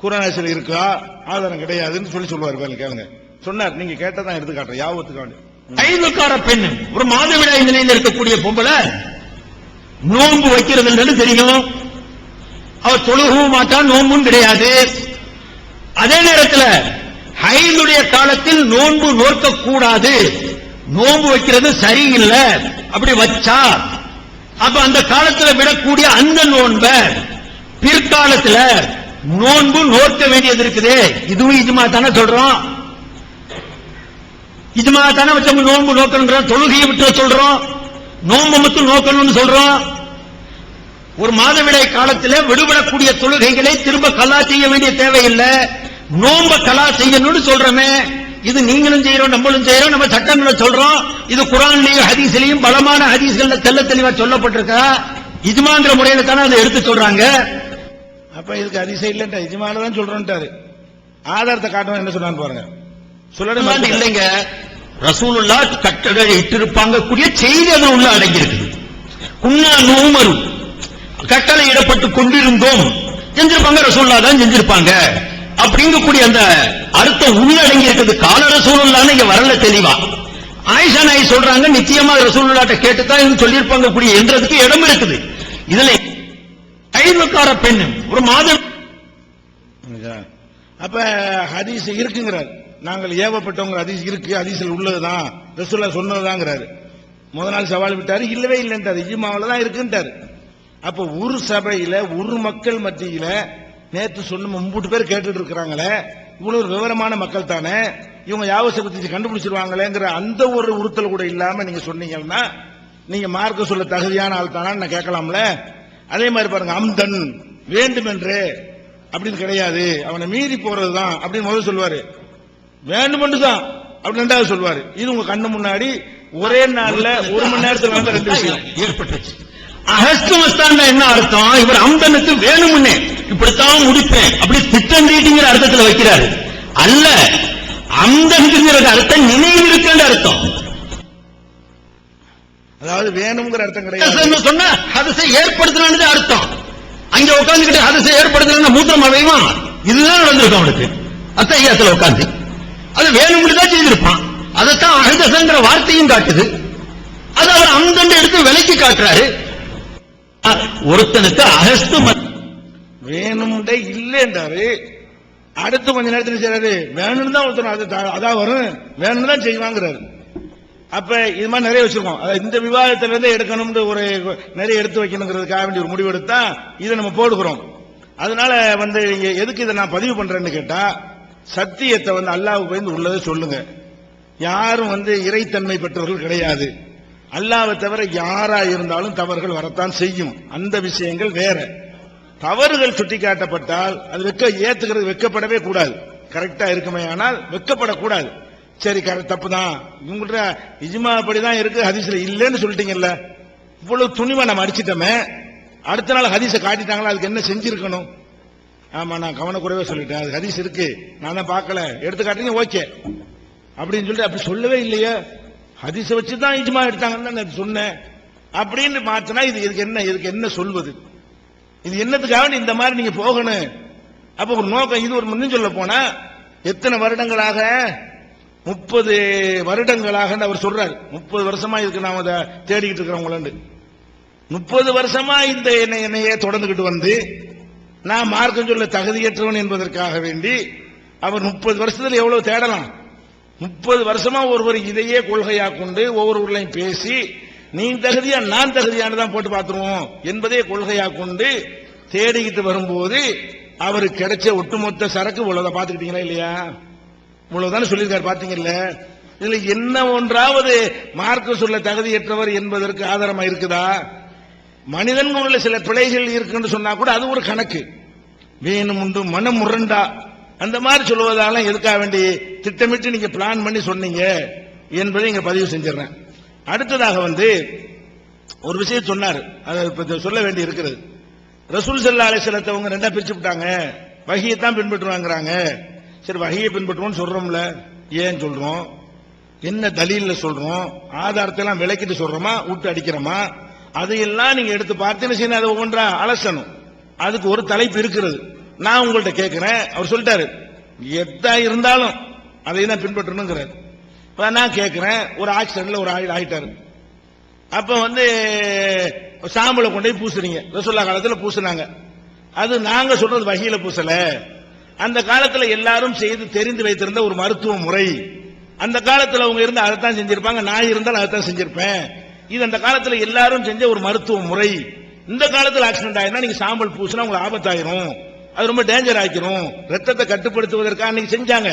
குர்ஆனில் இருக்கா? ஆதாரம் கிடையாதுன்னு சொல்லுவார். கேளுங்க, சொன்னார். நீங்க கேட்டதான் எடுத்து காட்டுறேன், யாவத்துக்காண்டி. ஐந்துக்கார பெண், ஒரு மாதவிடாய் நிலையில் இருக்கக்கூடிய பொம்பளை நோன்பு வைக்கிறது தெரியும். அவர் தொழுகவும் மாட்டான், நோன்பும் கிடையாது. அதே நேரத்தில் ஹைதுடைய காலத்தில் நோன்பு நோக்க கூடாது, நோன்பு வைக்கிறது சரியில்லை. அப்படி வச்சா அப்ப அந்த காலத்தில் விடக்கூடிய அந்த நோன்ப பிற்காலத்தில் நோன்பு நோக்க வேண்டியது இருக்குது. இதுவும் இஜ்மா தானே சொல்றோம், இஜ்மா தானே வச்சவங்க நோன்பு நோக்கணும், தொழுகையை விட்டு சொல்றோம், நோன்பு மட்டும் நோக்கணும்னு சொல்றோம். ஒரு மாதவிடாய் காலத்தில் விடுபடக்கூடிய தொழுகைகளை திரும்ப கலா செய்ய வேண்டிய தேவையில்லை, நோன்ப கலா செய்யணும்னு சொல்றோமே. இது நீங்களும் செய்யறோம், நம்மளும் செய்யறோம், நம்ம சட்டங்களை சொல்றோம். இது குர்ஆன்லயும் ஹதீஸ்லயும் பலமான ஹதீஸ்கள்ல தெள்ள தெளிவா சொல்லப்பட்டிருக்கா. இஜ்மாங்கிற முறையில தானே அதை எடுத்து சொல்றாங்க. அப்ப இதுக்கு ஹதீஸே இல்லைன்ற இஜ்மால தான் சொல்றோம்ட்டாரு. ஆதாரத்தை காட்டணும் என்ன சொன்னான்னு பாருங்க. சொல்லணும் இல்லைங்க, ரசூலுல்லாஹ் கட்டளை இட்டிருப்பாங்க கூடிய செய்தி அதில் உள்ள அடங்கி இருக்குது. குன்னா நூமரு, கட்டளை இடப்பட்டு கொண்டிருந்தோம் செஞ்சிருப்பாங்க, ரசூலுல்லாஹ் தான் செஞ்சிருப்பாங்க அப்படிங்கக்கூடிய அந்த அர்த்தம் உள்ளடங்கி இருக்குது. கால ரசூலுல்லாஹ்னு இங்க வரல தெளிவா. ஆயிஷா நாயகி சொல்றாங்க, நிச்சயமா ரசூலுல்லாஹ்ட்ட கேட்டுதான் சொல்லியிருப்பாங்க கூடிய என்றதுக்கு இடம் இருக்குது. இதுல ஐந்துக்கார பெண் ஒரு மாதம். அப்ப ஹதீஸ் இருக்குங்கிறார். நாங்கள் ஏவப்பட்டவங்க ஹதீஸ் இருக்கு, ஹதீஸில் உள்ளதுதான், ரசூலுல்லாஹ் சொன்னதுதாங்கிறாரு. முதல் நாள் சவால் விட்டாரு, இல்லவே இல்லைன்றாரு, இஜ்மாவுல தான் இருக்குன்றாரு. அப்ப ஒரு சபையில ஒரு மக்கள் மத்தியில நேற்று சொன்ன 3 பேர் கேட்டுட்டு இருக்கிறாங்களே, இவ்வளவு விவரமான மக்கள் தானே, இவங்க யாவசை பத்தி கண்டுபிடிச்சிருவாங்களேங்கிற அந்த ஒரு உறுத்தல் கூட இல்லாம நீங்க சொன்னீங்கன்னா நீங்க மார்க்க சொல்ல தகுதியான ஆள் தானு நான் கேட்கலாம்ல. அதே மாதிரி பாருங்க, அம்தன் வேண்டுமென்று அப்படின்னு கிடையாது, அவனை மீறி போறதுதான் அப்படின்னு முதல்ல சொல்லுவாரு. வேண்டுமென்று தான் அப்படின்னு ரெண்டாவது சொல்லுவாரு. இது உங்க கண்ணு முன்னாடி ஒரே நாள்ல 1 மணி நேரத்தில் வந்து 2 விஷயம் ஏற்பட்டுச்சு. அஹஸ்துமஸ்தான் என்ன அர்த்தம்? இவர் அம்தனுக்கு வேணும்னே இப்படித்தான் முடிப்பேன் அப்படி திட்டம் தீட்டிங்கிற அர்த்தத்தில் வைக்கிறாரு. அல்ல, அம்தன்கிற அர்த்தம் நினைவு இருக்கின்ற அர்த்தம். அதாவது வேணுங்கிற அர்த்தம் கிடையாது. சொன்ன ஹதஸை ஏற்படுத்தினது அர்த்தம். அங்க உட்கார்ந்துகிட்டு ஹதஸை ஏற்படுத்தின மூத்திரம் அவையுமா? இதுதான் நடந்திருக்கும் அவனுக்கு. அத்தஹியாத்துல உட்கார்ந்து அது வேணும்னு தான் செய்திருப்பான். அதைத்தான் அஹதஸ்ங்கிற வார்த்தையும் காட்டுது. அது அவர் அம்தன் எடுத்து விலைக்கு காட்டுறாரு. ஒருத்தனுக்கு அஹஸ்து வேணும்டே இல்லைன்றாரு. அடுத்து கொஞ்ச நேரத்தில் செய்யறாரு, வேணும்னு தான் ஒருத்தர் அதான் வரும், வேணும்னு தான் செய்வாங்கிறாரு. அப்ப இது மாதிரி நிறைய வச்சிருக்கோம். இந்த விவாதத்திலிருந்து எடுக்கணும்னு ஒரு நிறைய எடுத்து வைக்கணுங்கிறதுக்காக வேண்டிய ஒரு முடிவு எடுத்தா இதை நம்ம போடுகிறோம். அதனால எதுக்கு இதை நான் பதிவு பண்றேன்னு கேட்டா, சத்தியத்தை அல்லாஹ்வுக்கு பயந்து உள்ளதை சொல்லுங்க. யாரும் இறைத்தன்மை பெற்றவர்கள் கிடையாது. அல்லாஹ்வை தவிர யாரா இருந்தாலும் தவறுகள் வரத்தான் செய்யும். அந்த விஷயங்கள் வேற. தவறுகள் சுட்டிக்காட்டப்பட்டால் அது ஏத்துக்கிறது வெக்கப்படவே கூடாது. கரெக்டா இருக்குமே, ஆனால் வெக்கப்படக்கூடாது. சரி, தப்பு தான், இவங்கள்ட்ட இஜ்மா படிதான் இருக்கு, ஹதீஸ்ல இல்லைன்னு சொல்லிட்டீங்கல்ல, இவ்வளவு துணிவா நம்ம அடிச்சிட்டோமே, அடுத்த நாள் ஹதீஸை காட்டிட்டாங்களா, அதுக்கு என்ன செஞ்சிருக்கணும்? ஆமா, நான் கவனக்குறைவே சொல்லிட்டேன், அது ஹதீஸ் இருக்கு, நான் தான் பார்க்கல, எடுத்து காட்டுறீங்க, ஓகே அப்படின்னு சொல்லிட்டு அப்படி சொல்லவே இல்லையே, ஹதீஸை வச்சுதான் இஜ்மா எடுத்தாங்கன்னு நான் சொன்னேன் அப்படின்னு மாத்தினா இதுக்கு என்ன சொல்வது? இது என்னத்துக்காக இந்த மாதிரி நீங்க போகணும்? அப்ப ஒரு நோக்கம், இது ஒரு முன்னும் சொல்ல போனா எத்தனை வருடங்களாக 30 வருடங்களாக அவர் சொல்றாரு. 30 வருஷமா இதுக்கு நாம அதை தேடிக்கிட்டு இருக்கிறவங்கள 30 வருஷமா இந்த என்னையே தொடர்ந்துகிட்டு நான் மார்க்கம் சொல்ல தகுதியற்றவன் என்பதற்காக வேண்டி அவர் 30 வருஷத்துல எவ்வளவு தேடலாம்? 30 வருஷமா ஒருவர் இதையே கொள்கையா கொண்டு ஒவ்வொரு ஊர்லையும் பேசி நீ தகுதியா நான் தகுதியானதான் போட்டு பார்த்துருவோம் என்பதே கொள்கையா கொண்டு தேடிக்கிட்டு வரும்போது அவருக்கு கிடைச்ச ஒட்டுமொத்த சரக்கு இவ்வளவுதான். பாத்துக்கிட்டீங்களா இல்லையா? இவ்வளவுதானே சொல்லியிருக்காரு, பாத்தீங்கல்ல? இதுல என்ன ஒன்றாவது மார்க்க சொல்ல தகுதியற்றவர் என்பதற்கு ஆதாரமா இருக்குதா? மனிதன் உள்ள சில பிழைகள் இருக்குன்னு சொன்னா கூட அது ஒரு கணக்கு. வேணும் உண்டு மனம் முரண்டா அந்த மாதிரி சொல்லுவதால எதுக்காக வேண்டி திட்டமிட்டு நீங்க பிளான் பண்ணி சொன்னீங்க என்பதை இங்க பதிவு செஞ்சிடறேன். அடுத்ததாக ஒரு விஷயம் சொன்னார், அதை சொல்ல வேண்டி இருக்கிறது. ரசூல் ஸல்லல்லாஹு அலைஹி வஸல்லம் அவங்க ரெண்டா பிரிச்சு விட்டாங்க, வஹியை தான் பின்பற்றுவாங்கறாங்க. சரி, வஹியை பின்பற்றுவோம்னு சொல்றோம்ல, ஏன் சொல்றோம்? என்ன தலீல்ல சொல்றோம்? ஆதாரத்தை எல்லாம் விளக்கிட்டு சொல்றோமா, விட்டு அடிக்கிறோமா? அதையெல்லாம் நீங்க எடுத்து பார்த்து அதை ஒவ்வொன்றா அலசணும். அதுக்கு ஒரு தலைப்பு இருக்கிறது. நான் உங்கள்ட்ட கேட்கிறேன். அவர் சொல்லிட்டாரு எதா இருந்தாலும் அதை தான் பின்பற்றணுங்கிறார். நான் கேட்கிறேன், ஒரு ஆக்சிடென்ட்ல ஒரு ஆயிட்டாரு, அப்ப சாம்பலை கொண்டு போய் பூசுறீங்க. ரசூலுல்லாஹ் காலத்துல பூசுனாங்க. அது நாங்க சொல்றது வகையில பூசல. அந்த காலத்துல எல்லாரும் செய்து தெரிந்து வைத்திருந்த ஒரு மருத்துவ முறை. அந்த காலத்துல அவங்க இருந்து அதைத்தான் செஞ்சிருப்பாங்க. நான் இருந்தாலும் அதைத்தான் செஞ்சிருப்பேன். இது அந்த காலத்துல எல்லாரும் செஞ்ச ஒரு மருத்துவ முறை. இந்த காலத்துல ஆக்சிடென்ட் ஆயிருந்தா நீங்க சாம்பல் பூசினா உங்களுக்கு ஆபத்தாயிரும், அது ரொம்ப டேஞ்சர் ஆக்கிரும். ரத்தத்தை கட்டுப்படுத்துவதற்காக அன்னைக்கு செஞ்சாங்க.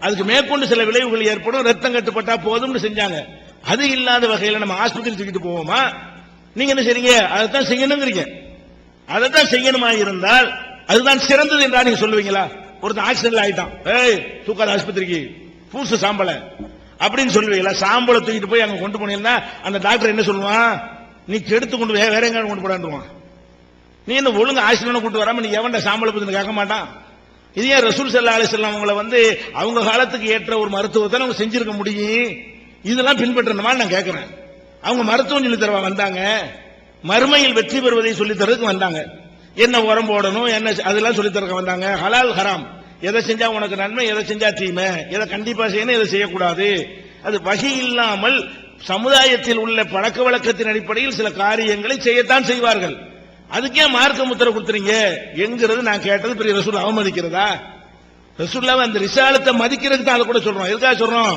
அதுக்கு மேற்கொண்டு சில விளைவுகள் ஏற்படும், ரத்தம் கட்டுப்பட்டா போதும்னு செஞ்சாங்க. அது இல்லாத வகையில நம்ம ஆஸ்பத்திரி தூக்கிட்டு போவோமா? நீங்க என்ன செய்றீங்க? அதைத்தான் செய்யணுங்கிறீங்க. அதைத்தான் செய்யணுமா இருந்தால் அதுதான் சிறந்தது என்றா நீங்க சொல்லுவீங்களா? ஒருத்தன் ஆக்சிடென்ட் ஆயிட்டான், ஏய் தூக்காத ஆஸ்பத்திரிக்கு, பூசு சாம்பலை அப்படின்னு சொல்லுவீங்களா? சாம்பலை தூக்கிட்டு போய் அங்க கொண்டு போனீங்கன்னா அந்த டாக்டர் என்ன சொல்லுவான்? நீ கெடுத்து கொண்டு வேற எங்க கொண்டு போடான்டுவான். நீ என்ன ஒழுங்கு ஆக்சிடென்ட் கொண்டு வராம நீ எவன்ட சாம்பலை பத்தி கேட்க மாட்டான். இது ஏன் ரசூல் ஸல்லல்லாஹு அலைஹி வஸல்லம் அவங்களை அவங்க காலத்துக்கு ஏற்ற ஒரு மருத்துவத்தை அவங்க செஞ்சிருக்க முடியும். இதெல்லாம் பின்பற்றணுமா நான் கேட்கிறேன். அவங்க மருத்துவம் சொல்லி தரவா வந்தாங்க? மறுமையில் வெற்றி பெறுவதை சொல்லி தரதுக்கு வந்தாங்க. என்ன உரம் போடணும், என்ன அதெல்லாம் சொல்லி தரக்க வந்தாங்க. ஹலால் ஹராம், எதை செஞ்சா உனக்கு நன்மை, எதை செஞ்சா தீமை, எதை கண்டிப்பா செய்யணும், எதை செய்யக்கூடாது, அது வகை இல்லாமல் சமுதாயத்தில் உள்ள பழக்க வழக்கத்தின் அடிப்படையில் சில காரியங்களை செய்யத்தான் செய்வார்கள். அதுக்கே மார்க்க முத்திரை கொடுத்துறீங்க என்கிறது நான் கேட்டது. பெரிய ரசூல் அவமதிக்கிறதா? ரசூலுல்லாஹ் அந்த ரிசாலத்தை மதிக்கிறதுக்கு தான் அதை கூட சொல்றோம். எதுக்காக சொல்றோம்?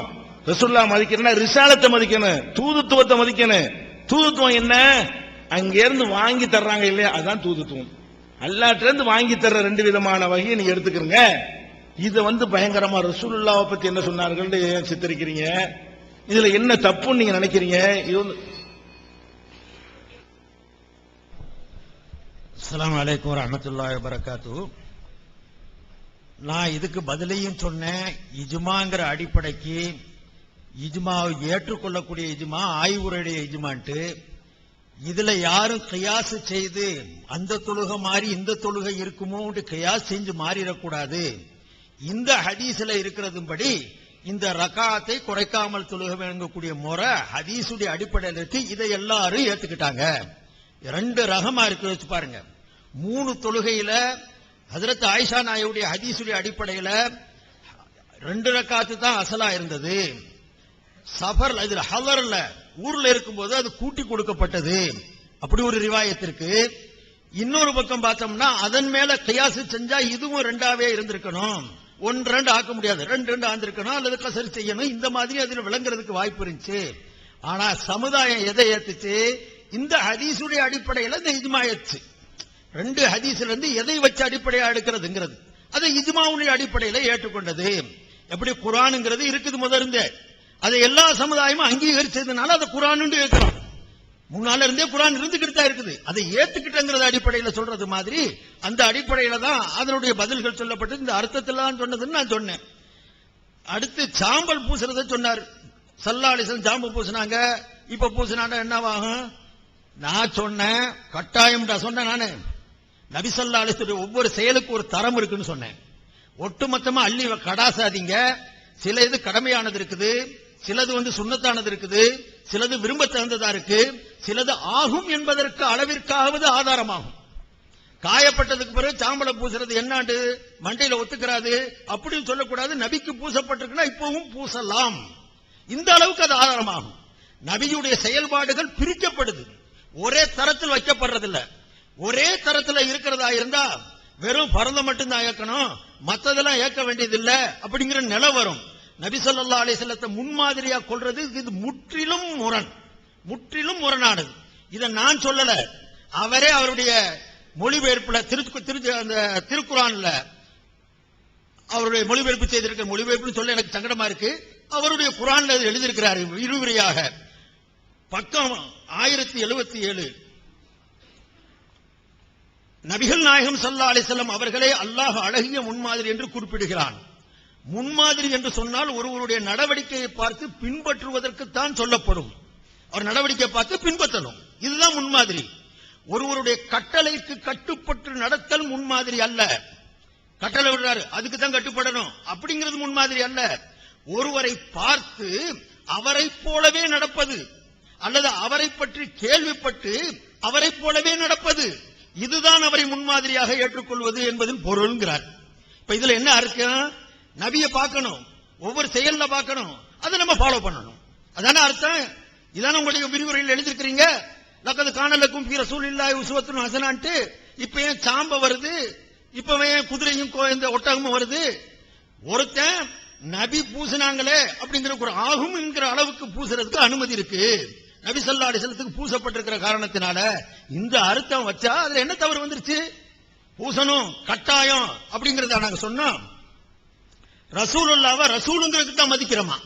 ரசூலுல்லாஹ் மதிக்கிறேன்னா ரிசாலத்தை மதிக்கணும், தூதுத்துவத்தை மதிக்கணும். தூதுத்துவம் என்ன? அங்க இருந்து வாங்கி தர்றாங்க இல்லையா, அதுதான் தூதுத்துவம். அல்லாஹ்ட்ட இருந்து வாங்கி தர்ற ரெண்டு விதமான வகையை நீங்க எடுத்துக்கிறீங்க. இதை பயங்கரமா ரசூலுல்லாஹ் பத்தி என்ன சொன்னார்கள் சித்தரிக்கிறீங்க. இதுல என்ன தப்புன்னு நீங்க நினைக்கிறீங்க? அஸ்ஸலாமு அலைக்கும் வரஹ்மத்துல்லாஹி வபரகாத்துஹு. நான் இதுக்கு பதிலையும் சொன்னேன். இஜ்மாங்கிற அடிப்படைக்கு இஜ்மாவை ஏற்றுக்கொள்ளக்கூடிய இஜ்மா ஆய்வுரையுடைய இஜ்மான்ட்டு இதுல யாரும் கியாஸ் செய்து அந்த தொழுகை மாறி இந்த தொழுகை இருக்குமோ கியாஸ் செஞ்சு மாறிடக்கூடாது. இந்த ஹதீஸ்ல இருக்கிறதுபடி இந்த ரகாத்தை குறைக்காமல் தொழுக வேங்கக்கூடிய முறை ஹதீஸுடைய அடிப்படையில் இருக்கு. இதை எல்லாரும் ஏத்துக்கிட்டாங்க. ரெண்டு ரகமா இருக்கு, வச்சு பாருங்க. 3 தொழுகையில ஹஜ்ரத் ஆயிஷா நாயுடைய ஹதீஸுடைய அடிப்படையில 2 ரக்காத்து தான் அசலா இருந்தது. சஃபர் இதுல ஹலர்ல ஊர்ல இருக்கும்போது அது கூட்டி கொடுக்கப்பட்டது, அப்படி ஒரு ரிவாயத்திற்கு. இன்னொரு பக்கம் பார்த்தோம்னா அதன் மேல கியாஸ் செஞ்சா இதுவும் 2ஆவே இருந்திருக்கணும், 1-2 ஆக்க முடியாது, 2-2 ஆந்திருக்கணும் அல்லது கசர் செய்யணும். இந்த மாதிரி அதுல விளங்குறதுக்கு வாய்ப்பு இருந்துச்சு. ஆனா சமுதாயம் எதை ஏத்துச்சு? இந்த ஹதீஸுடைய அடிப்படையில் இந்த இஜ்மா ஏத்துச்சு. 2 ஹதீஸ்ல இருந்து எதை வச்சு அடிப்படையா எடுக்கிறதுங்கிறது அதை இஜ்மாவுடைய அடிப்படையில் ஏற்றுக்கொண்டது. எப்படி குர்ஆன்ங்கிறது இருக்குது முதல்ல, அதை எல்லா சமுதாயமும் அங்கீகரிச்சதுனால அதை குர்ஆன் ஏற்கிறோம். முன்னால இருந்தே குர்ஆன் இருந்துகிட்டு தான் இருக்குது. அதை ஏத்துக்கிட்டங்கிறது அடிப்படையில் சொல்றது மாதிரி அந்த அடிப்படையில தான் அதனுடைய பதில்கள் சொல்லப்பட்டு இந்த அர்த்தத்திலாம் சொன்னதுன்னு நான் சொன்னேன். அடுத்து சாம்பல் பூசுறத சொன்னார். ஸல்லல்லாஹு அலைஹி வஸல்லம் சாம்பல் பூசினாங்க, இப்ப பூசினாங்க என்னவாகும்? நான் சொன்னேன் கட்டாயம் சொன்னேன். நானு நபி ஸல்லல்லாஹு அலைஹி வஸல்லம் ஒவ்வொரு செயலுக்கு ஒரு தரம் இருக்குன்னு சொன்னேன். ஒட்டுமொத்தமா அள்ளி கடாசாதீங்க. சில இது கடமையானது இருக்குது, சிலது சுன்னத்தானது இருக்குது, சிலது விரும்ப தகுந்ததா இருக்கு, சிலது ஆகும் என்பதற்கு அளவிற்காவது ஆதாரமாகும். காயப்பட்டதுக்கு பிறகு சாம்பலை பூசுறது என்னாண்டு மண்டையில ஒத்துக்கிறாது அப்படின்னு சொல்லக்கூடாது. நபிக்கு பூசப்பட்டிருக்குன்னா இப்பவும் பூசலாம், இந்த அளவுக்கு அது ஆதாரமாகும். நபியுடைய செயல்பாடுகள் பிரிக்கப்படுது, ஒரே தரத்தில் வைக்கப்படுறதில்ல. ஒரே தரத்தில் இருக்கிறதா இருந்தா வெறும் பரத மட்டும்தான் ஏற்கணும், மற்றதெல்லாம் ஏற்க வேண்டியதில்லை அப்படிங்கிற நிலை வரும். நபி ஸல்லல்லாஹு அலைஹி வஸல்லத்தை முன்மாதிரியா கொள்றது இது முற்றிலும் முரணானது. இதை நான் சொல்லல, அவரே அவருடைய மொழிபெயர்ப்புல அந்த திருக்குர்ஆன்ல அவருடைய மொழிபெயர்ப்பு செய்திருக்கிற மொழிபெயர்ப்பு சொல்ல எனக்கு சங்கடமா இருக்கு. அவருடைய குர்ஆன்ல எழுதியிருக்கிறார் விரிவுரையாக. பக்கம் 1077 நபிகள் நாயகம் ஸல்லல்லாஹு அலைஹி வஸல்லம் அவர்களே அல்லாஹ் அழகிய முன்மாதிரி என்று குறிப்பிடுகிறான். முன்மாதிரி என்று சொன்னால் ஒருவருடைய நடவடிக்கையை பார்த்து பின்பற்றுவதற்கு தான் சொல்லப்படும். அவர் நடவடிக்கை பார்த்து பின்பற்றணும், இதுதான் முன்மாதிரி. ஒருவருடைய கட்டளைக்கு கட்டுப்பட்டு நடத்தல் முன்மாதிரி அல்ல. கட்டளை விடுறாரு அதுக்கு தான் கட்டுப்படணும் அப்படிங்கிறது முன்மாதிரி அல்ல. ஒருவரை பார்த்து அவரை போலவே நடப்பது அல்லது அவரை பற்றி கேள்விப்பட்டு அவரை போலவே நடப்பது, இதுதான் அவரை முன்மாதிரியாக ஏற்றுக்கொள்வது என்பதின் பொருள்ங்கிறார். இப்ப இதுல என்ன அர்த்தம்? நபியை பார்க்கணும், ஒவ்வொரு செயல்ல பார்க்கணும், அதை நம்ம ஃபாலோ பண்ணணும். அதான அர்த்தம். இதான உங்களுடைய விரிவுரையில் எழுதிருக்கிறீங்க. லக்கது கானலக்கும் ஃபீ ரசூலில்லாஹி உஸ்வத்துன் ஹஸனான்ட்டு. இப்ப ஏன் சாம்ப வருது? இப்ப ஏன் குதிரையும் இந்த ஒட்டகமும் வருது? ஒருத்தன் நபி பூசினாங்களே அப்படிங்கிற ஒரு ஆகும் என்கிற அளவுக்கு பூசுறதுக்கு அனுமதி இருக்கு. நபி ஸல்லல்லாஹு அலைஹி வஸல்லத்துக்கு பூசப்பட்டிருக்கிற காரணத்தினால இந்த அர்த்தம் வச்சா அதுல என்ன தவறு வந்துருச்சு? பூசணும் கட்டாயம் அப்படிங்கறத நாங்க சொன்னோம். ரசூலுல்லாஹ்வை ரசூலுங்கிறதுக்கு தான் மதிக்கிறோமா?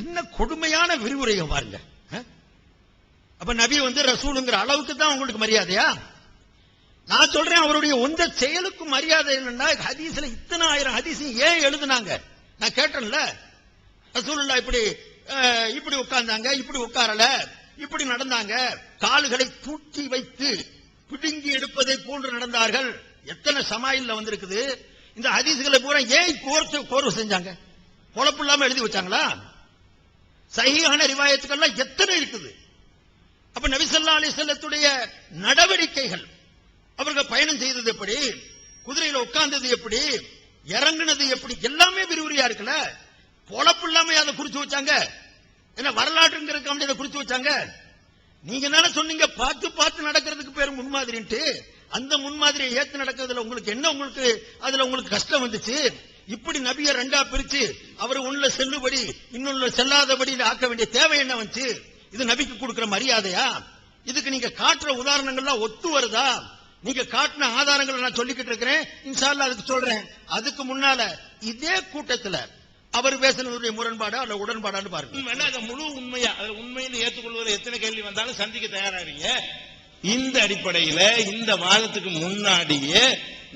என்ன கொடுமையான விரிவுரையை பாருங்க. அப்ப நபி ரசூலுங்கிற அளவுக்கு தான் உங்களுக்கு மரியாதையா? நான் சொல்றேன், அவருடைய ஒந்த செயலுக்கு மரியாதை என்னன்னா, ஹதீஸ்ல இத்தனை ஆயிரம் ஹதீஸ் ஏன் எழுதுனாங்க? நான் கேட்டேன்ல, ரசூலுல்லாஹ் இப்படி உட்கார்ந்தாங்க, இப்படி உட்காரல, இப்படி நடந்தாங்க, கால்களை தூக்கி வைத்து பிடுங்கி எடுப்பதை போன்று நடந்தார்கள். எத்தனை சமாயில்ல வந்திருக்குது. இந்த ஹதீஸ்களை பூரா ஏன் கோர்வு செஞ்சாங்க? பொழப்பு இல்லாம எழுதி வச்சாங்களா? சஹீஹான ரிவாயத்துக்கெல்லாம் எத்தனை இருக்குது. அப்ப நபி ஸல்லல்லாஹு அலைஹி வஸல்லத்துடைய நடவடிக்கைகள், அவர்கள் பயணம் செய்தது எப்படி, குதிரையில உட்கார்ந்தது எப்படி, இறங்குனது எப்படி, எல்லாமே விரிவுரையா இருக்குல்ல. பொழப்பு இல்லாம அதை குறிச்சு வச்சாங்க. என்ன வரலாற்றுங்கிறதுக்கு அதை குறிச்சு வச்சாங்க? நீங்க தானே சொன்னீங்க பார்த்து பார்த்து நடக்கிறதுக்கு பேர் முன்மாதிரின்ட்டு. அந்த முன்மாதிரியை ஏத்து நடக்கிறதுல உங்களுக்கு என்ன, அதுல உங்களுக்கு கஷ்டம் வந்துச்சு? இப்படி நபியை ரெண்டா பிரிச்சு அவர் ஒண்ணுல செல்லுபடி இன்னொன்னு செல்லாதபடி ஆக்க வேண்டிய தேவை என்ன வந்துச்சு? இது நபிக்கு கொடுக்கிற மரியாதையா? இதுக்கு நீங்க காட்டுற உதாரணங்கள்லாம் ஒத்து வருதா? நீங்க காட்டின ஆதாரங்களை நான் சொல்லிக்கிட்டு இருக்கிறேன், இன்ஷா அல்லாஹ் அதுக்கு சொல்றேன். அதுக்கு முன்னால இதே கூட்டத்துல அவர் பேசினதுடைய முரண்பாடா அல்ல உடன்பாடான்னு பாருங்க. முழு உண்மையா உண்மைன்னு ஏற்றுக்கொள்வதில் எத்தனை கேள்வி வந்தாலும் சந்திக்க தயாராகிறீங்க. இந்த அடிப்படையில இந்த வாதத்துக்கு முன்னாடியே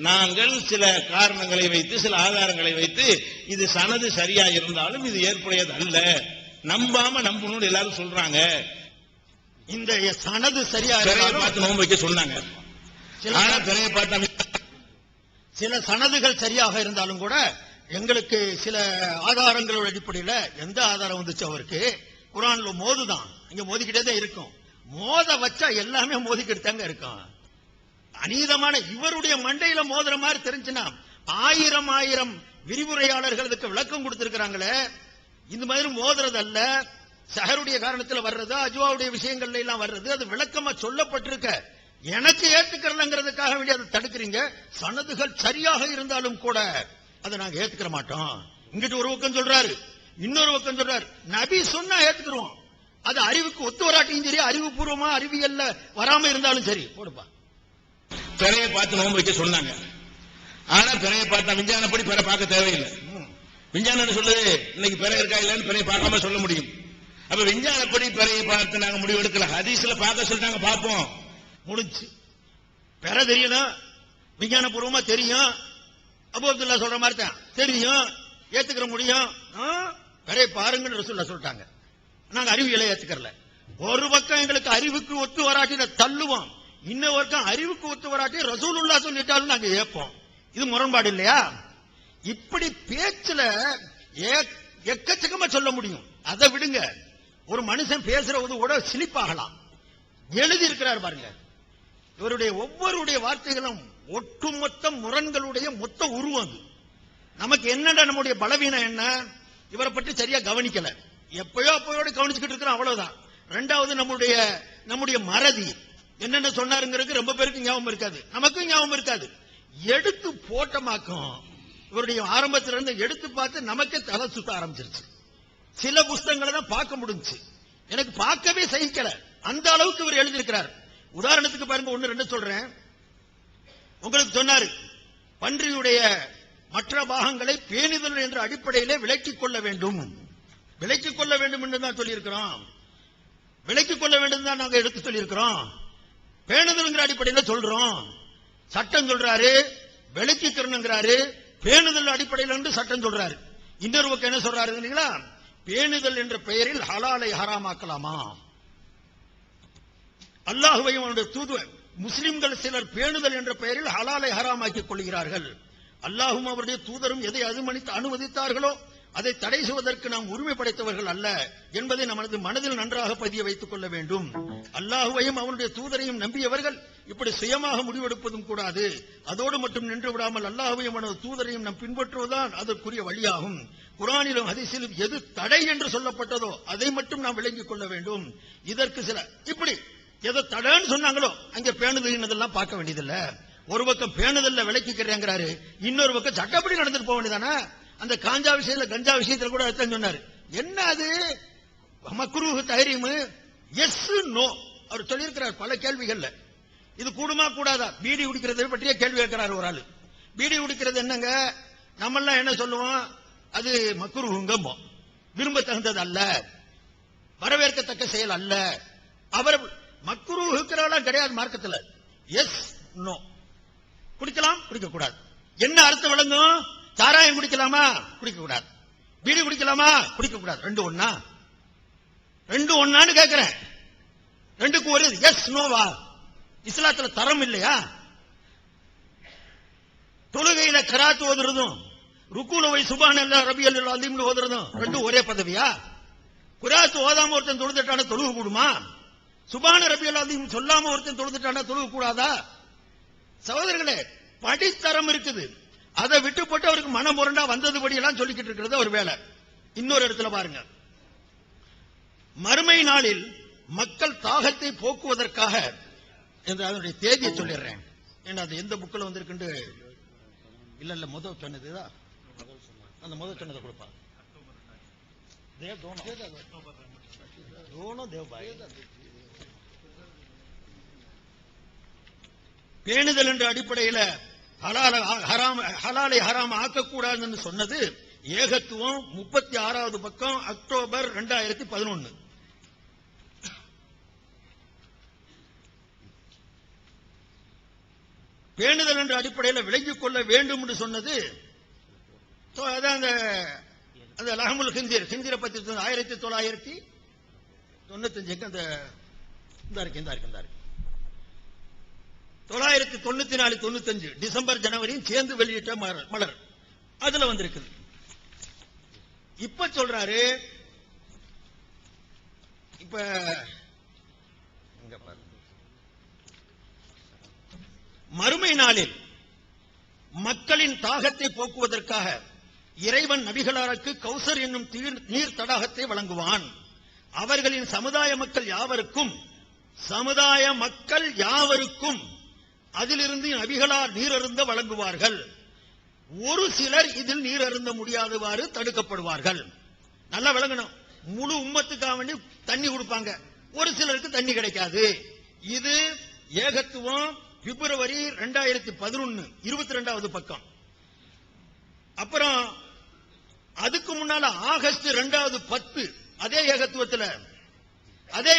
நாங்கள் சில காரணங்களை வைத்து, சில ஆதாரங்களை வைத்து, இது சனது சரியா இருந்தாலும் இது ஏற்புடையது அல்ல, நம்பாம நம்பணும்னு எல்லாரும் சொல்றாங்க. இந்த சனது சரியா பார்த்து நோன்பு வைக்க சொன்னாங்க. சில சனதுகள் சரியாக இருந்தாலும் கூட எங்களுக்கு சில ஆதாரங்களோட அடிப்படையில் எந்த ஆதாரம் வந்துச்சு? அவருக்கு குர்ஆன்ல மோதுதான், இங்க மோதிக்கிட்டே தான் இருக்கும். மோத வச்சா எல்லாமே மோதிக்கிட்டு தாங்க இருக்கும். அநீதமான இவருடைய மண்டையில மோதுற மாதிரி தெரிஞ்சுன்னா ஆயிரம் விரிவுரையாளர்கள் இதுக்கு விளக்கம் கொடுத்திருக்கிறாங்களே. இந்த மாதிரி மோதுறது அல்ல, சஹருடைய காரணத்தில் வர்றது, அஜ்வாவுடைய விஷயங்கள்ல எல்லாம் வர்றது, அது விளக்கமா சொல்லப்பட்டிருக்க. எனக்கு ஏத்துக்கிறதுங்கிறதுக்காக வேண்டிய அதை தடுக்கிறீங்க. சனதுகள் சரியாக இருந்தாலும் கூட அதை நாங்க ஏத்துக்கிற மாட்டோம். இங்கிட்டு ஒரு பக்கம் சொல்றாரு, இன்னொரு பக்கம் சொல்றாரு. நபி சொன்னா ஏத்துக்கிறோம், அது அறிவுக்கு ஒத்து வராட்டியும் சரி, அறிவுபூர்வமா அறிவியல்ல வராம இருந்தாலும் சரி. போடுப்பா. பிறையை பார்த்து நோன்பு வைக்க சொன்னாங்க. ஆனா பிறையை பார்த்தா விஞ்ஞானப்படி பிறை பார்க்க தேவையில்லை. விஞ்ஞானம் சொல்லுது இன்னைக்கு பிறை இருக்கா இல்லன்னு பிறையை பார்க்காம சொல்ல முடியும். அப்ப விஞ்ஞானப்படி பிறையை பார்த்து நாங்க முடிவு எடுக்கல. ஹதீஸ்ல பார்க்க சொல்லிட்டாங்க, பார்ப்போம், முடிஞ்சு. பிற தெரியணும், விஞ்ஞான பூர்வமா தெரியும், அபூ அப்துல்லா சொல்ற மாதிரி தான் தெரியும், ஏத்துக்கிற முடியும். பிறையை பாருங்கன்னு ரசூலுல்லாஹ் சொல்லிட்டாங்க. நாங்க அறிவியலை ஏத்துக்கறல. ஒரு பக்கம் எங்களுக்கு அறிவுக்கு ஒத்து வராட்டி தள்ளுவோம், இன்னொரு பக்கம் அறிவுக்கு ஒத்து வராட்டி ரசூலுல்லாஹ் சொல்லிட்டாலும் நாங்க ஏற்போம். இது முரண்பாடு இல்லையா? இப்படி பேச்சுல எக்கச்சக்கமா சொல்ல முடியும். அதை விடுங்க. ஒரு மனுஷன் பேசுறது கூட சிலிப்பாகலாம். எழுதி இருக்கிறார் பாருங்க. இவருடைய ஒவ்வொருடைய வார்த்தைகளும் ஒட்டுமொத்த முரண்களுடைய மொத்த உருவம். நமக்கு என்னடா நம்முடைய பலவீனம் என்ன? இவரை பற்றி சரியா கவனிக்கல. எப்பயோ அப்பயோட கவனிச்சுக்கிட்டு இருக்கிறோம், அவ்வளவுதான். ரெண்டாவது நம்முடைய மறதி. என்னென்ன சொன்னாருங்கிறது ரொம்ப பேருக்கு ஞாபகம் இருக்காது, நமக்கும் ஞாபகம் இருக்காது. எடுத்து போட்டமாக்கும். இவருடைய ஆரம்பத்திலிருந்து எடுத்து பார்த்து நமக்கே தலை சுத்த ஆரம்பிச்சிருச்சு. சில புஸ்தகங்களை தான் பார்க்க முடிஞ்சு, எனக்கு பார்க்கவே சகிக்கல. அந்த அளவுக்கு இவர் எழுதியிருக்கிறார். உதாரணத்துக்கு பாருங்க, ஒன்னு ரெண்டு சொல்றேன். உங்களுக்கு சொன்னாரு, பன்றியுடைய மற்ற பாகங்களை பேணுதல் என்ற அடிப்படையிலே விலக்கிக் கொள்ள வேண்டும். விலக்கிக் கொள்ள வேண்டும் என்று தான் சொல்லியிருக்கிறோம். விலக்கிக் கொள்ள வேண்டும் தான் நாங்க எடுத்து சொல்லியிருக்கிறோம். பேணுதல் அடிப்படையில் சொல்றோம். சட்டம் சொல்றாரு, விலக்கிக்கிறனுங்கிறாரு, பேணுதல் அடிப்படையில் என்று சட்டம் சொல்றாரு. இன்னொரு பக்கம் என்ன சொல்றாரு இல்லைங்களா? பேணுதல் என்ற பெயரில் ஹலாலை ஹராமாக்கலாமா? அல்லாஹ்வையும் அவருடைய தூதுவர் முஸ்லிம்கள் சிலர் பேணுதல் என்ற பெயரில் ஹலாலை ஹராமாக்கிக் கொள்கிறார்கள். அல்லாஹும் அவருடைய தூதரும் எதை அனுமதித்தார்களோ அதை தடை செய்வதற்கு நாம் உரிமை படைத்தவர்கள் அல்ல என்பதை நமது மனதில் நன்றாக பதிய வைத்துக் கொள்ள வேண்டும். அல்லாஹுவையும் அவனுடைய தூதரையும் நம்பியவர்கள் இப்படி சுயமாக முடிவெடுப்பதும் கூடாது. அதோடு மட்டும் நின்று விடாமல் அல்லாஹுவையும் அவனது தூதரையும் நாம் பின்பற்றுவதுதான் அதற்குரிய வழியாகும். குர்ஆனிலும் ஹதீஸிலும் எது தடை என்று சொல்லப்பட்டதோ அதை மட்டும் நாம் விளங்கிக் கொள்ள வேண்டும். இதற்கு சில இப்படி எதை தடைன்னு சொன்னாங்களோ அங்கே பேணுதல் பார்க்க வேண்டியதில்ல. ஒரு பக்கம் பேணுதல்ல விளக்கிக்கிறாங்கிறாரு, இன்னொரு பக்கம் சட்டப்படி நடந்துட்டு போக வேண்டியதானே. அந்த காஞ்சா விஷயத்துல கஞ்சா விஷயத்துல கூட அர்த்தம் சொன்னாரு. என்ன அது மக்ரூஹ் தஹரீம், எஸ் நோ அவர் சொல்லியிருக்கிறார் பல கேள்விகள்ல. இது கூடுமா கூடாதா, பீடி குடிக்கிறதை பற்றிய கேள்வி கேட்கிறார் ஒரு ஆளு. பீடி குடிக்கிறது என்னங்க, நம்ம எல்லாம் என்ன சொல்லுவோம், அது மக்ரூஹ்ங்கம்போ, விரும்ப தகுந்தது அல்ல, வரவேற்கத்தக்க செயல் அல்ல. அவர் மக்ரூஹ்ங்கிறவெல்லாம் கிடையாது மார்க்கத்தில். எஸ் நோ, குடிக்கலாம் குடிக்க கூடாது. என்ன அர்த்தம் விளங்கும், சாராயம் குடிக்கலாமா குடிக்க கூடாது, பீடி குடிக்கலாமா குடிக்க கூடாது, ரெண்டு ஒன்னான்னு கேட்கிறேன். ரெண்டுக்கு ஒரு எஸ் நோவா? இஸ்லாத்துல தரம் இல்லையா? தொழுகையில கராத்து ஓதுறதும் ருக்குல சுப்ஹானல்லாஹ் ரப்பியல் அலீம் ஓதுறதும் ரெண்டும் ஒரே பதவியா? குராத்து ஓதாம ஒருத்தன் தொழுதுட்டான தொழுகு கூடுமா? சுப்ஹான ரப்பியல் அலீம் சொல்லாம ஒருத்தன் தொழுதுட்டான தொழுகு கூடாதா? சகோதரர்களே, படித்தரம் இருக்குது. அதை விட்டு போட்டு அவருக்கு மனம் முரண்டா வந்தது படியெல்லாம் சொல்லிக்கிட்டு இருக்கிறது ஒரு வேலை. இன்னொரு இடத்துல பாருங்க, மறுமை நாளில் மக்கள் தாகத்தை போக்குவதற்காக என்று அதனுடைய தேதியை சொல்லிடுறேன். ஏன்னா அது எந்த புக்கில் வந்திருக்கு இல்ல முதல் சொன்னதுதான், அந்த முதல் சொன்னதை கொடுப்பா பேணுதல் என்ற அடிப்படையில் ஹலாலை ஹராம் ஆக்கக்கூடாதுன்னு சொன்னது ஏகத்துவம் 36வது பக்கம் அக்டோபர் 2011. பேணுதல் என்ற அடிப்படையில் விளங்கிக் கொள்ள வேண்டும் என்று சொன்னது அந்த லஹமுல் ஹிந்திரை பத்தி 1995 அந்த 994-95 டிசம்பர் ஜனவரியும் சேர்ந்து வெளியிட்ட மலர் அதுல வந்திருக்குது. இப்ப சொல்றாரு, இப்ப மறுமை நாளில் மக்களின் தாகத்தை போக்குவதற்காக இறைவன் நபிகளாருக்கு கௌசர் என்னும் நீர் தடாகத்தை வழங்குவான். அவர்களின் சமுதாய மக்கள் யாவருக்கும் அதிலிருந்து நபிகளார் நீரருந்த வழங்குவார்கள். ஒரு சிலர் இதில் நீர் அருந்த முடியாதவாறு தடுக்கப்படுவார்கள். நல்லா விளங்கணும், முழு உம்மத்துக்காக வேண்டி தண்ணி கொடுப்பாங்க, ஒரு சிலருக்கு தண்ணி கிடைக்காது. இது ஏகத்துவம் பிப்ரவரி 2011 22வது பக்கம். அப்புறம் அதுக்கு முன்னால ஆகஸ்ட் 2010 அதே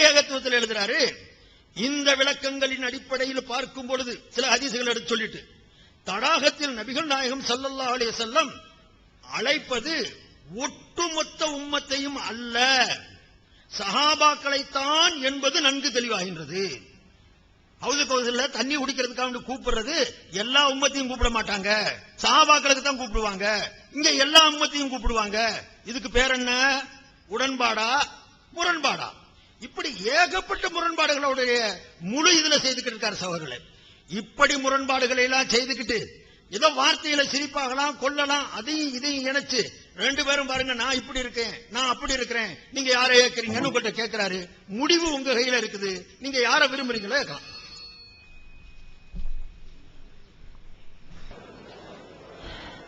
ஏகத்துவத்தில் எழுதுறாரு, இந்த விளக்கங்களின் அடிப்படையில் பார்க்கும் பொழுது சில ஹதீசுகள் எடுத்து சொல்லிட்டு, தடாகத்தில் நபிகள் நாயகம் ஸல்லல்லாஹு அலைஹி வஸல்லம் அழைப்பது ஒட்டுமொத்த உம்மத்தையும் அல்ல, சஹாபாக்களைத்தான் என்பது நன்கு தெளிவாகின்றது. ஹவுது கௌசல்ல தண்ணி குடிக்கிறதுக்காக கூப்பிடுறது எல்லா உம்மத்தையும் கூப்பிட மாட்டாங்க, சஹாபாக்களுக்கு தான் கூப்பிடுவாங்க. இங்க எல்லா உம்மத்தையும் கூப்பிடுவாங்க. இதுக்கு பேர் என்ன? உடன்பாடா முரண்பாடா? இப்படி ஏகப்பட்ட முரண்பாடுகளுடைய முழு இதுல செய்துக்கிட்டு இருக்கார் சகோதரர்களே. இப்படி முரண்பாடுகளை எல்லாம் செய்துக்கிட்டு ஏதோ வார்த்தையில சிரிப்பாகலாம் கொள்ளலாம், அதையும் இதையும் இணைச்சு ரெண்டு பேரும் பாருங்க, நான் இப்படி இருக்கேன் நான் அப்படி இருக்கிறேன், நீங்க யாரை ஏற்கிறீங்கன்னு உங்கள்கிட்ட கேட்கிறாரு. முடிவு உங்க கையில இருக்குது, நீங்க யாரை விரும்புறீங்களோ கேட்கலாம்.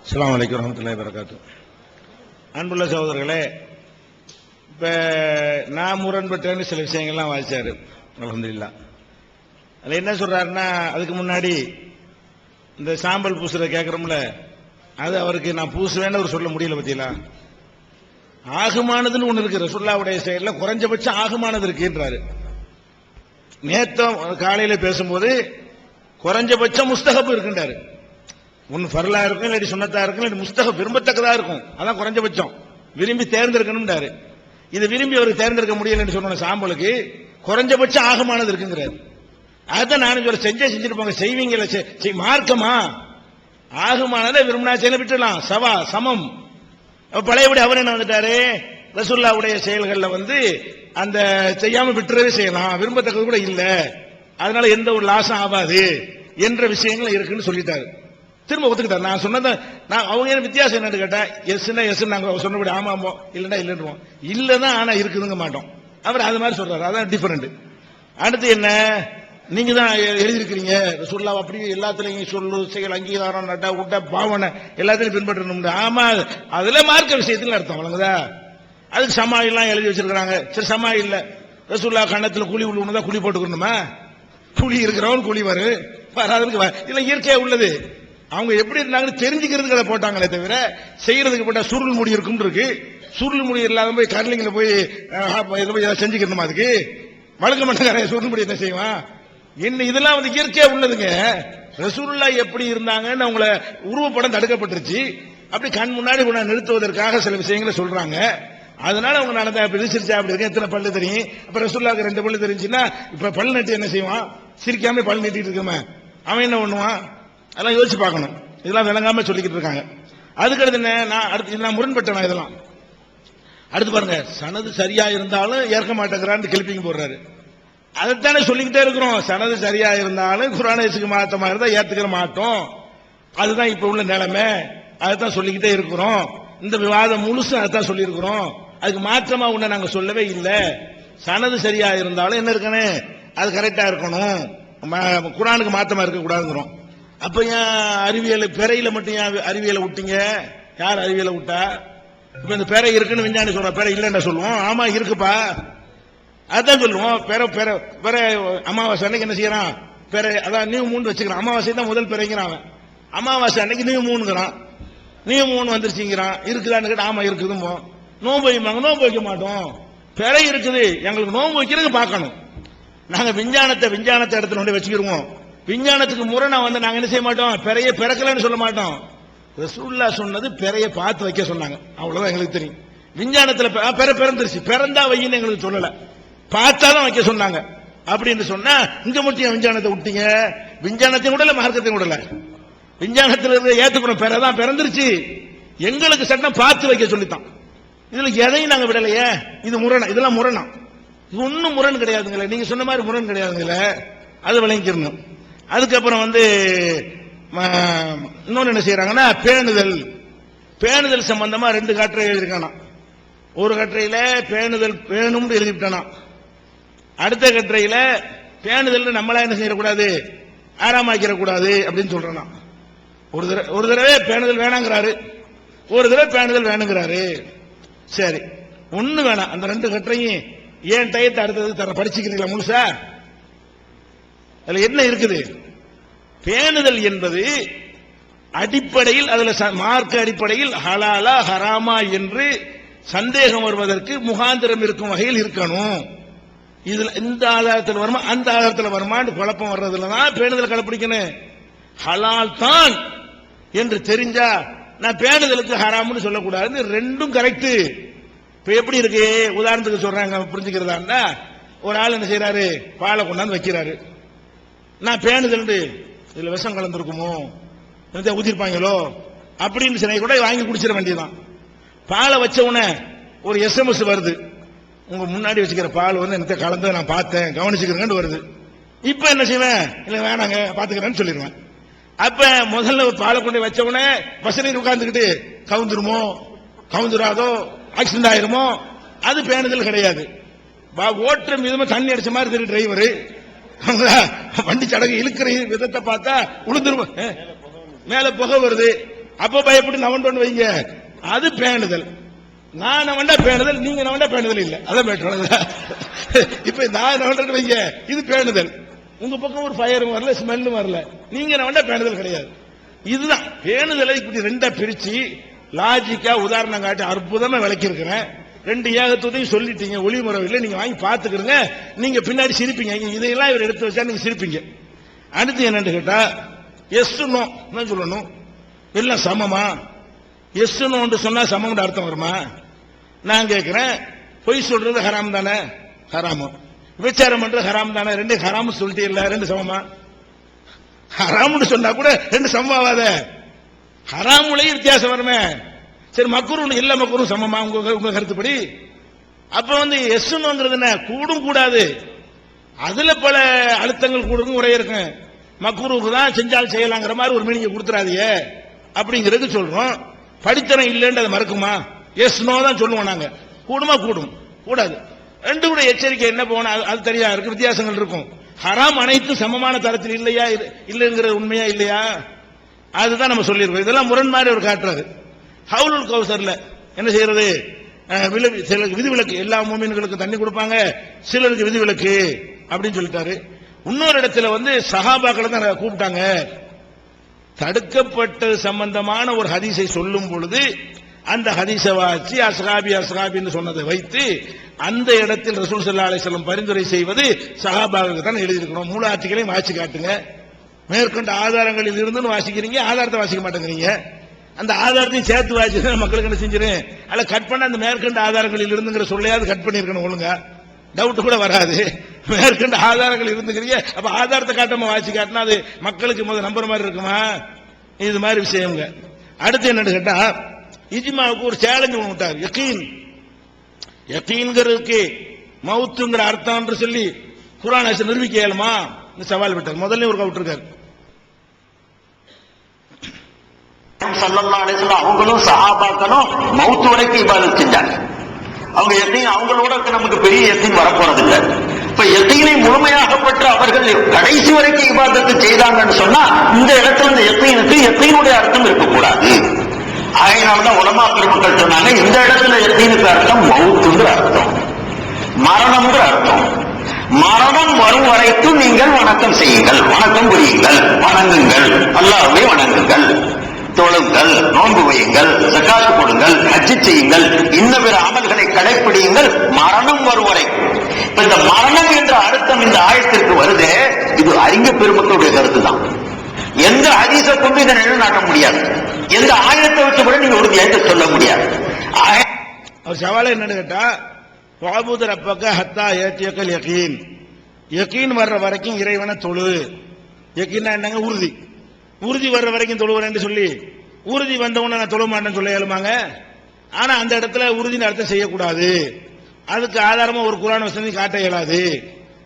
அஸ்ஸலாமு அலைக்கும் வரஹ்மத்துல்லாஹி வபரகாத்துஹு. அன்புள்ள சகோதரர்களே, இப்ப நான் முரண்பட்டேன்னு சில விஷயங்கள்லாம் வாசிச்சாரு அல்ஹம்துலில்லாஹ். அதுல என்ன சொல்றாருன்னா, அதுக்கு முன்னாடி இந்த சாம்பல் பூசுற கேட்கிறோம்ல, அது அவருக்கு நான் பூசுவேன்னு அவர் சொல்ல முடியல. பத்தியில ஆகுமானதுன்னு ஒண்ணு இருக்கு ரசூலுல்லாஹ்வுடைய செயல்ல, குறைஞ்சபட்சம் ஆகுமானது இருக்குன்றாரு. நேத்தம் காலையில பேசும்போது குறைஞ்சபட்சம் முஸ்தஹப் இருக்குன்றாரு. ஒன்னு ஃபர்லா இருக்கும், இல்லாட்டி சுன்னத்தா இருக்கும், இல்லாட்டி முஸ்தஹப் விரும்பத்தக்கதா இருக்கும், அதான் குறைஞ்சபட்சம் விரும்பி தேர்ந்தெடுக்கணும்ன்றாரு. இது விரும்பி அவருக்கு தேர்ந்தெடுக்க முடியலன்னு சொன்ன சாம்பலுக்கு குறைஞ்சபட்சம் ஆகமானது இருக்குங்கிறாரு. அதான் நானும் சொல்ல, செஞ்சிருப்பாங்க, செய்வீங்கள மார்க்கமா ஆகுமானதை விரும்பினா செய்ய விட்டுலாம், சவா சமம். பழையபடி அவர் என்ன வந்துட்டாரு, ரசூலுல்லாஹ்வுடைய செயல்கள்ல வந்து அந்த செய்யாம விட்டுறவே செய்யலாம், விரும்பத்தக்கது கூட இல்ல, அதனால எந்த ஒரு லாஸும் ஆகாது என்ற விஷயங்கள் இருக்குன்னு சொல்லிட்டாரு. திரும்ப ஒத்துக்கிட்டாரு. நான் சொன்னதை நான் அவங்க வித்தியாசம் என்னன்னு கேட்டா, எஸ்னா எஸ் நாங்க சொன்னபடி ஆமாமோ, இல்லன்னா இல்லைன்றோம், இல்லதான் ஆனா இருக்குதுங்க மாட்டோம். அவர் அது மாதிரி சொல்றாரு, அதான் டிஃபரெண்ட். அடுத்து என்ன, நீங்க தான் எழுதியிருக்கிறீங்க ரசூலுல்லாஹ் அப்படி எல்லாத்துலயும் சொல்லு செயல் அங்கீகாரம் நட்ட உட்ட பாவனை எல்லாத்தையும் பின்பற்றணும். ஆமா, அதுல மார்க்க விஷயத்துல அர்த்தம் வழங்குதா. அதுக்கு சமாயெல்லாம் எழுதி வச்சிருக்காங்க. சரி, சமாய் இல்ல, ரசூலுல்லாஹ் கண்ணத்துல குழி உள்ளுதான் குழி போட்டுக்கணுமா? குழி இருக்கிறவன் குழி வராதுக்கு இல்ல, இயற்கையா உள்ளது. அவங்க எப்படி இருந்தாங்கன்னு தெரிஞ்சுக்கிறதுக்கு அதை போட்டாங்களே தவிர செய்யறதுக்கு போட்டா சுருள் முடி இருக்கும் இருக்கு. சுருள் முடி இல்லாத போய் கர்லிங்ல போய் செஞ்சுக்கணுமா? அதுக்கு வழக்க மாட்டேங்கார சுருள் முடி என்ன செய்வான்? என்ன இதெல்லாம் வந்து இயற்கையா உள்ளதுங்க. ரசூலுல்லாஹ் எப்படி இருந்தாங்கன்னு அவங்கள உருவப்படம் தடுக்கப்பட்டுருச்சு. அப்படி கண் முன்னாடி நிறுத்துவதற்காக சில விஷயங்களை சொல்றாங்க. அதனால அவங்க நடந்தா பிரிச்சிருச்சா அப்படி இருக்கு. எத்தனை பல்லு தெரியும்? இப்ப ரசூலுல்லாஹ்க்கு 2 பல்லு தெரிஞ்சுன்னா இப்ப பல் நட்டு என்ன செய்வான்? சிரிக்காம பல் நட்டிட்டு இருக்கமே அவன் என்ன பண்ணுவான்? அதெல்லாம் யோசிச்சு பார்க்கணும். இதெல்லாம் விளங்காம சொல்லிக்கிட்டு இருக்காங்க. அதுக்கடுத்து என்ன, நான் முரண்பட்டேன். இதெல்லாம் அடுத்து பாருங்க, சனது சரியா இருந்தாலும் ஏற்க மாட்டேங்கிறான்னு கிளப்பிங்க போடுறாரு. அதைத்தானே சொல்லிக்கிட்டே இருக்கிறோம். சனது சரியா இருந்தாலும் குர்ஆன் ஹதீஸுக்கு மாத்தமா இருந்தா ஏத்துக்கிற மாட்டோம். அதுதான் இப்ப உள்ள நிலைமை. அதைத்தான் சொல்லிக்கிட்டே இருக்கிறோம். இந்த விவாதம் முழுசு அதைத்தான் சொல்லி இருக்கிறோம். அதுக்கு மாற்றமா உன்ன நாங்க சொல்லவே இல்லை. சனது சரியா இருந்தாலும் என்ன இருக்கணும், அது கரெக்டா இருக்கணும். குர்ஆனுக்கு மாத்தமா இருக்க கூடாதுங்கிறோம். அப்ப ஏன் அறிவியல் பிறையில மட்டும் ஏன் அறிவியலை விட்டீங்க? யார் அறிவியலை விட்டா? இப்ப இந்த பிறை இருக்குன்னு விஞ்ஞானி சொல்ற, பிறை இல்லைன்னு சொல்லுவோம். ஆமா இருக்குப்பா, அதான் சொல்லுவோம். பிற அமாவாசை அன்னைக்கு என்ன செய்யறான்? பிறை அதான் நியூ மூன் வச்சுக்கிறான். அமாவாசை தான் முதல் பிறைங்கிறான். அமாவாசை அன்னைக்கு நியூ மூணுங்கிறான். நியூ மூன் வந்துருச்சுங்கிறான். இருக்குதான்னு கேட்டா ஆமா இருக்குதுமோ. நோன்பு வைப்பாங்க, நோன்பு வைக்க மாட்டோம். பிறை இருக்குது, எங்களுக்கு நோன்பு வைக்கிறது பார்க்கணும். நாங்க விஞ்ஞானத்தை இடத்துல கொண்டு வச்சுக்கிருவோம். விஞ்ஞானத்துக்கு முரணா வந்து நாங்க என்ன செய்ய மாட்டோம், பிறைய பிறக்கலன்னு சொல்ல மாட்டோம். ரசூலுல்லாஹ் சொன்னது பிறைய பார்த்து வைக்க சொன்னாங்க, அவ்வளவுதான் எங்களுக்கு தெரியும். விஞ்ஞானத்துல பிறந்துருச்சு, பிறந்தா வையின்னு எங்களுக்கு சொல்லல, பார்த்தாதான் வைக்க சொன்னாங்க. அப்படின்னு சொன்னா இங்க மட்டும் விஞ்ஞானத்தை விட்டீங்க? விஞ்ஞானத்தையும் விடல, மார்க்கத்தையும் விடல. விஞ்ஞானத்துல இருக்க ஏத்துக்கணும், பிறதான் பிறந்துருச்சு, எங்களுக்கு சட்டம் பார்த்து வைக்க சொல்லித்தான். இதுல எதையும் நாங்க விடலையே. இது முரணா? இதெல்லாம் முரணா? இது ஒன்னும் முரண் கிடையாதுங்களே. நீங்க சொன்ன மாதிரி முரண் கிடையாதுங்களே, அது விளங்கிக்கணும். அதுக்கப்புறம் வந்து இன்னொன்னு என்ன செய்யறாங்கன்னா, பேணுதல் சம்பந்தமா 2 கட்டுரை எழுதிருக்கானா. ஒரு கட்டுரையில பேணுதல் பேணும்னு எழுதிவிட்டானா. அடுத்த கட்டுரையில பேணுதல் நம்மளா என்ன செய்யக்கூடாது, ஆறாமாக்கிற கூடாது அப்படின்னு சொல்றானா. ஒரு தடவை பேணுதல் வேணாங்கிறாரு, ஒரு தடவை பேணுதல் வேணுங்கிறாரு. சரி, ஒண்ணு வேணாம். அந்த 2 கட்டுரையும் ஏன் டயத்தை அடுத்தது படிச்சுக்கிறீங்களா முழுசா? அதுல என்ன இருக்குது? பேணுதல் என்பது அடிப்படையில், அதுல மார்க்க அடிப்படையில் ஹலாலா ஹராமா என்று சந்தேகம் வருவதற்கு முகாந்திரம் இருக்கும் வகையில் இருக்கணும். இதுல இந்த ஆதாரத்தில் வருமா அந்த ஆதாரத்தில் வருமான்னு குழப்பம் வர்றதுலதான் பேணுதல் கடைப்பிடிக்கணும். ஹலால் தான் என்று தெரிஞ்சா நான் பேணுதலுக்கு ஹராம்னு சொல்லக்கூடாது. 2ம் கரெக்ட். இப்ப எப்படி இருக்கு, உதாரணத்துக்கு சொல்றாங்க புரிஞ்சுக்கிறதா, ஒரு ஆள் என்ன செய்யறாரு, பாலை கொண்டாந்து வைக்கிறாரு. நான் பேணுதல் இதுல விஷம் கலந்துருக்குமோ, ஊத்திருப்பாங்களோ அப்படின்னு சில கூட வாங்கி குடிச்சிட வேண்டியதான். பாலை வச்ச உடனே ஒரு SMS வருது, உங்க முன்னாடி வச்சுக்கிற பால் வந்து எனக்கு கலந்து நான் பார்த்தேன், கவனிச்சுக்கிறேன்னு வருது. இப்ப என்ன செய்வேன், இல்ல வேணாங்க பாத்துக்கிறேன்னு சொல்லிடுவேன். அப்ப முதல்ல பாலை கொண்டு வச்ச உடனே பசங்க உட்கார்ந்துக்கிட்டு கவுந்துராதோ ஆக்சிடென்ட் ஆயிருமோ, அது பேணுதல் கிடையாது. ஓட்டுற விதமா தண்ணி அடிச்ச மாதிரி தெரியும் டிரைவரு, வண்டி சடங்கு இழுக்கிற விதத்தை பார்த்தா உளுந்துரும், மேல புகை வருது, அப்ப பயப்பட்டு நவன் வைங்க, அது பேணுதல். நான் நவண்டா பேணுதல், நீங்க நவண்டா பேணுதல் இல்ல, அதான் பேட்டுறோம். இப்ப நான் நவன் வைங்க, இது பேணுதல். உங்க பக்கம் ஒரு ஃபயரும் வரல, ஸ்மெல்லும் வரல, நீங்க நவண்டா பேணுதல் கிடையாது. இதுதான் பேணுதலை இப்படி 2ஆ பிரிச்சு லாஜிக்கா உதாரணம் காட்டி அற்புதமா விளக்கி இருக்கிறேன். 2 ஏகத்துவத்தையும் சொல்லிட்டீங்க, ஒளிமுறையில் நீங்க வாங்கி பாத்துக்கிறீங்க. நீங்க பின்னாடி சிரிப்பீங்க, இதையெல்லாம் இவர் எடுத்து வச்சா நீங்க சிரிப்பீங்க. அடுத்து என்னன்னு கேட்டா, எஸ் நோ சொல்லணும், எல்லாம் சமமா? எஸ் நோன்னு சொன்னா சமம் அர்த்தம் வருமா? நான் கேட்கிறேன், பொய் சொல்றது ஹராம் தானே? ஹராமு. விபச்சாரம் பண்றது ஹராம் தானே? 2 ஹராம் சொல்லிட்டே இல்ல, 2 சமமா? ஹராம்னு சொன்னா கூட 2 சமமாவாத, ஹராமுலையும் வித்தியாசம் வருமே. சரி மக்ரூன் எல்லா மக்ரூன் சமமா உங்க கருத்துப்படி? அப்ப வந்து எஸ்னுங்கிறது என்ன, கூடும் கூடாது, அதுல பல அழுத்தங்கள் கூடும் உரைய இருக்கு. மக்ரூக்கு தான் செஞ்சால் செய்யலாங்கிற மாதிரி ஒரு மீனிங் கொடுத்துறாதீங்க அப்படிங்கிறது சொல்றோம். படித்தரம் இல்லைன்னு அதை மறக்குமா? எஸ் நோ தான் சொல்லுவோம் நாங்க. கூடுமா? கூடும், கூடாது. ரெண்டு கூட எச்சரிக்கை என்ன போனா அது தெரியா இருக்கு, வித்தியாசங்கள் இருக்கும். ஹராம் அனைத்தும் சமமான தரத்தில் இல்லையா, இல்லைங்கிறது உண்மையா இல்லையா, அதுதான் நம்ம சொல்லியிருக்கோம். இதெல்லாம் முரண் மாதிரி ஒரு காட்டுறாரு. ஹவுலுல் கௌசர்ல என்ன செய்யறது, சிலருக்கு விதிவிலக்கு, எல்லா மூமின்களுக்கும் தண்ணி கொடுப்பாங்க, சிலருக்கு விதிவிலக்கு அப்படின்னு சொல்லிட்டாரு. இன்னொரு இடத்துல வந்து சஹாபாக்களை தான் கூப்பிட்டாங்க. தடுக்கப்பட்டது சம்பந்தமான ஒரு ஹதீஸை சொல்லும் பொழுது அந்த ஹதீஸை வாசி அஸ்ஹாபி அஸ்ஹாபின்னு சொன்னதை வைத்து அந்த இடத்தில் ரசூல் ஸல்லல்லாஹு அலைஹி வஸல்லம் பரிந்துரை செய்வது சஹாபாக்களுக்கு தான் எழுதியிருக்கணும். மூல ஆட்சிகளையும் வாசி காட்டுங்க. மேற்கொண்ட ஆதாரங்களில் இருந்து வாசிக்கிறீங்க, ஆதாரத்தை வாசிக்க மாட்டேங்கிறீங்க. அந்த ஆதாரத்தையும் சேர்த்து வாசி மக்களுக்கு என்ன செஞ்சிடும், அல்ல கட் பண்ண அந்த மேற்கொண்ட ஆதாரங்களில் இருந்துங்கிற சொல்லையாவது கட் பண்ணிருக்கணும் ஒழுங்கா, டவுட் கூட வராது. மேற்கொண்ட ஆதாரங்கள் இருந்துக்கிறீங்க, அப்ப ஆதாரத்தை காட்டாம வாசி காட்டினா அது மக்களுக்கு முதல் நம்புற மாதிரி இருக்குமா? இது மாதிரி விஷயங்க. அடுத்து என்னன்னு கேட்டா, இஜ்மாவுக்கு ஒரு சேலஞ்ச் ஒன்று விட்டார். யகீன், யகீன்கிறதுக்கு மவுத்துங்கிற அர்த்தம் என்று சொல்லி குர்ஆன் நிரூபிக்க இயலுமா சவால் விட்டார். முதல்ல ஒரு விட்டுருக்காரு. ஸல்லல்லாஹு அலைஹி வஸல்லம் அவங்களும் சஹாபாக்களும் மவுத் வரைக்கும் இபாதத் செஞ்சாங்க. அவங்க யகீன், அவங்களோட நமக்கு பெரிய யகீன் வரப்போறது இல்லை. இப்ப யகீனை முழுமையாக பெற்ற அவர்கள் கடைசி வரைக்கும் இபாதத்து செய்தாங்கன்னு சொன்னா இந்த இடத்துல இந்த யகீனுக்கு யகீனுடைய அர்த்தம் இருக்கக்கூடாது. அதனாலதான் உலமா பெருமக்கள் சொன்னாங்க, இந்த இடத்துல யகீனுக்கு அர்த்தம் மவுத்துங்கிற அர்த்தம், மரணம்ங்கிற அர்த்தம். மரணம் வரும் வரைக்கும் நீங்கள் வணக்கம் செய்யுங்கள், வணக்கம் புரியுங்கள், வணங்குங்கள், அல்லாஹ்வை வணங்குங்கள், தொழுங்கள், நோன்பு வையுங்கள், ஜகாத் கொடுங்கள், ஹஜ் செய்யுங்கள், இன்ன பிற அமல்களை கடைப்பிடியுங்கள் மரணம் வரும் வரை. இந்த மரணம் என்ற அர்த்தம் இந்த ஆயத்திற்கு வருது. இது அறிஞர் பெருமக்களுடைய கருத்து தான். எந்த ஹதீஸை கொண்டு இதை நிலைநாட்ட முடியாது, எந்த ஆயத்தை வச்சு கூட நீங்க உறுதியாக சொல்ல முடியாது. அவர் சவால் என்னன்னு கேட்டா, வாபுத ரப்பக ஹத்தா ஏத்தியக்கல் யகீன், யகீன் வர்ற வரைக்கும் இறைவனை தொழு. யகீன்னா என்னங்க, உறுதி. உறுதி வர்ற வரைக்கும் தொழுகிறேன்னு சொல்லி உறுதி வந்தவன நான் தொழ மாட்டேன்னு சொல்ல இயலுமாங்க? ஆனா அந்த இடத்துல உறுதியின் அர்த்தம் செய்யக்கூடாது. அதுக்கு ஆதாரமா ஒரு குர்ஆன் வசனம் காட்ட இயலாது,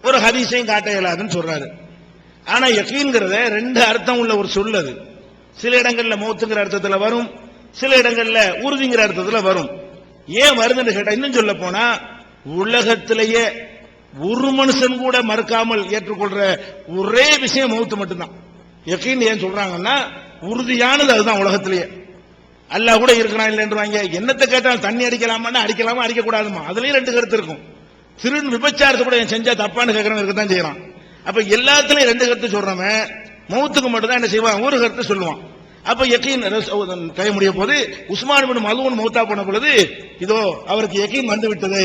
ஒரு ஹதீஸையும் காட்ட இயலாதுன்னு சொல்றாரு. ஆனா யகீன்ங்கிறத ரெண்டு அர்த்தம் உள்ள ஒரு சொல்லது. சில இடங்கள்ல மௌத்துங்கிற அர்த்தத்துல வரும், சில இடங்கள்ல உறுதிங்கிற அர்த்தத்துல வரும். ஏன் வருதுன்னு கேட்டா, இன்னும் சொல்ல போனா உலகத்திலேயே ஒரு மனுஷன் கூட மறுக்காமல் ஏற்றுக்கொள்ற ஒரே விஷயம் மௌத்து மட்டும்தான். யகீன் ஏன் சொல்றாங்கன்னா, உறுதியானது அதுதான் உலகத்திலேயே. அல்லாஹ் கூட இருக்கிறான் இல்லைன்றாங்க. என்னத்தை கேட்டாலும் தண்ணி அடிக்கலாமா, அடிக்கலாமா, அடிக்க கூடாதுமா, அதுலயும் ரெண்டு கருத்து இருக்கும். சிறு விபச்சாரத்தை கூட செஞ்சா தப்பான்னு கேட்கறவங்க இருக்கத்தான் செய்யறான். அப்ப எல்லாத்துலயும் ரெண்டு கருத்து சொல்றவன் மௌத்துக்கு மட்டும் தான் என்ன செய்வான், ஒரு கருத்து சொல்லுவான். அப்ப யகீன் கை முடிய போது உஸ்மான் இப்னு மல்ஊன் மௌத்தா போன பொழுது இதோ அவருக்கு யகீன் வந்து விட்டது,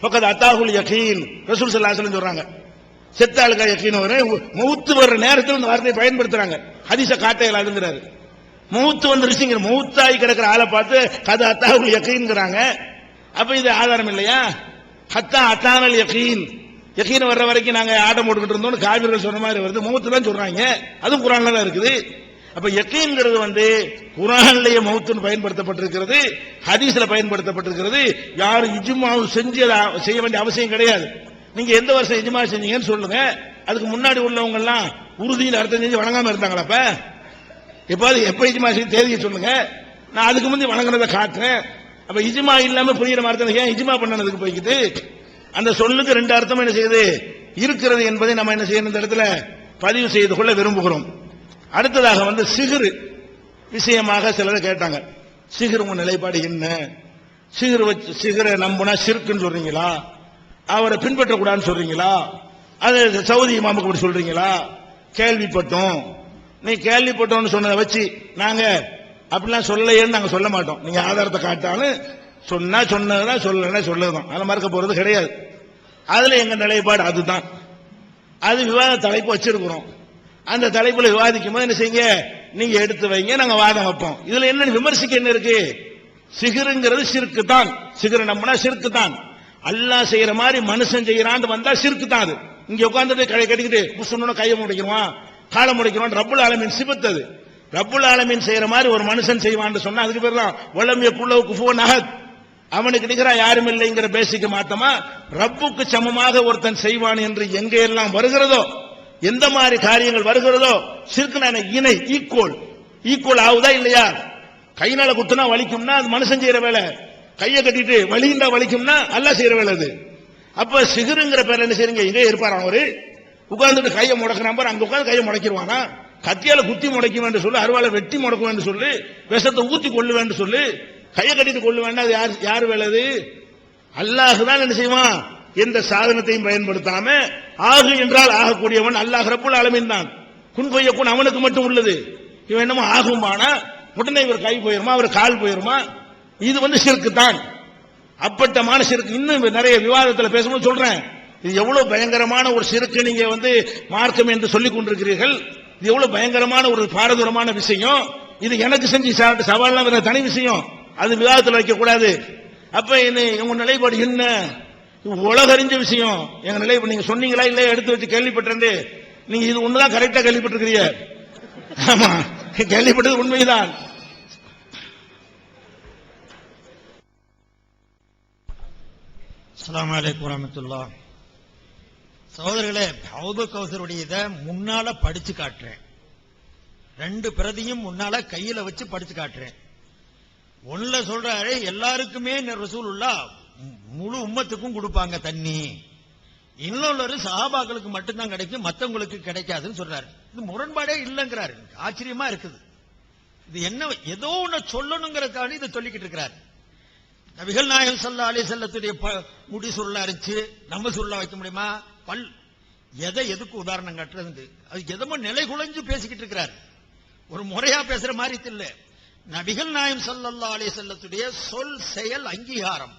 ஃபக்கத் அத்தாஹுல் யகீன் ரசூல் ஸல்லல்லாஹு அலைஹி வஸல்லம் சொல்றாங்க. செத்த ஆளுக்கா யகீன் வரும், மௌத்து வர்ற நேரத்தில் இந்த வார்த்தையை பயன்படுத்துறாங்க. ஹதீஸ காட்ட இயலாதுங்கிறாரு. மௌத்து வந்துருச்சுங்கிற, மௌத்தாகி கிடக்கிற ஆளை பார்த்து கது அத்தாஹுல் யகீன்ங்கிறாங்க. அப்ப இது ஆதாரம் இல்லையா? ஹத்தா அத்தானல் யகீன், யகீன் வர்ற வரைக்கும் நாங்க ஆட்டம் போட்டுக்கிட்டு இருந்தோம் காபிர்கள் சொன்ன மாதிரி வருது. மௌத்து தான் சொல்றாங்க, அதுவும் குர்ஆன்ல தான் இருக்குது. அப்ப யகீன்ங்கிறது வந்து குர்ஆன்லயே மௌத்துன்னு பயன்படுத்தப்பட்டிருக்கிறது, ஹதீஸ்ல பயன்படுத்தப்பட்டிருக்கிறது. யாரும் இஜ்மா செய்ய வேண்டிய அவசியம் கிடையாது. நீங்க எந்த வருஷம் இஜ்மா செஞ்சீங்கன்னு சொல்லுங்க. அதுக்கு முன்னாடி உள்ளவங்க எல்லாம் உறுதியில் அர்த்தம் செஞ்சு வணங்காம இருந்தாங்களா? எப்ப இஜ்மா செய்ய தேதியை சொல்லுங்க, நான் அதுக்கு முந்தைய வணங்குறதை காட்டுறேன். அப்ப இஜ்மா இல்லாம புரியுற அர்த்தம் ஏன் இஜ்மா பண்ணனதுக்கு போய்க்குது? அந்த சொல்லுக்கு ரெண்டு அர்த்தம் என்ன செய்யுது இருக்கிறது என்பதை நம்ம என்ன செய்யணும், இந்த இடத்துல பதிவு செய்து கொள்ள விரும்புகிறோம். அடுத்ததாக வந்து சிகிர் விஷயமாக சிலர் கேட்டாங்க. சிகிர் உங்க நிலைப்பாடு என்ன? சிகிரை நம்புனா ஷிர்க்குன்னு சொல்றீங்களா? அவரை பின்பற்றக்கூடாதுன்னு சொல்றீங்களா? அது சவுதி இமாமுக்கு அப்படி சொல்றீங்களா? கேள்விப்பட்டோம். நீ கேள்விப்பட்டோம்னு சொன்னதை வச்சு நாங்க அப்படிலாம் சொல்லலையேன்னு நாங்க சொல்ல மாட்டோம். நீங்க ஆதாரத்தை காட்டாலும் சொன்னா சொன்னதுதான், சொல்லலைன்னா சொல்லதுதான், அதெல்லாம் மறுக்க போறது கிடையாது. அதுல எங்க நிலைப்பாடு அதுதான். அது விவாத தலைப்பு வச்சிருக்கிறோம். அந்த தலைப்புல விவாதிக்கும் போது என்ன செய்யுங்க, நீங்க எடுத்து வைங்க, நாங்க வாதம் வைப்போம். இதுல என்ன விமர்சிக்க என்ன இருக்கு? சிகிருங்கிறது ஷிர்க்கு தான். சிகிர நம்பினா ஷிர்க்கு தான். அல்லாஹ் செய்யற மாதிரி மனுஷன் செய்யறான்னு வந்தா ஷிர்க்கு தான். அது இங்க உட்கார்ந்துட்டு கடை கட்டிக்கிட்டு புஷ்ணுன்னு கையை முடிக்கிறோம், காலை முடிக்கிறோம், ரப்புல் ஆலமீன் சிபத்து அது. ரப்புல் ஆலமீன் செய்யற மாதிரி ஒரு மனுஷன் செய்வான்னு சொன்னா அதுக்கு பேர் தான் வலம் யகுல்லஹு குஃபுவன் அஹத். அவனுக்கு நிகரா யாரும் இல்லைங்கிற பேசிக்க மாத்தமா ரப்புக்கு சமமாக ஒருத்தன் செய்வான் என்று எங்க எல்லாம் வருகிறதோ, எந்த மாதிரி காரியங்கள் வருகிறதோ, ஷிர்க்னா இணை, ஈக்குவல் ஆகுதா இல்லையா? கைனால குத்துனா வலிக்கும்னா அது மனுஷன் செய்யற வேலை, கையை கட்டிட்டு வலிண்டா வலிக்கும்னா அல்லாஹ் செய்யற வேலை அது. அப்ப சிகருங்கிற பேர்ல என்ன செய்யுங்க, இங்கே இருப்பாரு அவரு உட்கார்ந்துட்டு கையை முடக்கிறான் பாரு, அங்க உட்கார்ந்து கையை முடக்கிடுவானா, கத்தியால குத்தி முடக்க வேண்டும் சொல்லு, அருவாலை வெட்டி முடக்க வேண்டும் சொல்லு, விஷத்தை ஊத்தி கொள்ள வேண்டும் சொல்லு, கையை கட்டிட்டு கொள்ள வேண்டாம். அது யார் வேலை? அது அல்லாஹ் தான் என்ன செய்வான். எந்த சாதனத்தையும் பயன்படுத்தாம ஆகு என்றால் ஆகக்கூடியவன் அல்லாஹ் ரப்புல் ஆலமீன் தான். குன் ஃபயகுன் அவனுக்கு மட்டும் உள்ளது. இவன் என்னமோ ஆகுமானா உடனே இவர் கை போயிருமா, அவர் கால் போயிருமா, இது ஷிர்க் தான். அப்பட்டமான ஷிர்க். இன்னும் நிறைய விவாதத்தில் பேசும்போது சொல்றேன், இது எவ்வளவு பயங்கரமான ஒரு ஷிர்க். நீங்க மார்க்கம் என்று சொல்லிக் கொண்டிருக்கிறீர்கள். இது எவ்வளவு பயங்கரமான ஒரு பாரதூரமான விஷயம். இது எனக்கு செஞ்சு சவால்லாம் தனி விஷயம், அது விவாதத்தில் வைக்க கூடாது. அப்ப உங்க நிலைப்பாடு என்ன? உலகறிஞ்ச விஷயம். எங்க நிலைப்பாடு நீங்க சொன்னீங்களா இல்லையா எடுத்து வச்சு கேள்விப்பட்டேன். நீங்க இது ஒண்ணுதான் கரெக்டா கேள்விப்பட்டிருக்கிறீங்க. ஆமா, கேள்விப்பட்டது உண்மைதான். அஸ்ஸலாமு அலைக்கும் வரஹ்மத்துல்லாஹ். சகோதரர்களே, ஹவுது கௌசருடைய இதை முன்னால படிச்சு காட்டுறேன். 2 பிரதியும் முன்னால கையில வச்சு படிச்சு காட்டுறேன். ஒண்ணுல சொல்றாரு, எல்லாருக்குமே ரசூலுல்லாஹ் முழு உம்மத்துக்கும் கொடுப்பாங்க தண்ணி. இன்னொரு சஹாபாக்களுக்கு மட்டும்தான் கிடைக்கும், மத்தவங்களுக்கு கிடைக்காதுன்னு சொல்றாரு. இது முரண்பாடே இல்லைங்கிறாரு. ஆச்சரியமா இருக்குது. இது என்ன, ஏதோ ஒண்ணு சொல்லணுங்கிறதுக்காக இதை சொல்லிக்கிட்டு இருக்கிறார். நபிகள் நாயகம் ஸல்லல்லாஹு அலைஹி வஸல்லத்துடைய முடி சுருளா இருந்துச்சு, நம்ம சுருளா வைக்க முடியுமா? எதுக்கு உதாரணம் காட்டுறது? அது எதமோ நிலை குலைஞ்சு பேசிக்கிட்டு இருக்கிறார். ஒரு முறையா பேசுற மாதிரி இல்ல. நபிகள் நாயகம் ஸல்லல்லாஹு அலைஹி வஸல்லத்துடைய சொல் செயல் அங்கீகாரம்,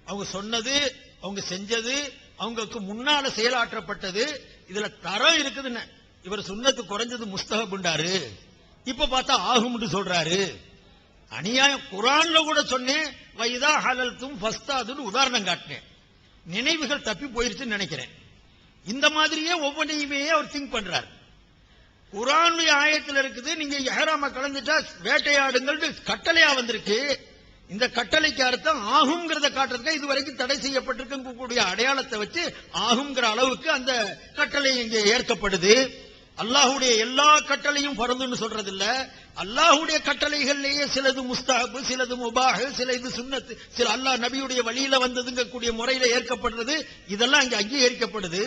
அவங்க சொன்னது, அவங்க செஞ்சது, அவங்களுக்கு முன்னால செயலாற்றப்பட்டது, இதுல தரம் இருக்குதுன்னு. இவர் சுன்னத்து குறைஞ்சது முஸ்தஹபுண்டாரு, இப்ப பார்த்தா ஆகும்னு சொல்றாரு. அநியாயம். குர்ஆன்ல கூட சொன்னேன், வைதா ஹலல்தும் ஃபஸ்தாதுன்னு உதாரணம் காட்டினேன். நினைவுகள் தப்பி போயிருச்சுன்னு நினைக்கிறேன். இந்த மாதிரியே ஒவ்வொன்றையுமே அவர் திங்க் பண்றார். குர்ஆனுடைய ஆயத்தில் இருக்குது, நீங்க இஹ்ராம கலந்துட்டா வேட்டையாடுங்கள் கட்டளையா வந்திருக்கு. இந்த கட்டளைக்கு அர்த்தம் ஆகும்ங்கிறத காட்டுறதுக்கு இதுவரைக்கும் தடை செய்யப்பட்டிருக்கக்கூடிய அடையாளத்தை வச்சு ஆகுங்கிற அளவுக்கு அந்த கட்டளை இங்கே ஏற்கப்படுது. அல்லாஹ்வுடைய எல்லா கட்டளையும் ஃபர்துன்னு சொல்றது இல்ல. அல்லாஹ்வுடைய கட்டளைகள்லயே சிலது முஸ்தஹப், சிலது முபாஹ், சில இது சுன்னத், சில அல்லாஹ் நபியுடைய வழியில வந்ததுங்க கூடிய முறையில ஏற்கப்படுறது. இதெல்லாம் இங்க அங்கீகரிக்கப்படுது.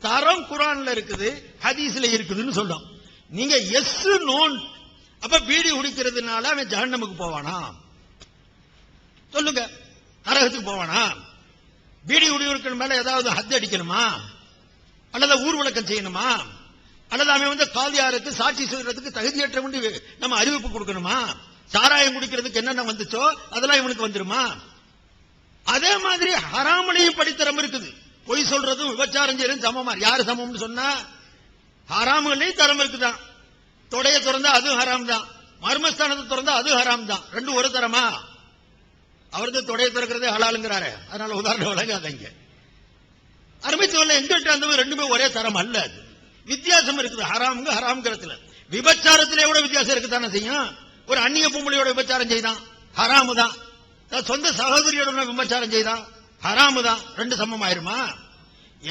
தரம் குர்ஆன்ல இருக்குது, ஹதீஸ்ல இருக்குதுன்னு சொல்றோம். நீங்க எஸ் நோன். அப்ப பீடி குடிக்கிறதுனால அவன் ஜஹன்னமுக்கு போவானா? சொல்லுங்க. நரகத்துக்கு போவானா? பீடி குடிக்கிற மேல ஏதாவது ஹத் அடிக்கணுமா? அல்லது ஊர் விளக்கம் செய்யணுமா? அல்லது அவன் காதியாருக்கு சாட்சி சொல்றதுக்கு தகுதியற்ற நம்ம அறிவிப்பு கொடுக்கணுமா? சாராயம் குடிக்கிறதுக்கு என்னென்ன வந்துச்சோ அதெல்லாம் இவனுக்கு வந்துருமா? அதே மாதிரி ஹராமலையும் படித்தரம் இருக்குது. பொய் சொல்றதும் விபச்சாரம் செய்யறதும் சமமா. யாரு சமம்னு சொன்னா, ஹராமுகளையும் தரம் இருக்குதான். தொடைய திறந்தா அது ஹராம் தான், மர்மஸ்தானத்தை திறந்தா அது ஹராம் தான். ரெண்டும் ஒரு தரமா? அவரது தொடைய திறக்கிறதே ஹலாலுங்கிறாரு. அதனால உதாரணம் வழங்காதீங்க. அருமைத்தோல்ல எங்கிட்ட அந்த ரெண்டுமே ஒரே தரம் அல்ல. அது வித்தியாசம் இருக்குது. ஹராமுங்க ஹராம்ங்கிறதுல, விபச்சாரத்திலே கூட வித்தியாசம் இருக்குதானே செய்யும். ஒரு அந்நிய பொம்பளையோட விபச்சாரம் செய்தான் ஹராமு தான், சொந்த சகோதரியோட விபச்சாரம் செய்தான் ஹராமு தான். ரெண்டு சமம் ஆயிருமா?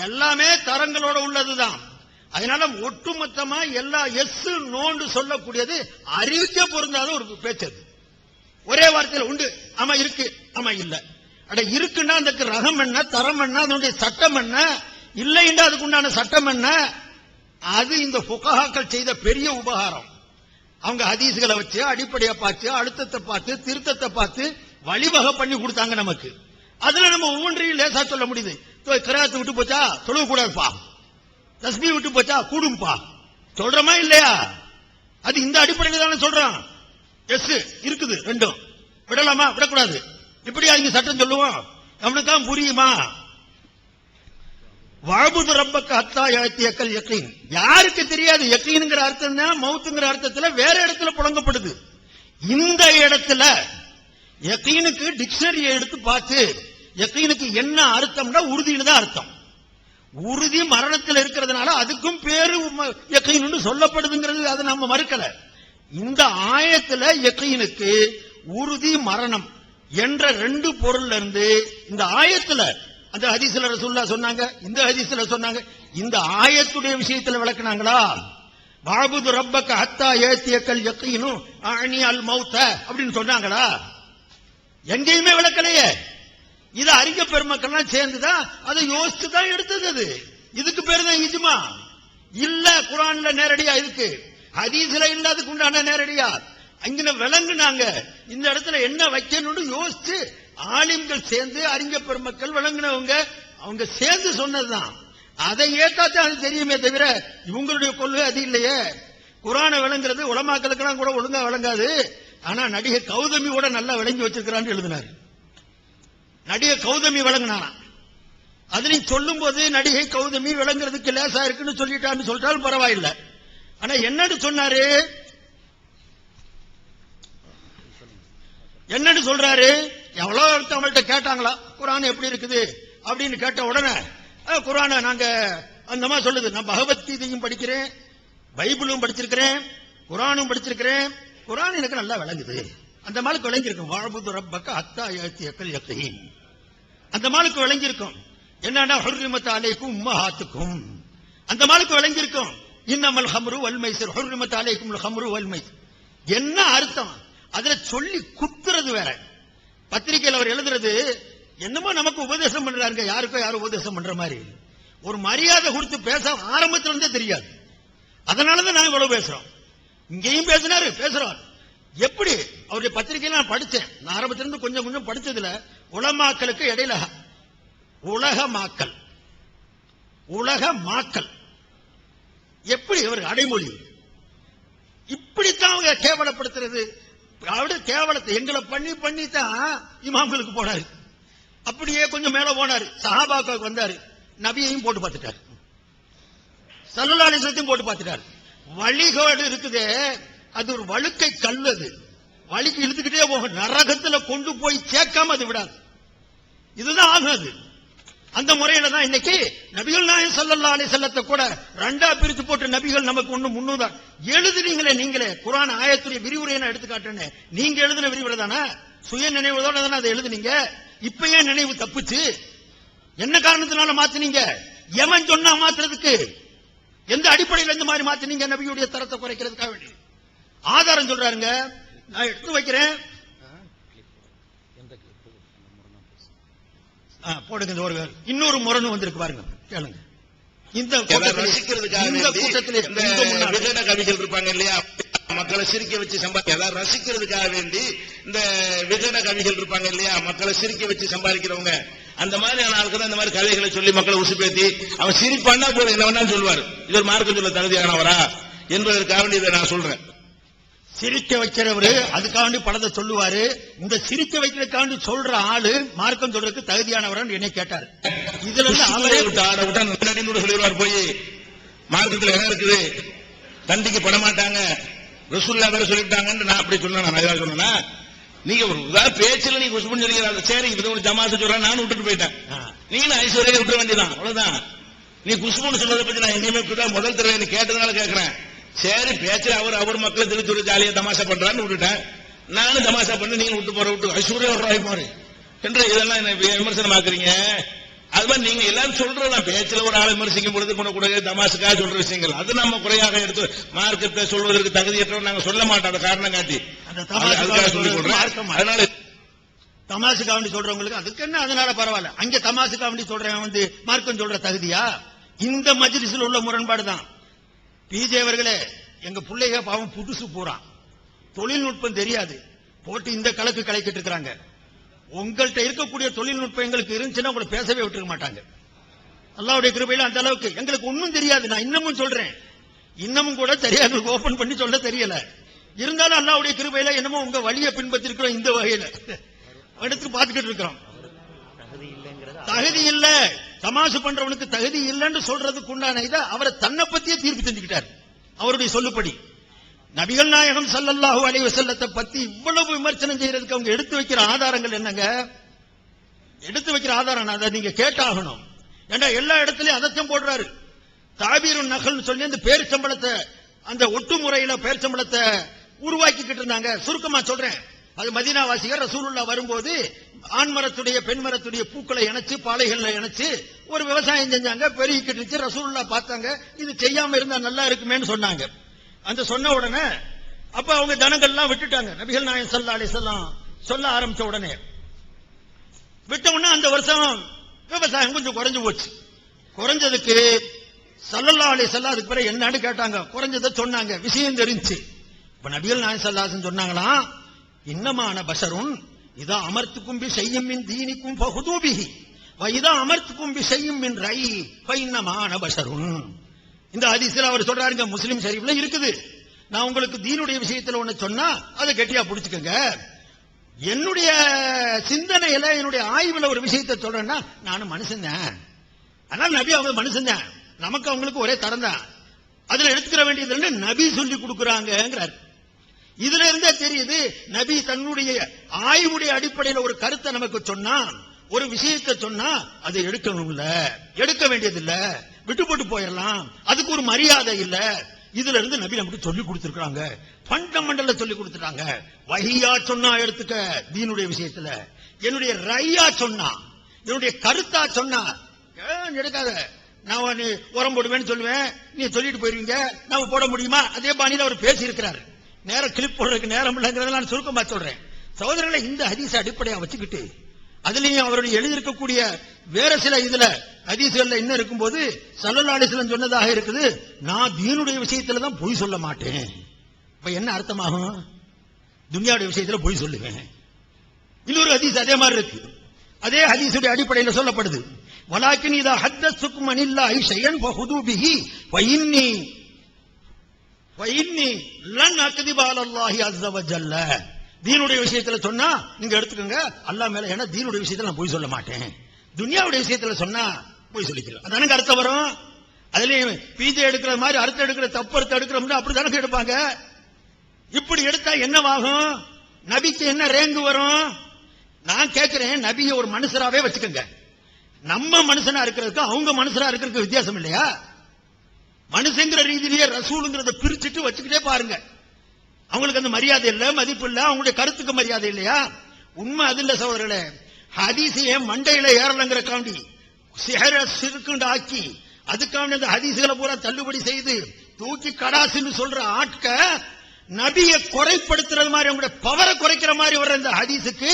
எல்லாமே தரங்களோட உள்ளதுதான். அதனால ஒட்டுமொத்தமா எல்லா எஸ் நோண்டு சொல்லக்கூடியது அறிவிக்க பொருந்தாத ஒரு பேச்சு. ஒரே வார்த்தையில் உண்டு. ஆமா இருக்கு, ஆமா இல்ல. அட இருக்குன்னா அதுக்கு ரகம் என்ன, தரம் என்ன, அதனுடைய சட்டம் என்ன, இல்லைன்னா அதுக்கு உண்டான சட்டம் என்ன? அது இந்த ஃபுகஹாக்கள் செய்த பெரிய உபகாரம். அவங்க ஹதீஸ்களை வச்சு அடிப்படையை பார்த்து, அழுத்தத்தை பார்த்து, திருத்தத்தை பார்த்து வழிவகை பண்ணி கொடுத்தாங்க நமக்கு. அதுல நம்ம ஒவ்வொன்றையும் லேசா சொல்ல முடியுது. கிராத்து விட்டு போச்சா தொழுவ கூடாதுப்பா, தஸ்பீஹ் விட்டு போச்சா கூடும்பா சொல்றமா இல்லையா? அது இந்த அடிப்படையில் தானே சொல்றான். எஸ் இருக்குது, ரெண்டும் விடலாமா விடக்கூடாது. இப்படியா இங்க சட்டம் சொல்லுவோம்? அவனுக்கு புரியுமா? வாபுது ரப்பக்க ஹத்தா யாத்தியக்கல் யகீன். யாருக்கு தெரியாது யகீன்ங்கிற அர்த்தம் தான் மௌத்துங்கிற அர்த்தத்துல வேற இடத்துல புழங்கப்படுது. இந்த இடத்துல யகீனுக்கு டிக்ஷனரியை எடுத்து பார்த்து யகீனுக்கு என்ன அர்த்தம்னா உறுதின்னு தான் அர்த்தம். உறுதி மரணத்தில் இருக்கிறதுனால அதுக்கும் பேரு யகீன்னு சொல்லப்படுதுங்கிறது அதை நம்ம மறுக்கல. இந்த ஆயத்துல யக்கீனுக்கு உறுதி மரணம் என்ற 2 பொருள்ல இருந்து இந்த ஆயத்துல அந்த ஹதீஸ்ல ரசூலுல்லாஹ் சொன்னாங்க, இந்த ஹதீஸ்ல சொன்னாங்க, இந்த ஆயத்துடைய விஷயத்துல விளக்குனாங்களா? வஅபுது ரப்பக ஹத்தா யஅதியக்கல் யக்கீனு அனி அல் மௌத அப்படின்னு சொன்னாங்களா? எங்கேயுமே விளக்கலையே. இது அறிஞ பெருமக்கள்லாம் சேர்ந்துதான் அதை யோசிச்சு தான் எடுத்தது. அது இதுக்கு பேர் தான் இஜ்மா. இல்ல குர்ஆன்ல நேரடியா இருக்கு, ஹதீஸ்ல இல்ல அதுக்கு உண்டான நேரடியா அங்க விளங்குனாங்க. இந்த இடத்துல என்ன வைக்கணும்னு யோசிச்சு ஆலிம்கள் சேர்ந்து அறிஞ பெருமக்கள் விளங்குனவங்க அவங்க சேர்ந்து சொன்னதுதான். அதை ஏத்தாத்தான் அது தெரியுமே தவிர இவங்களுடைய கொள்கை அது இல்லையே. குர்ஆனை விளங்குறது உலமாக்களுக்கெல்லாம் கூட ஒழுங்கா விளங்காது. ஆனா நடிகை கௌதமி கூட நல்லா விளங்கி வச்சிருக்கிறான்னு எழுதினாரு. நடிகை கௌதமி விளங்கினானா, அதுலயும் சொல்லும் போது நடிகை கௌதமி விளங்குறதுக்கு லேசா இருக்குன்னு சொல்லிட்டான்னு சொல்லிட்டாலும் பரவாயில்லை. ஆனா என்னன்னு சொன்னாரு, என்னன்னு சொல்றாரு, எவ்வளவு அவங்கள்ட்ட கேட்டாங்களா குர்ஆன் எப்படி இருக்குது அப்படின்னு கேட்ட உடனே குர்ஆனை நாங்க அந்த மாதிரி சொல்லுது, நான் பகவத்கீதையும் படிக்கிறேன், பைபிளும் படிச்சிருக்கிறேன், குர்ஆனும் படிச்சிருக்கிறேன், குர்ஆன் எனக்கு நல்லா விளங்குது. அந்த மாலுக்கு விளங்கி இருக்கும். வஅபுது ரப்பக ஹத்தா யஅதியக்கல் யக்கீன், அந்த மாலுக்கு விளங்கி இருக்கும். என்னன்னா ஹுர்ரிமத் அலைக்கும் உம்மஹாத்துக்கும், அந்த மாலுக்கு விளங்கி இருக்கும். இன்னமல் ஹம்ரு வல் மைஸிர் ஹுர்ரிமத் அலைக்கும் அல் ஹம்ரு வல் மைஸிர். என்ன அர்த்தம் அதுல சொல்லி குத்துறது வேற. பத்திரிகையில் அவர் எழுதுறது என்னமோ நமக்கு உபதேசம் பண்றாங்க, யாருக்கோ யாரும் உபதேசம் பண்ற மாதிரி. ஒரு மரியாதை கொடுத்து பேச ஆரம்பத்துல இருந்தே தெரியாது. அதனாலதான் நாங்க இவ்வளவு பேசுறோம். இங்கேயும் பேசினாரு, பேசுறோம். எப்படி அவருடைய பத்திரிகையில நான் படிச்சேன். நான் ஆரம்பத்திலிருந்து கொஞ்சம் கொஞ்சம் படிச்சதுல உலமாக்களுக்கு இடையில உலக மாக்கல் எப்படி அவர் அடைமொழி இப்படித்தான் அவங்க கேவலப்படுத்துறது. அவருடைய கேவலத்தை எங்களை பண்ணி தான் இமாம்களுக்கு போனாரு. அப்படியே கொஞ்சம் மேல போனாரு, சஹாபாக்களுக்கு வந்தாரு, நபியையும் போட்டு பார்த்துட்டாரு, ஸல்லல்லாஹு அலைஹி வஸல்லம் போட்டு பார்த்துட்டாரு. வழிகேடு இருக்குதே அது ஒரு வழுக்கை கல், அது வழிக்கு இழுத்துக்கிட்டே போகும், நரகத்துல கொண்டு போய் சேர்க்காம அது விடாது. இதுதான் ஆகாது. அந்த முறையில தான் இன்னைக்கு நபிகள் நாயகம் ஸல்லல்லாஹு அலைஹி வஸல்லத்தை கூட 2ஆ பிரித்து போட்டு நபிகள் நமக்கு ஒண்ணு முன்னுதான் எழுதுறீங்களே. நீங்களே குர்ஆன் ஆயத்துடைய விரிவுரையை நான் எடுத்து காட்டுறேன். நீங்க எழுதின விரிவுரை தானே, சுய நினைவுதோட தானே அதை எழுதுனீங்க. இப்ப ஏன் நினைவு தப்புச்சு? என்ன காரணத்தினால மாத்தினீங்க? எவன் சொன்னா மாத்துறதுக்கு? எந்த அடிப்படையில் இந்த மாதிரி மாத்தினீங்க? நபியுடைய தரத்தை குறைக்கிறதுக்காக வேண்டி ஆதாரம் சொல்றாருங்க. நான் எடுத்து வைக்கிறேன், போடுங்க. ஒரு இன்னொரு முரணு வந்திருக்கு பாருங்க, கேளுங்க. இந்த கூட்டத்திலே விகட கவிகள் இருப்பாங்க இல்லையா, மக்களை சிரிக்க வச்சு ரசிக்கிறதுக்காக வேண்டி இந்த விகட கவிகள் இருப்பாங்க இல்லையா, மக்களை சிரிக்க வச்சு சம்பாதிக்கிறவங்க, அந்த மாதிரியான ஆளுக்கு தான் இந்த மாதிரி கதைகளை சொல்லி மக்களை உசுப்பேத்தி அவன் சிரிப்பான்னா போதும் என்ன வேணாலும் சொல்லுவார். இது ஒரு மார்க்கம் சொல்ல தகுதியானவரா என்பதற்காக வேண்டி இதை நான் சொல்றேன். சிரிக்க வைக்கிறவரு அதுக்காண்டி படத்தை சொல்லுவாரு. இந்த சிரிக்க வைக்கிறதுக்காண்டி சொல்ற ஆளு மார்க்கம் சொல்றதுக்கு தகுதியானவர் என்னை கேட்டாரு. இதுல அவரே ஆட விட்டா நடினோட சொல்லிடுவார், போய் மார்க்கத்தில் என்ன இருக்குது தண்டிக்கப்பட மாட்டாங்க, ரசூலுல்லாஹ் வேற சொல்லிட்டாங்கன்னு நான் அப்படி சொன்னேன். நான் ஏதாவது சொன்னா நீங்க ஒரு பேச்சுல நீங்க குசுபன் சொல்லிக்கிறாங்க, சரி இது ஒரு ஜமாச சொல்றேன் நானும் விட்டுட்டு போயிட்டேன். நீங்க ஐஸ்வர்யா விட்டுற வேண்டியதான், அவ்வளவுதான். நீ குசுபன் சொன்னதை பத்தி நான் எங்கேயுமே முதல் தடவை நீ கேட்டதுனால கேட்கிறேன். சரி பேச்சு அவர் மக்களை திருத்தூர் ஜாலியா தமாஷா பண்றான்னு விட்டுட்டேன். நானும் தமாஷா பண்ண நீங்க விட்டு விட்டு ஐஸ்வர்யா ஒரு மாறு என்று இதெல்லாம் என்ன விமர்சனமாக்குறீங்க. அது மாதிரி நீங்க எல்லாரும் சொல்றதா பேச்சுல ஒரு ஆளை விமர்சிக்கும் பொழுது கூட தமாசுக்காக சொல்ற விஷயங்கள் அது நம்ம குறையாக எடுத்து மார்க்கத்தை சொல்வதற்கு தகுதியற்றவர் நாங்க சொல்ல மாட்டோம். அதை காரணம் காட்டி அதனால தமாசுக்காண்டி சொல்றவங்களுக்கு அதுக்கு என்ன, அதனால பரவாயில்ல. அங்க தமாசுக்காண்டி சொல்றவன் வந்து மார்க்கம் சொல்ற தகுதியா? இந்த மஜ்லிஸில் உள்ள முரண்பாடு தான். பிஜே அவர்களே, எங்க பிள்ளைங்க பாவம் புதுசு பூரா தொழில்நுட்பம் தெரியாது, போட்டு இந்த கலக்கு கலைக்கிட்டு இருக்கிறாங்க. உங்கள்கிட்ட இருக்கக்கூடிய தொழில்நுட்பம் எங்களுக்கு இருந்துச்சுன்னா உங்களை பேசவே விட்டுருக்க மாட்டாங்க. அல்லாஹ்வுடைய கிருபையில அந்த அளவுக்கு எங்களுக்கு ஒன்னும் தெரியாது. நான் இன்னமும் சொல்றேன், இன்னமும் கூட தெரியாது, ஓபன் பண்ணி சொல்ல தெரியல. இருந்தாலும் அல்லாஹ்வுடைய கிருபையில என்னமோ உங்க வழியை பின்பற்றி இருக்கிறோம். இந்த வகையில எடுத்து பார்த்துக்கிட்டு இருக்கிறோம். தகுதி இல்ல, தமாசு பண்றவனுக்கு தகுதி இல்லைன்னு சொல்றதுக்கு உண்டான இதை அவரை தன்னை பத்தியே தீர்ப்பு செஞ்சுக்கிட்டார். அவருடைய சொல்லுப்படி நபிகள் நாயகம் ஸல்லல்லாஹு அலைஹி வஸல்லத்தை பத்தி இவ்வளவு விமர்சனம் செய்யறதுக்கு அவங்க எடுத்து வைக்கிற ஆதாரங்கள் என்னங்க? எடுத்து வைக்கிற ஆதாரம் அதை நீங்க கேட்டாகணும். ஏன்னா எல்லா இடத்துலயும் அதச்சம் போடுறாரு. தாபீருன் நகல் சொல்லி அந்த பேரிச்சம்பளத்தை, அந்த ஒட்டு முறையில பேரிச்சம்பளத்தை உருவாக்கிக்கிட்டு இருந்தாங்க. சுருக்கமா சொல்றேன். அது மதீனாவாசிகள் ரசூலுல்லாஹ் வரும்போது ஆண்மரத்துடைய பெண்மரத்துடைய பூக்களை இணைச்சு பாலைகள்ல இணைச்சு ஒரு விவசாயம் செஞ்சாங்க. பெருகிக்கிட்டு இருந்துச்சு. ரசூலுல்லாஹ் பார்த்தாங்க, இது செய்யாம இருந்தா நல்லா இருக்குமேன்னு சொன்னாங்க. அந்த சொன்ன உடனே அப்ப அவங்க தனங்கள்லாம் விட்டுட்டாங்க. நபிகள் நாயகம் ஸல்லல்லாஹு அலைஹி வஸல்லம் சொல்ல ஆரம்பிச்ச உடனே விட்ட உடனே அந்த வருஷம் விவசாயம் கொஞ்சம் குறைஞ்சு போச்சு. குறைஞ்சதுக்கு ஸல்லல்லாஹு அலைஹி வஸல்லம் அதுக்கு பிறகு என்னன்னு கேட்டாங்க. குறைஞ்சதை சொன்னாங்க. விஷயம் தெரிஞ்சு இப்ப நபிகள் நாயகம் ஸல்லல்லாஹு அலைஹி வஸல்லம் சொன்னாங்களாம், இன்னமான பஷருன் இதா அமர்த்துக்கும் பி ஷைஇம் மின் தீனிக்கும் ஃபஹுது பிஹி வ இதா அமர்த்துக்கும் பி ஷைஇம் மின் ரயி ஃபஇன்னமான பஷருன். இந்த ஹதீஸ்ல அவர் சொல்றாருங்க, முஸ்லிம் ஷரீஃப்ல இருக்குது. நான் உங்களுக்கு தீனுடைய விஷயத்துல ஒண்ணு சொன்னா அதை கெட்டியா புடிச்சுக்கங்க. என்னுடைய சிந்தனையில என்னுடைய ஆய்வுல ஒரு விஷயத்தை சொல்றேன்னா நானும் மனுஷன் தான். அதனால நபி அவங்க மனுஷன் தான், நமக்கு அவங்களுக்கு ஒரே தரம் தான். அதுல எடுத்துக்கிற வேண்டியது நபி சொல்லி கொடுக்குறாங்கிறார். இதுல இருந்தே தெரியுது நபி தன்னுடைய ஆய்வுடைய அடிப்படையில் ஒரு கருத்தை நமக்கு சொன்னா, ஒரு விஷயத்தை சொன்னா அதை எடுக்கணும்ல, எடுக்க வேண்டியது இல்ல, விட்டு போட்டு போயிடலாம், அதுக்கு ஒரு மரியாதை இல்ல. இதுல இருந்து நபி நமக்கு சொல்லி கொடுத்திருக்காங்க, ஃபண்டமெண்டல்ல சொல்லி கொடுத்துட்டாங்க. வஹியா சொன்னா எடுத்துக்க தீனுடைய விஷயத்துல, என்னுடைய ரையா சொன்னா, என்னுடைய கருத்தா சொன்னா எடுக்காத. நான் உரம் போடுவேன்னு சொல்லுவேன், நீ சொல்லிட்டு போயிருவீங்க, நாம போட முடியுமா? அதே பாணியில அவர் பேசி இருக்கிறாரு. நேரம் கிளிப் போடுறதுக்கு நேரம் இல்லைங்கிறத நான் சுருக்கமா சொல்றேன். சகோதரர்களை, இந்த ஹதீஸ அடிப்படையா வச்சுக்கிட்டு அதுலயும் அவருடைய எழுதியிருக்கக்கூடிய வேற சில இதுல ஹதீஸ்கள்ல என்ன இருக்கும்போது ஸல்லல்லாஹு அலைஹி வஸல்லம் சொன்னதாக இருக்குது, நான் தீனுடைய விஷயத்துல தான் பொய் சொல்ல மாட்டேன். இப்ப என்ன அர்த்தமாகும்? துன்யாவுடைய விஷயத்துல பொய் சொல்லுவேன். இன்னொரு ஹதீஸ் அதே மாதிரி இருக்கு. அதே ஹதீஸுடைய அடிப்படையில் சொல்லப்படுது, வலாக்கின் இதா ஹத்தஸுக்கும் அனில்லாஹி ஷைஅன் ஃபஹுது பிஹி வஇன்னி லன் அக்திப அலல்லாஹி அஸ்ஸ வஜல்ல. தீனுடைய விஷயத்துல சொன்னா நீங்க எடுத்துக்கோங்க, அல்லாஹ் மேல. ஏன்னா தீனுடைய விஷயத்துல நான் பொய் சொல்ல மாட்டேன். துன்யாவுடைய விஷயத்துல சொன்னா பொய் சொல்லிக்கிறேன். அதானங்க அர்த்தம் வரும். அதுலயும் பீஜை எடுக்கிற மாதிரி அர்த்தம் எடுக்கிற தப்பு அர்த்தம் எடுக்கிற அப்படித்தானே எடுப்பாங்க. இப்படி எடுத்தா என்னவாகும்? நபிக்கு என்ன ரேங்கு வரும்? நான் கேட்கிறேன், நபியை ஒரு மனுஷராவே வச்சுக்கோங்க. நம்ம மனுஷனா இருக்கிறதுக்கு அவங்க மனுஷரா இருக்கிறதுக்கு வித்தியாசம் இல்லையா? மனுஷங்கிற ரீதியிலேயே ரசூலுங்கிறத பிரிச்சுட்டு வச்சுக்கிட்டே பாருங்க. அவங்களுக்கு அந்த மரியாதை இல்ல, மதிப்பு இல்ல, அவங்களுடைய கருத்துக்கு மரியாதை இல்லையா? உண்மை அது இல்ல சகோதரர்களே. ஹதீஸையே மண்டையில ஏறலங்கிற காண்டி சிறுக்குண்டு ஆக்கி அதுக்கான அந்த ஹதீஸ்களை பூரா தள்ளுபடி செய்து தூக்கி கடாசுன்னு சொல்ற ஆட்க நபியை குறைப்படுத்துறது மாதிரி, அவங்களுடைய பவரை குறைக்கிற மாதிரி வர்ற இந்த ஹதீஸுக்கு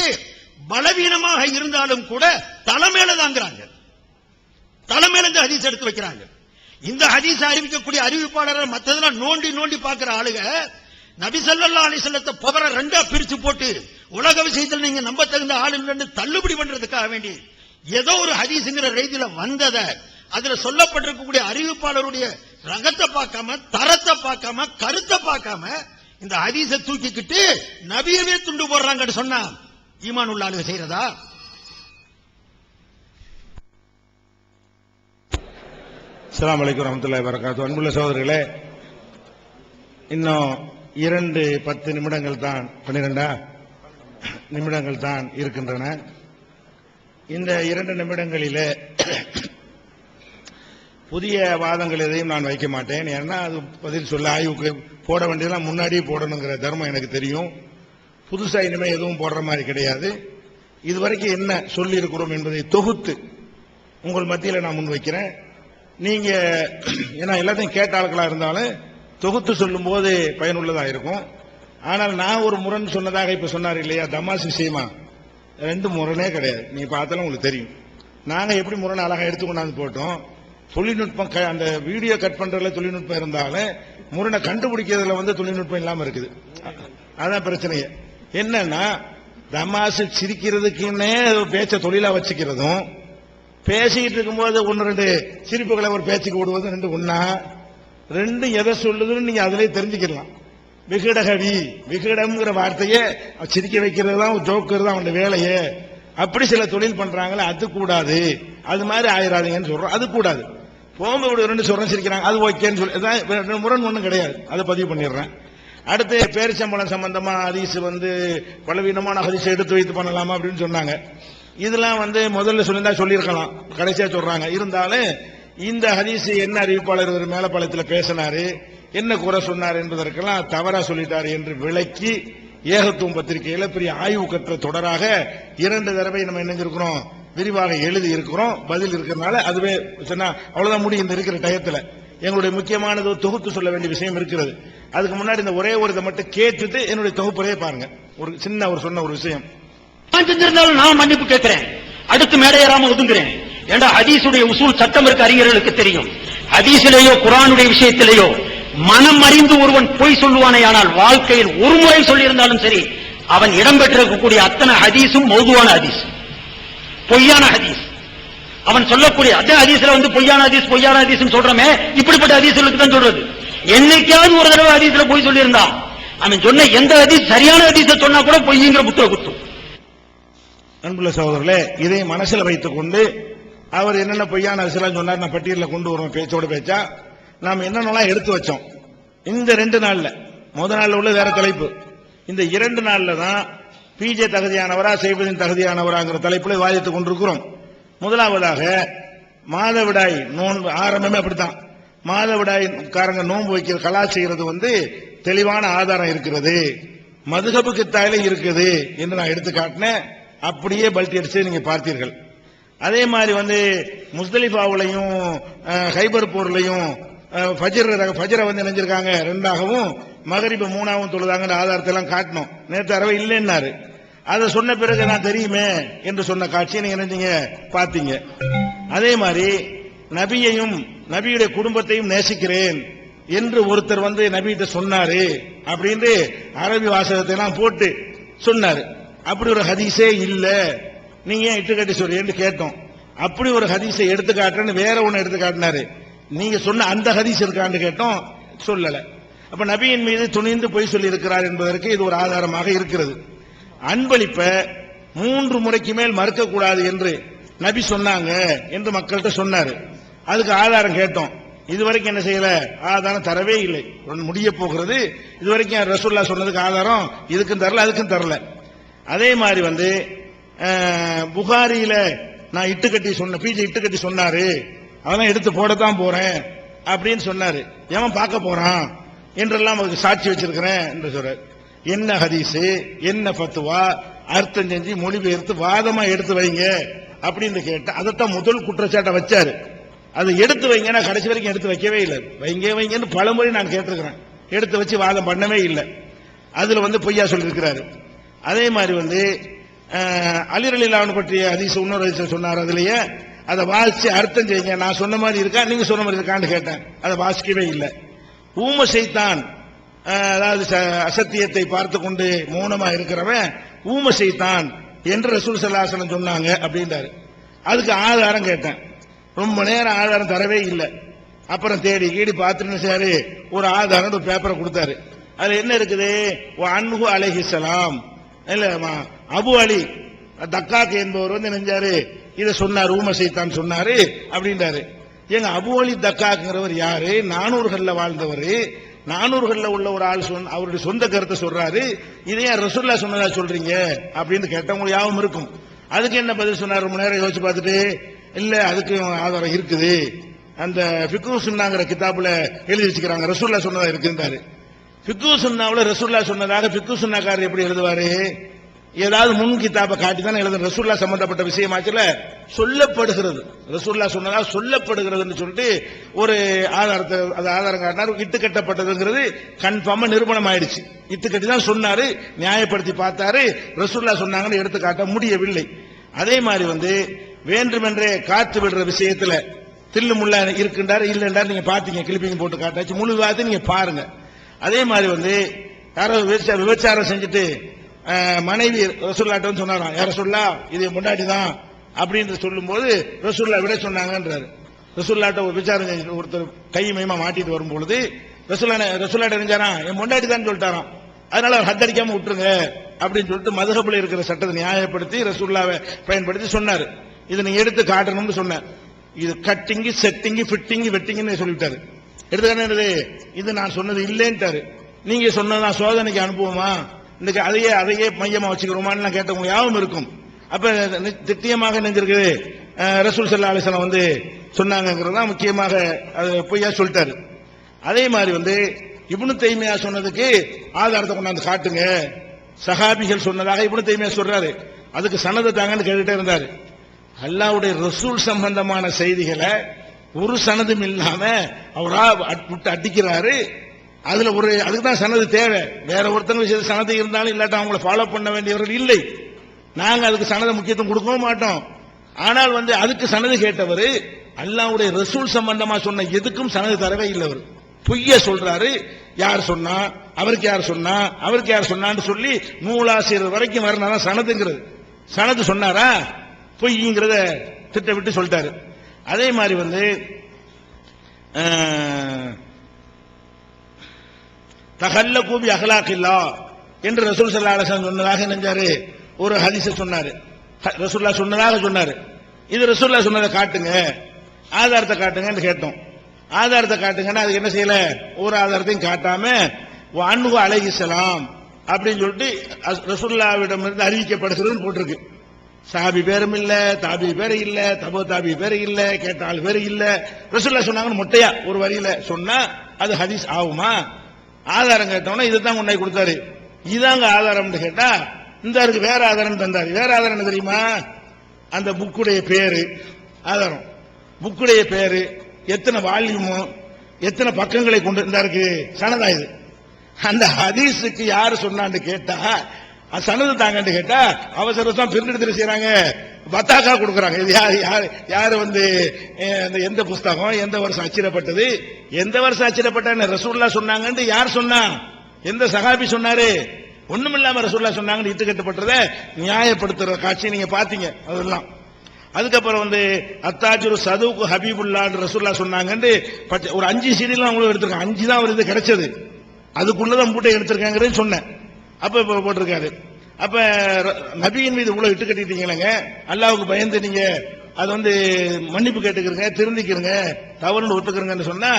பலவீனமாக இருந்தாலும் கூட தலைமையில தாங்கிறாங்க. தலைமையில இந்த ஹதீஸ் எடுத்து வைக்கிறாங்க. இந்த ஹதீஸ் அறிவிக்கக்கூடிய அறிவிப்பாளர் மற்றதெல்லாம் நோண்டி நோண்டி பார்க்கிற ஆளுக நபி ஸல்லல்லாஹு அலைஹி வஸல்லம் பவரை ரெண்டா பிரிச்சு போட்டு உலக விஷயத்தில் நீங்க நம்ப தகுந்த ஆள் இல்லைன்னு தள்ளுபடி பண்றதுக்காக வேண்டி ஏதோ ஒரு ஹதீஸ்ங்கிற ரீதியில வந்தத அதுல சொல்லப்பட்டிருக்கக்கூடிய அறிவிப்பாளருடைய ரகத்தை பார்க்காம, தரத்தை பார்க்காம, கருத்தை பார்க்காம இந்த ஹதீஸை தூக்கிக்கிட்டு நபியவே துண்டு போடுறாங்கன்னு சொன்னா ஈமான் உள்ள ஆளுங்க செய்யறதா? அஸ்ஸலாமு அலைக்கும் வரஹ்மத்துல்லாஹி வபரகாத்துஹு. அன்புள்ள சகோதரர்களே, இன்னும் 2-10 நிமிடங்கள் தான், 12 நிமிடங்கள் தான் இருக்கின்றன. இந்த 2 நிமிடங்களிலே புதிய வாதங்கள் எதையும் நான் வைக்க மாட்டேன். ஏன்னா அது பதில் சொல்ல ஆய்வுக்கு போட வேண்டியதெல்லாம் முன்னாடியே போடணுங்கிற தர்மம் எனக்கு தெரியும். புதுசா இனிமே எதுவும் போடுற மாதிரி கிடையாது. இதுவரைக்கும் என்ன சொல்லி இருக்கிறோம் என்பதை தொகுத்து உங்கள் மத்தியில் நான் முன்வைக்கிறேன். நீங்க ஏன்னா எல்லாத்தையும் கேட்ட ஆட்களா இருந்தாலும் தொகுத்து சொல்லும் போது பயனுள்ளதா இருக்கும். ஆனால் நான் ஒரு முரண் சொன்னதாக இப்ப சொன்னார் இல்லையா, தமாஸ் விஷயமா, 2 முரணே கிடையாது. நீங்க பார்த்தாலும் உங்களுக்கு தெரியும். நாங்க எப்படி முரணை அழகா எடுத்துக்கொண்டாந்து போட்டோம். தொழில்நுட்பம் அந்த வீடியோ கட் பண்றதுல தொழில்நுட்பம் இருந்தாலும் முரணை கண்டுபிடிக்கிறதுல தொழில்நுட்பம் இல்லாம இருக்குது. அதான் பிரச்சனையே. என்னன்னா தமாசு சிரிக்கிறதுக்குன்னே பேச்ச தொழிலா வச்சுக்கிறதும், பேசிக்கிட்டு இருக்கும்போது 1-2 சிரிப்புகளை ஒரு பேச்சுக்கு விடுவது 2 ஒண்ணா, 2 எதை சொல்லுதுன்னு நீங்க அதிலே தெரிஞ்சுக்கலாம். விகடகவி, விகடம்ங்கிற வார்த்தையே சிரிக்க வைக்கிறது தான், ஜோக்குறது தான் அவன் வேலையே. அப்படி சில தொழில் பண்றாங்களே, அது கூடாது. அது மாதிரி ஆயிராதீங்கன்னு சொல்றோம், அது கூடாது. போகும்போது 2 சொல்றேன் சிரிக்கிறாங்க, அது ஓகேன்னு சொல்லி முரண் ஒண்ணும் கிடையாது. அதை பதிவு பண்ணிடுறேன். அடுத்து பேரிச்சம்பளம் சம்பந்தமா ஹதீஸ் பலவீனமான ஹதீஸ் எடுத்து வைத்து பண்ணலாமா அப்படின்னு சொன்னாங்க. இதெல்லாம் முதல்ல சொல்லியிருந்தா சொல்லியிருக்கலாம், கடைசியா சொல்றாங்க. இருந்தாலும் இந்த ஹதீஸ் என்ன அறிவிப்பாளர் மேலப்பாளையத்தில் பேசினாரு, என்ன குறை சொன்னார் என்பதற்கெல்லாம் தவறா சொல்லிட்டார் என்று விளக்கி ஏகத்துவம் பத்திரிகையில பெரிய ஆய்வு கற்ற தொடராக 2 தடவை நம்ம நினைஞ்சிருக்கிறோம், விரிவாக எழுதி இருக்கிறோம். பதில் இருக்கிறதுனால அதுவே சொன்னா அவ்வளவுதான் முடியும். இந்த இருக்கிற டயத்துல எங்களுடைய முக்கியமானது தொகுத்து சொல்ல வேண்டிய விஷயம் இருக்கிறது. அதுக்கு முன்னாடி இந்த ஒரே ஒரு இதை மட்டும் கேட்டுட்டு என்னுடைய தொகுப்புறையே பாருங்க. ஒரு சின்ன சொன்ன ஒரு விஷயம் நான் செஞ்சிருந்தாலும் நான் மன்னிப்பு கேட்கிறேன், அடுத்து மேடையேறாம ஒதுங்குறேன். ஏண்டா ஹதீஸுடைய உசூல் சட்டம் இருக்க அறிஞர்களுக்கு தெரியும். ஹதீஸிலேயோ குர்ஆனுடைய விஷயத்திலேயோ மனம் அறிந்து ஒருவன் பொய் சொல்லுவானே, ஆனால் வாழ்க்கையில் ஒரு முறை சொல்லியிருந்தாலும் சரி, அவன் இடம்பெற்றிருக்கக்கூடிய அத்தனை ஹதீஸும் மௌதுவான ஹதீஸ், பொய்யான ஹதீஸ். அவன் சொல்லக்கூடிய அதே ஹதீஸ்ல பொய்யான ஹதீஸ் சொல்றமே, இப்படிப்பட்ட ஹதீஸ்களுக்கு தான் சொல்றது. என்னைக்காவது ஒரு தடவை ஹதீஸ்ல பொய் சொல்லியிருந்தா, அவன் சொன்ன எந்த ஹதீஸ் சரியான ஹதீஸை சொன்னா கூட பொய்ங்கிற புத்தக குத்தும். அன்புள்ள சகோதரர்களே, இதை மனசில் வைத்துக் கொண்டு அவர் என்னென்ன பொய்யான அரசியலாம் சொன்னார் நான் பட்டியலில் கொண்டு வருவோம். பேச்சோட பேச்சா நாம் என்னென்னலாம் எடுத்து வச்சோம். இந்த 2 நாள்ல, முதல் நாள்ல உள்ள வேற தலைப்பு, இந்த 2 நாள்ல தான் பிஜே தகுதியானவரா செய்வதின் தகுதியானவராங்கிற தலைப்புல வாதித்துக் கொண்டிருக்கிறோம். முதலாவதாக மாதவிடாய் நோன்பு ஆரம்பமே அப்படித்தான். மாதவிடாய் காரங்க நோன்பு வைக்கிற கலா செய்யறது தெளிவான ஆதாரம் இருக்கிறது, மதுஹபு கித்தாயில இருக்குது என்று நான் எடுத்து காட்டினேன். அப்படியே பல்டி அடிச்சு நீங்க பார்த்தீர்கள். அதே மாதிரி முஸ்தலிஃபாவுலையும் ஹைபர் போர்லையும் ஃபஜ்ரை நினைஞ்சிருக்காங்க 2ஆகவும் மகரிபு 3ஆகவும் தொழுதாங்க ஆதாரத்தை எல்லாம் காட்டணும். நேற்று அரவை இல்லைன்னாரு. அதை சொன்ன பிறகு நான் தெரியுமே என்று சொன்ன காட்சியை நீங்க நினைச்சீங்க பார்த்தீங்க. அதே மாதிரி நபியையும் நபியுடைய குடும்பத்தையும் நேசிக்கிறேன் என்று ஒருத்தர் நபிகிட்ட சொன்னாரு அப்படின்னு அரபி வாசகத்தை எல்லாம் போட்டு சொன்னாரு. அப்படி ஒரு ஹதீஸே இல்ல, நீங்க ஏன் இட்டுக்கட்டி சொல்றீங்கன்னு கேட்டோம். அப்படி ஒரு ஹதீஸை எடுத்து காட்டுறேன்னு வேற ஒன்னு எடுத்து காட்டினாரு. நீங்க சொன்ன அந்த ஹதீஸ் இருக்கான்னு கேட்டோம், சொல்லல. அப்ப நபியின் மீது துணிந்து பொய் சொல்லி இருக்கிறார் என்பதற்கு இது ஒரு ஆதாரமாக இருக்கிறது. அன்பளிப்ப 3 முறைக்கு மேல் மறுக்க கூடாது என்று நபி சொன்னாங்க என்று மக்கள்கிட்ட சொன்னாரு. அதுக்கு ஆதாரம் கேட்டோம். இதுவரைக்கும் என்ன செய்யல, ஆதாரம் தரவே இல்லை. முடிய போகிறது. இதுவரைக்கும் ரசூலுல்லாஹ் சொன்னதுக்கு ஆதாரம் இதுக்கும் தரல, அதுக்கும் தரல. அதே மாதிரி புகாரியில நான் இட்டுக்கட்டி சொன்ன பிஜே இட்டுக்கட்டி சொன்னாரு, அதெல்லாம் எடுத்து போடத்தான் போறேன் அப்படின்னு சொன்னாரு. எவன் பார்க்க போறான் என்றெல்லாம் அவருக்கு சாட்சி வச்சிருக்கிறேன் என்று சொல்ற. என்ன ஹதீஸ், என்ன ஃபத்வா, அர்த்தம் செஞ்சு மொழிபெயர்த்து வாதமா எடுத்து வைங்க அப்படின்னு கேட்ட அதைத்தான் முதல் குற்றச்சாட்டை வச்சாரு. அதை எடுத்து வைங்க, நான் கடைசி வரைக்கும் எடுத்து வைக்கவே இல்லை. வைங்கன்னு பலமுறை நான் கேட்டிருக்கிறேன், எடுத்து வச்சு வாதம் பண்ணவே இல்லை. அதுல பொய்யா சொல்லியிருக்கிறாரு. அதே மாதிரி அலி ரலியல்லாஹு அன்ஹு பற்றிய ஹதீஸ் இன்னொரு ஹதீஸ் சொன்னார். அதுலயே அதை வாசிச்சு அர்த்தம் செய்யுங்க, நான் சொன்ன மாதிரி இருக்கா நீங்க சொன்ன மாதிரி இருக்கான்னு கேட்டேன். அதை வாசிக்கவே இல்லை. ஊம ஷைத்தான், அதாவது அசத்தியத்தை பார்த்து கொண்டு மௌனமா இருக்கிறவன் ஊம ஷைத்தான் என்று ரசூல் ஸல்லல்லாஹு அலைஹி வஸல்லம் சொன்னாங்க அப்படின்றாரு. அதுக்கு ஆதாரம் கேட்டேன். ரொம்ப நேரம் ஆதாரம் தரவே இல்லை. அப்புறம் தேடி கீடி பார்த்துட்டு ஒரு ஆதாரம் ஒரு பேப்பரை கொடுத்தாரு. அதுல என்ன இருக்குது, அன்ஹு அலைஹிஸ்ஸலாம் இல்ல அபு அலி தக்காக் என்பவர் நெஞ்சாரு இதை சொன்னார், ஊம ஷைத்தான் சொன்னாரு அப்படின்றாரு. எங்க அபு அலி தக்காக்குங்கிறவர் யாரு? 400கள்ல வாழ்ந்தவர். 400கள்ல உள்ள ஒரு ஆள் அவருடைய சொந்த கருத்தை சொல்றாரு. இதையே ரசூலுல்லாஹ் சொன்னதா சொல்றீங்க அப்படின்னு கேட்டவங்க யாவும் இருக்கும். அதுக்கு என்ன பதில் சொன்னார்? ரொம்ப நேரம் யோசிச்சு பார்த்துட்டு, இல்ல அதுக்கு ஆதாரம் இருக்குது, அந்த ஃபிக்ஹு சுன்னாங்கிற கிதாபுல எழுதி வச்சுக்கிறாங்க, ரசூலுல்லாஹ் சொன்னதா இருக்குன்றாரு. ஃபிக்ஹு சுன்னாவுல ரசூலுல்லாஹ் சொன்னதாக ஃபிக்ஹு சுன்னாக்காரர் எப்படி எழுதுவாரு? ஏதாவது முன் கிதாபை காட்டி தான் எழுத. ரசூலுல்லாஹ் சம்பந்தப்பட்ட விஷயமாச்சுல சொல்லப்படுகிறது, ரசூலுல்லாஹ் சொன்னதா சொல்லப்படுகிறதுன்னு சொல்லிட்டு ஒரு ஆதாரத்தை, அது ஆதாரம் காட்டினார். இட்டு கட்டப்பட்டதுங்கிறது கன்ஃபார்மா நிரூபணம் ஆயிடுச்சு. இட்டு கட்டி தான் சொன்னாரு, நியாயப்படுத்தி பார்த்தாரு, ரசூலுல்லாஹ் சொன்னாங்கன்னு எடுத்து காட்ட முடியவில்லை. அதே மாதிரி வேண்டுமென்றே காத்து விடுற விஷயத்துல தில்லு முள்ள இருக்கின்றாரு இல்லைன்றாரு. நீங்க பாத்தீங்க, கிளிப்பிங் போட்டு காட்டாச்சு, முழு வார்த்தை நீங்க பாருங்க. அதே மாதிரி யாரோ விபச்சாரம் செஞ்சுட்டு மனைவி ரசூலுல்லாஹ் சொன்னாராம், யார சொல்லா இது முன்னாடி தான் அப்படின்னு சொல்லும் போது ரசூலுல்லாஹ் விட சொன்னாங்கன்றாரு. ரசூலுல்லாஹ் விபச்சாரம் செஞ்சுட்டு ஒருத்தர் கை மையமா மாட்டிட்டு வரும்பொழுது ரசூலுல்லாஹ் நினைச்சாராம் என் முன்னாடி தான் சொல்லிட்டாராம், அதனால அவர் ஹத்தடிக்காம விட்டுருங்க அப்படின்னு சொல்லிட்டு மதுஹப்ல இருக்கிற சட்டத்தை நியாயப்படுத்தி ரசூலுல்லாஹ்வை பயன்படுத்தி சொன்னாரு. இதை நீங்க எடுத்து காட்டணும்னு சொன்னார். இது கட்டிங்கு செட்டிங்கு ஃபிட்டிங்கு வெட்டிங்னு சொல்லிவிட்டாரு. எடுத்துக்காட்டு இது நான் சொன்னது இல்லைன்ட்டாரு. நீங்க சொன்னதான் சோதனைக்கு அனுப்புவோமா, இன்னைக்கு அதையே மையமா வச்சுக்கிறோமான்னு கேட்டவங்க யாவும் இருக்கும். அப்ப திட்டியமாக நெஞ்சிருக்குது ரசூல் ஸல்லல்லாஹு அலைஹி வஸல்லம் சொன்னாங்கிறது தான் முக்கியமாக அது பொய்யா சொல்லிட்டாரு. அதே மாதிரி வந்து இப்னு தைமியா சொன்னதுக்கு ஆதாரத்தை கொண்டாந்து காட்டுங்க, சஹாபிகள் சொன்னதாக இப்னு தைமியா சொல்றாரு, அதுக்கு சனது தாங்கன்னு கேட்டுட்டே இருந்தாரு. அல்லாஹ்வுடைய ரசூல் சம்பந்தமான செய்திகளை ஒரு சனதும் இல்லாம அவரா விட்டு அடிக்கிறாரு. அதுல அதுக்கு தான் சனது தேவை. வேற ஒருத்தங்க விஷயத்துல சனது இருந்தாலும் இல்லாட்டா அவங்கள ஃபாலோ பண்ண வேண்டியவர்கள் இல்லை. நாங்க அதுக்கு சனத முக்கியத்துவம் கொடுக்கவும் மாட்டோம். ஆனால் வந்து அதுக்கு சனது கேட்டவர் அல்லாஹ்வுடைய ரசூல் சம்பந்தமா சொன்ன எதுக்கும் சனது தரவே இல்லை. அவர் பொய்ய சொல்றாரு. யார் சொன்னா, அவருக்கு யார் சொன்னா, அவருக்கு யார் சொன்னான்னு சொல்லி நூலாசிரியர் வரைக்கும் வரணும் சனதுங்கிறது. சனது சொன்னாரா பொய்ங்கிறத திட்டமிட்டு சொல்லிட்டாரு. அதே மாதிரி வந்து தகல்ல கூபி அகலாக்கில்லா என்று ரசூல் ஸல்லல்லாஹு அலைஹி வஸல்லம் சொன்னதாக நினைச்சாரு. ஒரு ஹதீஸை சொன்னாரு, ரசூலுல்லாஹ் சொன்னதாக சொன்னாரு. இது ரசூலுல்லாஹ் சொன்னதை காட்டுங்க, ஆதாரத்தை காட்டுங்கன்னு கேட்டோம். ஆதாரத்தை காட்டுங்கன்னா அதுக்கு என்ன செய்யல, ஒரு ஆதாரத்தையும் காட்டாம அன்ஹு அலைஹிஸ்ஸலாம் அப்படின்னு சொல்லிட்டு ரசூலுல்லாஹ்விடம் இருந்து அறிவிக்கப்படுகிறதுன்னு போட்டிருக்கு. சஹாபி பேரும் இல்ல, தாபி பேரு இல்ல, தபோ தாபி பேரு இல்ல, கேட்ட ஆள் பேரு இல்ல. ரசூலுல்லாஹ் சொன்னாங்கன்னு மொட்டையா ஒரு வரியில சொன்னா அது ஹதீஸ் ஆகுமா? ஆதாரம் கேட்டோம்னா இதுதான் உன்னை கொடுத்தாரு, இதாங்க ஆதாரம் கேட்டா இந்த வேற ஆதாரம் தந்தாரு. வேற ஆதாரம் என்ன தெரியுமா? அந்த புக்குடைய பேரு ஆதாரம், புக்குடைய பேரு, எத்தனை வால்யூமோ எத்தனை பக்கங்களை கொண்டு இருந்தாருக்கு சனதா இது. அந்த ஹதீஸுக்கு யாரு சொன்னான்னு கேட்டா சனது தாங்கன்னு கேட்டா அவசரம் பிரிண்டெடுத்து செய்யறாங்க, பத்தாக்கா கொடுக்கறாங்க. இது யாரு வந்து எந்த புஸ்தகம் எந்த வருஷம் அச்சிடப்பட்டது, எந்த வருஷம் அச்சிடப்பட்ட ரசூலுல்லாஹ் சொன்னாங்கன்னு யார் சொன்னா, எந்த சஹாபி சொன்னாரு? ஒண்ணுமில்லாம ரசூலுல்லாஹ் சொன்னாங்கன்னு இட்டு கட்டப்பட்டதை நியாயப்படுத்துற காட்சி நீங்க பாத்தீங்க. அதெல்லாம் அதுக்கப்புறம் வந்து அத்தாஜுரு சதுக்கு ஹபீபுல்லான்னு ரசூலுல்லாஹ் சொன்னாங்கன்னு ஒரு 5 சீடிலாம் அவங்களும் எடுத்திருக்காங்க. 5 தான் அவர் இது கிடைச்சது, அதுக்குள்ளதான் மூட்டை எடுத்திருக்காங்கிறது சொன்னேன். அப்ப போட்டிருக்காரு. அப்ப நபியின் மீது இவ்வளவு இட்டு கட்டிட்டீங்களங்க, அல்லாஹ்வுக்கு பயந்து நீங்க அது வந்து மன்னிப்பு கேட்டுக்கிறங்க, திருந்திக்கிறங்க, தவறுன்னு ஒத்துக்கிறங்கன்னு சொன்னா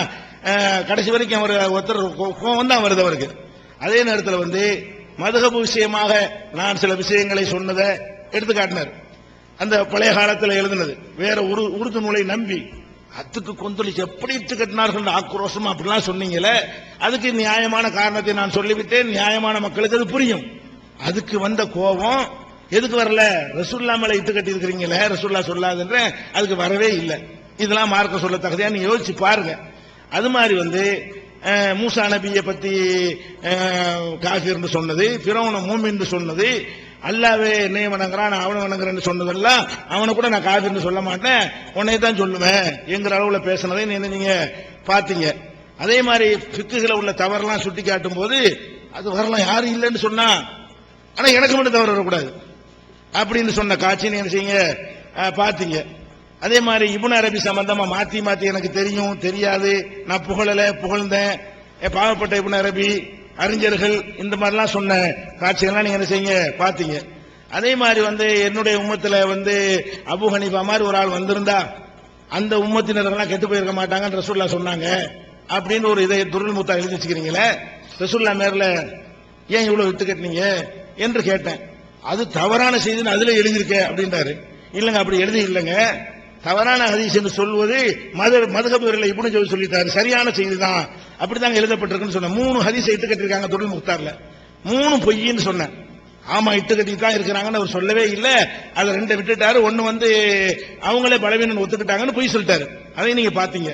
கடைசி வரைக்கும் அவர் ஒருத்தர் கோவம் தான் வருது அவருக்கு. அதே நேரத்தில் வந்து மதுஹபு விஷயமாக நான் சில விஷயங்களை சொன்னதை எடுத்து காட்டினார். அந்த பழைய காலத்தில் எழுதுனது வேற உருது நூலை நம்பி அதுக்கு கொந்தளிச்சு எப்படி இட்டு கட்டினார்கள் ஆக்ரோஷமா அப்படிலாம் சொன்னீங்களே, அதுக்கு நியாயமான காரணத்தை நான் சொல்லிவிட்டேன், நியாயமான மக்களுக்கு அது புரியும். அதுக்கு வந்த கோபம் எதுக்கு வரல? ரசூலுல்லாஹ் மேல இட்டு கட்டி இருக்கிறீங்களே, ரசூலுல்லாஹ் சொல்லாதுன்ற அதுக்கு வரவே இல்லை. இதெல்லாம் மார்க்க சொல்ல தகுதியா நீங்க யோசிச்சு பாருங்க. அது மாதிரி வந்து மூசா நபியை பத்தி காஃபிர்னு சொன்னது, ஃபிரௌன மூமின்னு சொன்னது, அல்லாவே என்னைய வணங்குறான் அவனை வணங்குறேன்னு சொன்னதெல்லாம் அவனை கூட நான் காஃபிர்னு சொல்ல மாட்டேன், உன்னை தான் சொல்லுவேன் என்கிற அளவுல பேசினதை நீங்க பாத்தீங்க. அதே மாதிரி ஃபிக்குல உள்ள தவறெல்லாம் சுட்டி காட்டும் போது அது வரலாம், யாரும் இல்லைன்னு சொன்னா ஆனா எனக்கு மட்டும் தவறு வரக்கூடாது அப்படின்னு சொன்ன காட்சி நீங்க என்ன செய்யுங்க பாத்தீங்க. அதே மாதிரி இப்னு அரபி சம்பந்தமா மாத்தி மாத்தி எனக்கு தெரியும் தெரியாது, நான் புகழ்ந்தேன், பாவப்பட்ட இப்னு அரபி அறிஞர்கள் இந்த மாதிரிலாம் சொன்ன காட்சிகள்லாம் நீங்க என்ன செய்யுங்க பாத்தீங்க. அதே மாதிரி வந்து என்னுடைய உம்மத்துல வந்து அபூ ஹனீஃபா மாதிரி ஒரு ஆள் வந்திருந்தா அந்த உம்மத்தினர்கள்லாம் கெட்டு போயிருக்க மாட்டாங்கன்னு ரசூலுல்லாஹ் சொன்னாங்க அப்படின்னு ஒரு இதை துருள் முத்தா எழுதி வச்சுக்கிறீங்களே, ரசூலுல்லாஹ் மேல ஏன் இவ்வளவு விட்டு கட்டினீங்க என்று கேட்டேன். அது தவறான செய்தின்னு அதுல எழுதியிருக்க அப்படின்றாரு. இல்லங்க அப்படி எழுதி இல்லைங்க, தவறான ஹதீஸ் என்று சொல்வது மதுஹபுல இப்னு ஜௌசி சொல்லிட்டாரு, சரியான செய்தி தான் அப்படிதாங்க எழுதப்பட்டிருக்குன்னு சொன்ன. 3 ஹதீஸ் இட்டு கட்டிருக்காங்க துருள் முக்தார்ல, 3 பொய்ன்னு சொன்னேன். ஆமா இட்டு கட்டி தான் இருக்கிறாங்கன்னு அவர் சொல்லவே இல்லை, அதை 2 விட்டுட்டாரு. ஒன்னு வந்து அவங்களே பலவீனம் ஒத்துக்கிட்டாங்கன்னு பொய் சொல்லிட்டாரு, அதை நீங்க பாத்தீங்க.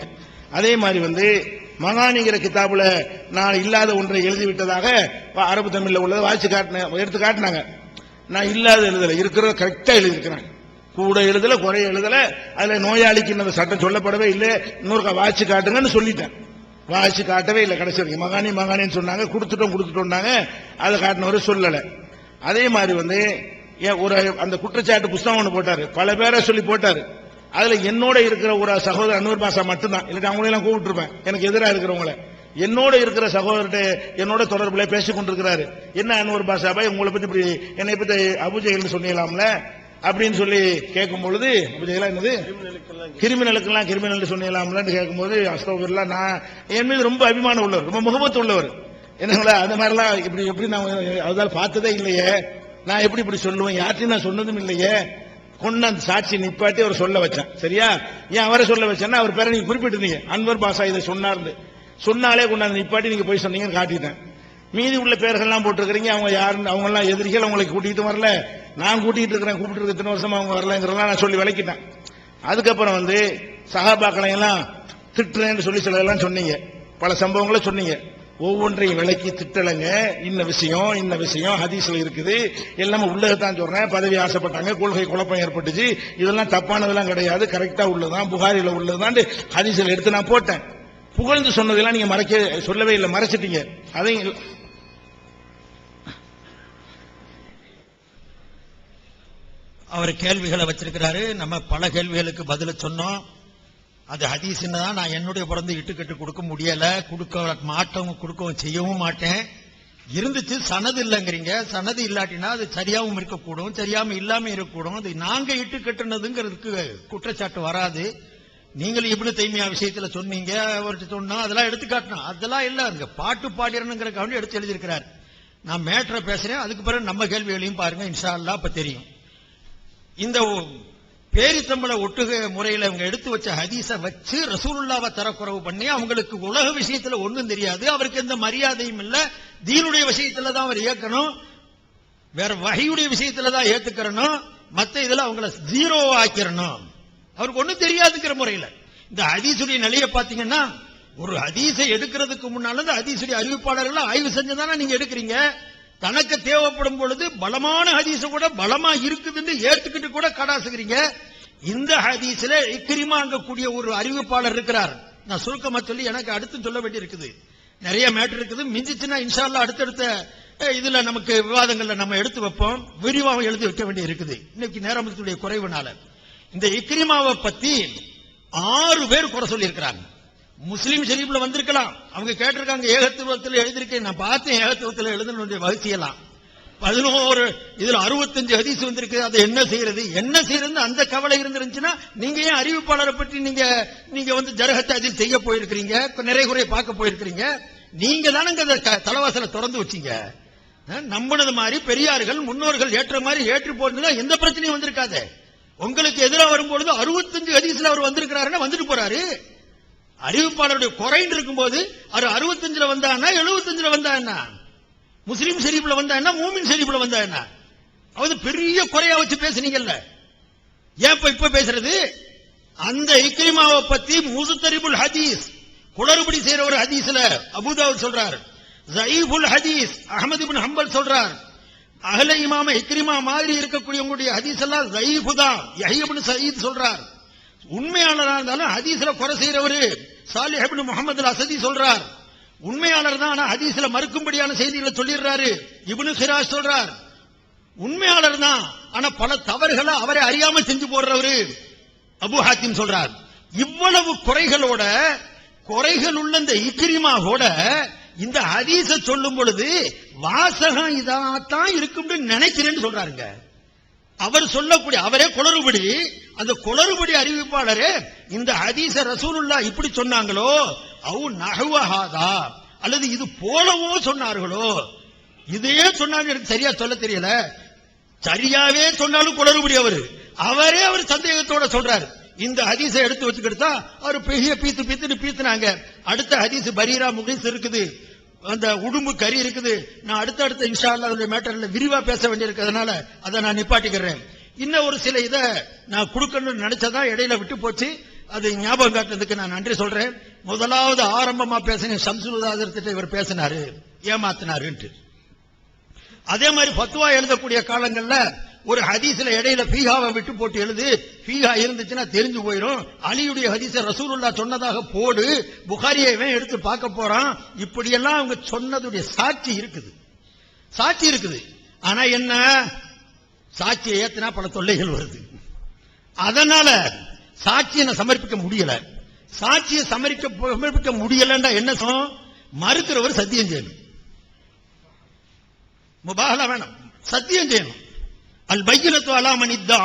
அதே மாதிரி வந்து மகானிங்கிற கிதாபுல நான் இல்லாத ஒன்றை எழுதி விட்டதாக அரபு தமிழ்ல உள்ளதை வாய்ச்சி எடுத்து காட்டினாங்க. நான் இல்லாத எழுதல, இருக்கிறத கரெக்டா எழுதி இருக்கிறேன், கூட எழுதல குறைய எழுதல, அதுல நோயாளிக்கு இந்த சட்டம் சொல்லப்படவே இல்லை, இன்னொரு வாய்ச்சி காட்டுங்கன்னு சொல்லிட்டேன். வாய்ச்சி காட்டவே இல்லை கடைசி வரைக்கும். மகானின்னு சொன்னாங்க, கொடுத்துட்டோம்னாங்க, அதை காட்டினவரு சொல்லல. அதே மாதிரி வந்து ஒரு அந்த குற்றச்சாட்டு புஸ்தகம் ஒன்று போட்டாரு, பல பேரை சொல்லி போட்டாரு. அதுல என்னோட இருக்கிற ஒரு சகோதரர் அன்வர் பாஷா மட்டும்தான், இல்லாட்டி அவங்களெல்லாம் கூப்பிட்டுருப்பேன் எனக்கு எதிராக இருக்கிறவங்கள. என்னோட இருக்கிற சகோதரர்கிட்ட என்னோட தொடர்புல பேசிக் கொண்டிருக்கிறாரு. என்ன அன்வர் பாஷா பாய் உங்களை பத்தி இப்படி என்னை பத்தி அபூஜஹல் சொன்னீங்களாம்ல அப்படின்னு சொல்லி கேட்கும் பொழுது, அபூஜஹல் என்னது கிரிமினலுக்கெல்லாம் சொன்னீங்களாம்லன்னு கேட்கும்போது அஸ்தக்ஃபிருல்லாஹ், நான் என் மீது ரொம்ப அபிமானம் உள்ளவர், ரொம்ப முகபத்து உள்ளவர். என்னங்களா அந்த மாதிரிலாம் எப்படி நான் அதால் பார்த்ததே இல்லையே, நான் எப்படி சொல்லுவேன், யார்ட்டையும் நான் சொன்னதும் இல்லையே. கொண்டு அந்த சாட்சி நிப்பாட்டி அவர் சொல்ல வச்சேன். சரியா? ஏன் அவரை சொல்ல வச்சேன்னா அவர் பேரை நீங்க குறிப்பிட்டிருந்தீங்க, அன்வர் பாஷா இதை சொன்னார்னு. சொன்னாலே கொண்டாந்து நிப்பாட்டி நீங்க போய் சொன்னீங்கன்னு காட்டிட்டேன். மீதி உள்ள பேர்கள்லாம் போட்டிருக்கிறீங்க, அவங்க யாருன்னு அவங்க எல்லாம் எதிரிகள், அவங்களுக்கு கூட்டிட்டு வரல, நான் கூட்டிட்டு இருக்கிறேன், கூப்பிட்டு இருக்க இத்தனை வருஷமா அவங்க வரலங்கிறதெல்லாம் நான் சொல்லி விளக்கிட்டேன். அதுக்கப்புறம் சஹாபாக்களை எல்லாம் திட்டுறேன்னு சொல்லி சிலதெல்லாம் சொன்னீங்க, பல சம்பவங்களை சொன்னீங்க. ஒவ்வொன்றையும் விளக்கி திட்டலைங்க. இன்ன விஷயம் ஹதீஸ்ல இருக்குது, எல்லாமே உள்ளதான் சொல்றேன். பதவி ஆசைப்பட்டாங்க, கொள்கை குழப்பம் ஏற்பட்டுச்சு, இதெல்லாம் தப்பானதெல்லாம் கிடையாது, கரெக்டா உள்ளதான், புகாரில உள்ளதான் ஹதீஸ்ல எடுத்து நான் போட்டேன். புகழ்ந்து சொன்னதெல்லாம் நீங்க சொல்லவே இல்லை, மறைச்சிட்டீங்க. அதையும் அவர் கேள்விகளை வச்சிருக்கிறாரு. நம்ம பல கேள்விகளுக்கு பதில சொன்னோம். அது ஹதீஸ்ன்னு தான் நான் என்னுடைய பிறந்து இட்டுக்கட்டு கொடுக்க முடியல, கொடுக்க மாட்டோம், கொடுக்கவும் செய்யவும் மாட்டேன். இருந்துச்சு, சனது இல்லைங்கிறீங்க. சனது இல்லாட்டினா அது சரியாவும் இருக்கக்கூடும், சரியாம இல்லாம இருக்கக்கூடும். அது நாங்க இட்டு கட்டுனதுங்கிறதுக்கு குற்றச்சாட்டு வராது. நீங்களும் இப்னு தைமியா விஷயத்துல சொன்னீங்க, அவர்கிட்ட சொன்னா அதெல்லாம் எடுத்து காட்டணும். அதெல்லாம் இல்ல, அங்க பாட்டு பாடிறனுங்கிறக்காண்டி எடுத்து எழுதியிருக்கிறார். நான் மேட்டரை பேசுறேன், அதுக்கு பிறகு நம்ம கேள்விகளையும் பாருங்க, இன்ஷா அல்லாஹ் அப்ப தெரியும். இந்த பேரித்தம்பள ஒட்டுகை முறையில் அவங்க எடுத்து வச்ச ஹதீஸ வச்சு ரசூலுல்லாவை தரக்குறவு பண்ணி அவங்களுக்கு உலக விஷயத்துல ஒன்றும் தெரியாது, அவருக்கு எந்த மரியாதையும் இல்ல, தீனுடைய விஷயத்துல தான் அவர் ஏற்கணும், வேற வகையுடைய விஷயத்துல தான் ஏத்துக்கிறணும், மத்த இதுல அவங்கள ஜீரோ ஆக்கிரணும், அவருக்கு ஒன்றும் தெரியாதுங்கிற முறையில். இந்த ஹதீஸுடைய நிலையை பார்த்தீங்கன்னா, ஒரு ஹதீஸை எடுக்கிறதுக்கு முன்னால இந்த ஹதீஸுடைய அறிவிப்பாளர்கள் ஆய்வு செஞ்சுதானே நீங்க எடுக்கிறீங்க. தனக்கு தேவைப்படும் பொழுது பலமான ஹதீஸ் கூட பலமா இருக்குதுன்னு ஏத்துக்கிட்டு கூட கடாசுகிறீங்க. இந்த ஹதீஸ்ல இக்ரிமாங்கக்கூடிய ஒரு அறிவிப்பாளர் இருக்கிறார். நான் சுருக்கமா சொல்லி எனக்கு அடுத்து சொல்ல வேண்டி இருக்குது, நிறைய மேட்டர் இருக்குது. மிஞ்சிச்சுன்னா இன்ஷா அல்லாஹ் அடுத்தடுத்த இதுல நமக்கு விவாதங்கள்ல நம்ம எடுத்து வைப்போம், விரிவாக எழுதி வைக்க வேண்டி இருக்குது. இன்னைக்கு நேரத்துடைய குறைவுனால இந்த இக்ரிமாவை பத்தி 6 பேர் குறை சொல்லி இருக்கிறாங்க. முஸ்லீம் ஷரீஃப்ல வந்திருக்கலாம், அவங்க கேட்டிருக்காங்க ஏகத்துவத்தில் எழுதியிருக்கேன், நான் பார்த்தேன் ஏகத்துவத்தில் எழுதணுடைய வகுச்சியெல்லாம் 11 இதுல 65 ஹதீஸ் வந்திருக்கு. அதை என்ன செய்யறது அந்த கவலை இருந்துருந்துச்சுன்னா நீங்க ஏன் அறிவிப்பாளரை பற்றி நீங்க ஜரஹத்தை அதில் செய்ய போயிருக்கிறீங்க, நிறைய குறைய பார்க்க போயிருக்கிறீங்க. நீங்க தானே தலைவாசலை திறந்து வச்சீங்க. நம்பினது மாதிரி பெரியார்கள் முன்னோர்கள் ஏற்ற மாதிரி ஏற்று போறதுன்னா எந்த பிரச்சனையும் வந்திருக்காது. உங்களுக்கு எதிராக வரும்பொழுது 65 ஹதீஸ்ல அவர் வந்திருக்கிறாருன்னா வந்துட்டு போறாரு. அறிவிப்பாளருடைய குறைன்னு இருக்கும்போது அவர் 65 வந்தான்னா 75 வந்தா என்ன, முஸ்லீம் ஷரீஃப்ல வந்தா என்ன, மூமின் ஷரீஃப்ல வந்தா என்ன, அது பெரிய குறையா வச்சு பேசுனீங்கல்ல, ஏன் இப்ப பேசுறது? அந்த இக்ரிமாவை பத்தி முஸ்தரிபுல் ஹதீஸ் குளறுபடி செய்யற ஒரு ஹதீஸ்ல அபூதாவுத் சொல்றார், ஸயீஃபுல் ஹதீஸ் அஹ்மத் இப்னு ஹம்பல் சொல்றார், அஹ்ல இமாம இக்ரிமா மாதிரி இருக்கக்கூடிய உங்களுடைய ஹதீஸ் எல்லாம் ஸயீஃபு தான் யஹ்யா இப்னு சயீத் சொல்றார். உண்மையாளராக இருந்தாலும் ஹதீஸ்ல குறை செய்யறவரு சாலிஹ் இப்னு முஹம்மது அல்-அஸதி சொல்றார். உண்மையாளர் தான், ஆனா ஹதீஸ்ல மறுக்கும்படியான செய்திகளை சொல்லிடுறாரு. இப்னு ஹிராஸ் சொல்றார் உண்மையாளர் தான், ஆனா பல தவறுகளை அவரை அறியாம செஞ்சு போடுறவரு அபூ ஹாத்திம் சொல்றார். இவ்வளவு குறைகள் உள்ள இந்த இக்ரிமாவோட இந்த ஹதீஸ சொல்லும் பொழுது வாசகம் இதாத்தான் இருக்கும்னு நினைக்கிறேன்னு சொல்றாருங்க. அவர் சொல்லக்கூடிய அவரே குளறுபடி, அந்த குளறுபடி அறிவிப்பாளரே இந்த ஹதீஸ ரசூலுல்லாஹ் இப்படி சொன்னாங்களோ அவு நஹ்வஹாதா அல்லது இது போலவோ சொன்னார்களோ, இதையே சொன்னாங்க, எனக்கு சரியா சொல்ல தெரியல, சரியாவே சொன்னாலும் குளறுபடி அவரே சந்தேகத்தோட சொல்றாரு. இந்த ஹதீஸை எடுத்து வச்சுக்கிட்டா அவர் பெரிய பீத்துனாங்க. அடுத்த ஹதீஸ் பரீரா முகீஸ் இருக்குது, அந்த உடும்பு கறி இருக்குது. நான் அடுத்த இன்ஷா அல்லாஹ் மேட்டர்ல விரிவா பேச வேண்டியிருக்கிறதுனால அதை நான் நிப்பாட்டிக்கிறேன். இன்னும் ஒரு சில இதை நான் கொடுக்கணும்னு நினைச்சதா இடையில விட்டு போச்சு, அது ஞாபகம் காட்டுறதுக்கு நான் நன்றி சொல்றேன். முதலாவது ஆரம்பமா பேசின ஷம்சுல் இவர் பேசினாரு, ஏமாத்தினாரு. அதே மாதிரி ஃபத்வா எழுதக்கூடிய காலங்கள்ல ஒரு ஹதீஸ்ல இடையில ஃபீஹாவை விட்டு போட்டு எழுது, ஃபீஹா இருந்துச்சுன்னா தெரிஞ்சு போயிடும், அலியுடைய ஹதீஸ ரசூலுல்லாஹ் சொன்னதாக போடு, புகாரியை எடுத்து பார்க்க போறான், இப்படியெல்லாம் அவங்க சொன்னதுடைய சாட்சி இருக்குது. ஆனா என்ன, சாட்சியை ஏத்தினா பல தொல்லைகள் வருது. அதனால சாட்சியை சமர்ப்பிக்க முடியல. சாட்சியை சமர்ப்பிக்க முடியலன்னா என்ன மறுக்கிறவர் சத்தியம் செய்யணும், முபாஹலா வேணும், சத்தியம் செய்யணும். அல் பையினத்து அலா மன் இத்தா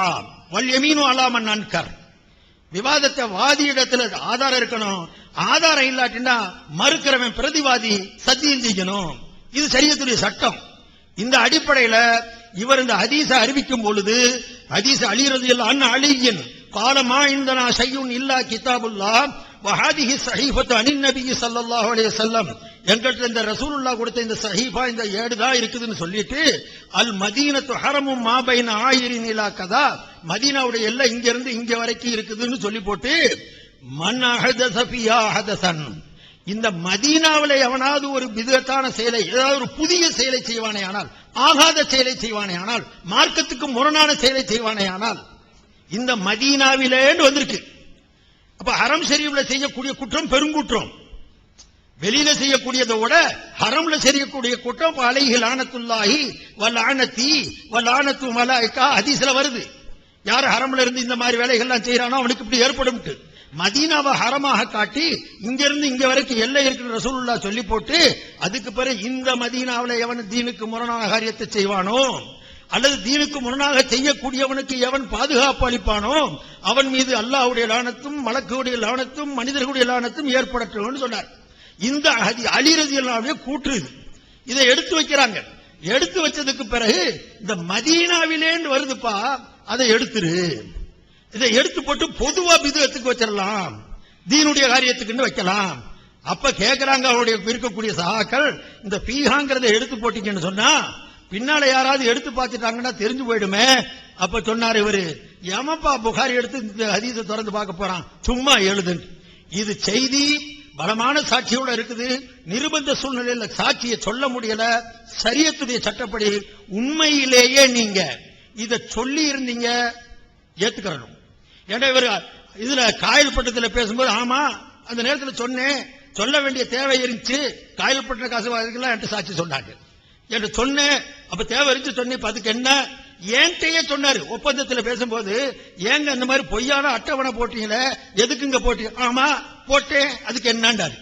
வல் யமீனு அலா மன் அன்கர். விவாதத்தை வாதியிடத்துல ஆதாரம் இருக்கணும், ஆதாரம் இல்லாட்டினா மறுக்கிறவன் பிரதிவாதி சத்தியம் செய்யணும். இது ஷரியத்துடைய சட்டம். இந்த அடிப்படையில் இவர் இந்த ஹதீஸ அறிவிக்கும் பொழுது ஹதீஸ் அலி ரலியல்லாஹு அன்ஹு அலியின் காலமா இந்தனா ஷையுன் இல்லா கிதாபுல்லாஹ் வஹாதிஹி ஸஹீஃபத்து அனின் நபி ஸல்லல்லாஹு அலைஹி வஸல்லம், எங்கள்ட்ட இந்த ரசூலுல்லாஹ் கொடுத்த இந்த ஸஹீஃபா இந்த ஏடு தான் இருக்குதுன்னு சொல்லிட்டு, அல் மதீனத்து ஹரமும் மா பைன ஆயிரின் இலா கதா, மதீனாவுடைய எல்லை இங்க இருந்து இங்க வரைக்கும் இருக்குதுன்னு சொல்லி போட்டு, மன் அஹதஸ ஃபியா ஹதஸன், இந்த மதீனாவிலே எவனாவது ஒரு பிதத்தான செயலை, ஏதாவது ஒரு புதிய செயலை செய்வானே ஆனால், ஆகாத செயலை செய்வானே ஆனால், மார்க்கத்துக்கு முரணான செயலை செய்வானே ஆனால், இந்த மதீனாவிலேன்னு வந்திருக்கு. அப்ப ஹரம் ஷரீஃப்ல செய்யக்கூடிய குற்றம் பெருங்குற்றம். வெளியில செய்யக்கூடியதை விட ஹரம்ல செய்யக்கூடிய குற்றம் அலைஹி லானத்துல்லாஹி வலானத்தி வலானத்து மலாயிகா ஹதீஸ்ல வருது. யார் ஹரம்ல இருந்து இந்த மாதிரி வேலைகள்லாம் செய்யறானோ அவனுக்கு இப்படி ஏற்படும். மதீனாவை ஹரமாக காட்டி இங்க இருந்து இங்க வரைக்கும் எல்லை இருக்கிற ரசூலுல்லாஹ் சொல்லி போட்டு, அதுக்கு பிறகு இந்த மதீனாவில் எவன் தீனுக்கு முரணான காரியத்தை செய்வானோ அல்லது தீனுக்கு முரணாக செய்யக்கூடியவனுக்கு எவன் பாதுகாப்பு அளிப்பானோ அவன் மீது அல்லாஹ்வுடைய லானத்தும் மலக்குடைய லானத்தும் மனிதர்களுடைய லானத்தும் ஏற்படட்டும்னு சொன்னார். இந்த அலி ரலியல்லாஹு கூற்று இதை எடுத்து வைக்கிறாங்க. எடுத்து வச்சதுக்கு பிறகு இந்த மதீனாவிலேன்னு வருதுப்பா, அதை எடுத்துரு, இதை எடுத்து போட்டு பொதுவா பிதுஅத்துக்கு வச்சிடலாம், தீனுடைய காரியத்துக்குன்னு வைக்கலாம். அப்ப கேட்கிறாங்க அவருடைய இருக்கக்கூடிய சகாக்கள், இந்த பீஹாங்கிறத எடுத்து போட்டீங்கன்னு சொன்னா பின்னால யாராவது எடுத்து பார்த்துட்டாங்கன்னா தெரிஞ்சு போயிடுமே. அப்ப சொன்னார் இவரு, ஏமாப்பா புகாரி எடுத்து இந்த ஹதீஸை திறந்து பார்க்க போறான், சும்மா எழுது. இது செய்தி பலமான சாட்சியோட இருக்குது. நிர்பந்த சூழ்நிலையில சாட்சியை சொல்ல முடியல. ஷரியத்துடைய சட்டப்படி உண்மையிலேயே நீங்க இதை சொல்லி இருந்தீங்க ஏத்துக்கிறணும். ஏன்னா இவர் இதுல காயல் பட்டத்துல பேசும்போது, ஆமா அந்த நேரத்தில் சொன்னேன், சொல்ல வேண்டிய தேவை இருந்துச்சு, காயல் பட்ட காசுவாதிகள்லாம் என்கிட்ட சாட்சி சொன்னாங்க, என்று சொன்னேன். அப்ப தேவை இருந்துச்சு சொன்னேன். இப்ப அதுக்கு என்ன ஏன்ட்டையே சொன்னாரு. ஒப்பந்தத்தில் பேசும்போது, ஏங்க அந்த மாதிரி பொய்யான அட்டவணை போட்டீங்களே, எதுக்குங்க போட்டீங்க? ஆமா போட்டேன், அதுக்கு என்னண்டாரு.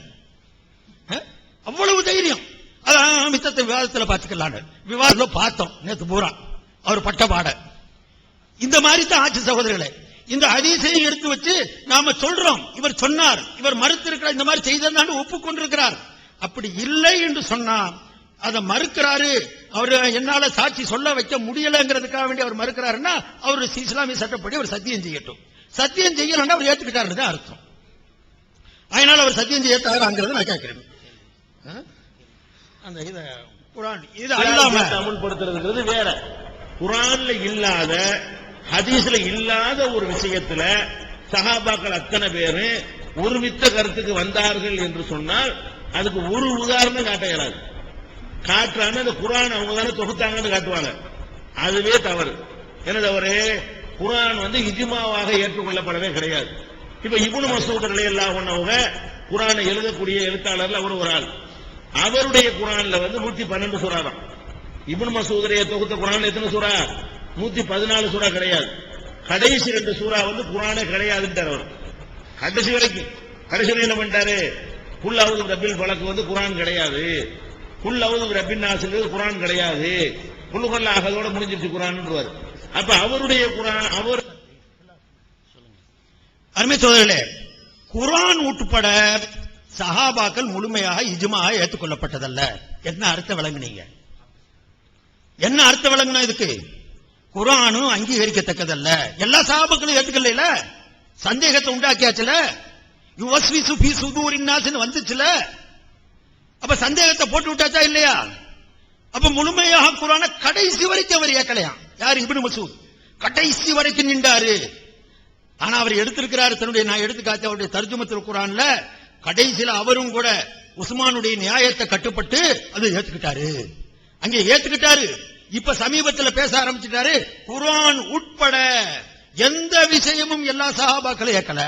அவ்வளவு தைரியம். அதான் மித்தத்தை விவாதத்தில் பார்த்துக்கலாம். விவாதத்தில் பார்த்தோம் நேற்று பூரா அவர் பட்ட பாட. இந்த மாதிரி தான் ஆட்சி சகோதரர்களே. இந்த ஹதீஸையும் எடுத்து வச்சு நாம சொல்றோம், இவர் சொன்னார், இவர் மறுத்திருக்கிறார், இந்த மாதிரி செய்தார் ஒப்புக்கொண்டிருக்கிறார். அப்படி இல்லை என்று சொன்னா அதை மறுக்கிறாரு, அவர் என்னால சாட்சி சொல்ல வைக்க முடியலங்கிறதுக்காக வேண்டி அவர் மறுக்கிறாருன்னா அவர் இஸ்லாமிய சட்டப்படி அவர் சத்தியம் செய்யட்டும். சத்தியம் செய்யலன்னா அவர் ஏத்துக்கிட்டாருன்னு தான் அர்த்தம். அதனால அவர் சத்தியம் செய்ய தயாராங்கிறத நான் கேட்கிறேன். அந்த இத குர்ஆன் இது அல்லாம அமுல்படுத்துறதுங்கிறது வேற. குர்ஆன்ல இல்லாத ஹதீஸ்ல இல்லாத ஒரு விஷயத்துல சஹாபாக்கள் அத்தனை பேரு ஒருமித்த கருத்துக்கு வந்தார்கள் என்று சொன்னால் அதுக்கு ஒரு உதாரணம் காட்ட இயலாது. காட்டுறாங்க அந்த குர்ஆன் அவங்க தானே தொகுத்தாங்கன்னு காட்டுவாங்க, அதுவே தவறு. என்ன தவறு? குர்ஆன் இஜ்மாவாக ஏற்றுக்கொள்ளப்படவே கிடையாது. இப்ப இப்னு மஸ்ஊத் ரலியல்லாஹு அன்ஹு அவங்க குர்ஆனை எழுதக்கூடிய எழுத்தாளர்ல அவர் ஒரு ஆள். அவருடைய குர்ஆன்ல 112 சூரா தான். இப்னு மஸ்ஊதுடைய தொகுத்த குர்ஆன்ல எத்தனை சூரா? 114 சூரா கிடையாது. கடைசி 2 சூரா குர்ஆனே கிடையாதுன்றார் அவர். கடைசி வரைக்கும் கடைசி என்ன பண்ணிட்டாரு? குல் அஊது ரப்பில் ஃபலக் குர்ஆன் கிடையாது, குல் அஊது ரப்பின் நாஸ் குர்ஆன் கிடையாது, குல் ஹுவல்லாஹ் அஹதோட முடிஞ்சிருச்சு குர்ஆன்ன்றார். அப்ப அவருடைய குர்ஆன் அவர் அருமை சோதரர்களே, குர்ஆன் உட்பட சஹாபாக்கள் முழுமையாக இஜ்மாஆ ஏற்றுக்கொள்ளப்பட்டதல்ல. என்ன அர்த்தம் விளங்குனீங்க? என்ன அர்த்தம் விளங்குனா இதுக்கு? குர்ஆனும் அங்கீகரிக்கத்தக்கதல்ல. எல்லா சஹாபாக்களும் ஏற்றுக்கல, சந்தேகத்தை உண்டாக்கியாச்சுல, யுவஸ்விசு ஃபீ சுதூரின் நாஸ்னு வந்துச்சுல. அப்ப சந்தேகத்தை போட்டு விட்டாச்சா இல்லையா? அப்ப முழுமையாக குர்ஆனை கடைசி வரைக்கும் அவர் ஏற்கலையாம். யார்? இப்னு மஸ்ஊத் கடைசி வரைக்கும் நின்றாரு. ஆனா அவர் எடுத்திருக்கிறார் தன்னுடைய, நான் எடுத்து காத்த அவருடைய தர்ஜுமத்துல் குர்ஆன்ல கடைசியில அவரும் கூட உஸ்மானுடைய நியாயத்தை கட்டுப்பட்டு அதை ஏத்துக்கிட்டாரு, அங்கே ஏத்துக்கிட்டாரு. இப்ப சமீபத்தில் பேச ஆரம்பிச்சிட்டாரு, குர்ஆன் உட்பட எந்த விஷயமும் எல்லா சஹாபாக்களும் ஏற்கல.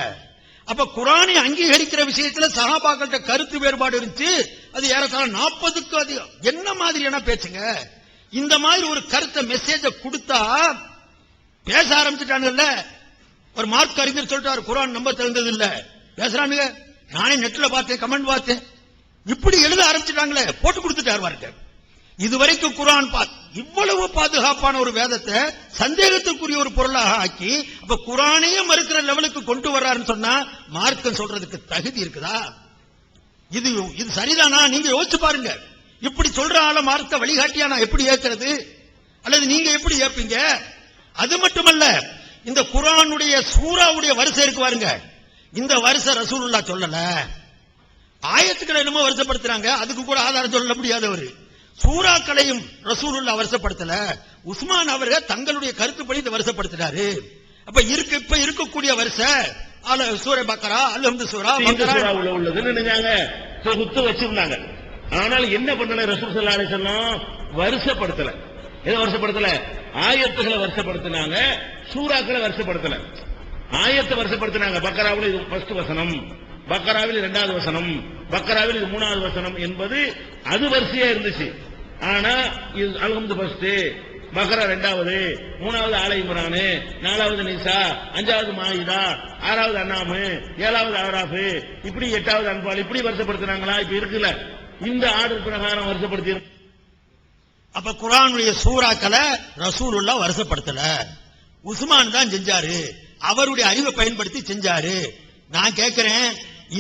அப்ப குர்ஆனை அங்கீகரிக்கிற விஷயத்துல சஹாபாக்கள கருத்து வேறுபாடு இருந்துச்சு. அது ஏறத்தாழ 40க்கும் அதிகம். என்ன மாதிரியான பேச்சுங்க? இந்த மாதிரி ஒரு கருத்தை மெசேஜ கொடுத்தா பேச ஆரம்பிச்சுட்டானுங்கல்ல. ஒரு மார்க் அறிஞர் சொல்றாரு, குர்ஆன் நம்ப தெரிந்தது இல்ல பேசுறானுங்க. நானே நெட்ல பார்த்தேன், கமெண்ட் பார்த்தேன், இப்படி எழுத ஆரம்பிச்சுட்டாங்களே, போட்டு கொடுத்துட்டார் வார்த்தை. இதுவரைக்கும் குர்ஆன் இவ்வளவு பாதுகாப்பான ஒரு வேதத்தை சந்தேகத்துக்குரிய ஒரு பொருளாக ஆக்கி அப்ப குர்ஆனையே மறுக்கிற லெவலுக்கு கொண்டு வர்றாருன்னு சொன்னா மார்க்கம் சொல்றதுக்கு தகுதி இருக்குதா? இது சரிதானா? நீங்க யோசிச்சு பாருங்க. இப்படி சொல்ற ஆள மார்க்க வழிகாட்டியா நான் எப்படி ஏற்கிறது? அல்லது நீங்க எப்படி ஏற்பீங்க? அது மட்டுமல்ல, இந்த குர்ஆனுடைய சூராவுடைய வரிசை இருக்கு பாருங்க. இந்த வருஷம் ரசூலுல்லாஹ் சொல்லல, ஆயத்துக்களை என்னமோ வருஷப்படுத்துறாங்க, அதுக்கு கூட ஆதாரம் சொல்ல முடியாதவர். சூறாக்களையும் ரசூலுல்லாஹ் வருஷப்படுத்தல, உஸ்மான் அவர்கள் தங்களுடைய கருத்துப்படி இந்த வருஷப்படுத்தினாரு. அப்ப இப்ப இருக்கக்கூடிய வருஷம் சூரா பக்கரா, அல்ஹம்து சூரா, பக்கரா உள்ளதுன்னு நினைச்சாங்க, தொகுத்து வச்சிருந்தாங்க. ஆனால் என்ன பண்ணல ரசூல் ஸல்லல்லாஹு அலைஹி வஸல்லம் வருஷப்படுத்தல. எதை வருஷப்படுத்தல? ஆயத்துகளை வருஷப்படுத்தினாங்க, சூறாக்களை வருஷப்படுத்தல. ஆயத்தை வருஷப்படுத்தினாங்க. பக்கராவில் இது ஃபர்ஸ்ட் வசனம், பக்கராவில் இரண்டாவது வசனம், பக்கராவில் இது மூணாவது வசனம் என்பது அது வரிசையா இருந்துச்சு. ஆனா இது அல்ஹம்து ஃபர்ஸ்ட், பக்கரா இரண்டாவது, மூணாவது ஆல இம்ரான், நாலாவது நிசா, அஞ்சாவது மாயிதா, ஆறாவது அன்னாமு, ஏழாவது ஆராஃப், இப்படி எட்டாவது அன்பால், இப்படி வருஷப்படுத்தினாங்களா? இப்ப இருக்குல்ல, இந்த ஆர்டர் பிரகாரம் வருஷப்படுத்தி. அப்ப குர்ஆனுடைய சூறாக்களை ரசூலுல்லாஹ் வருஷப்படுத்தல, உஸ்மான் தான் செஞ்சாரு, அவருடைய அறிவை பயன்படுத்தி செஞ்சாரு. நான் கேட்கிறேன்,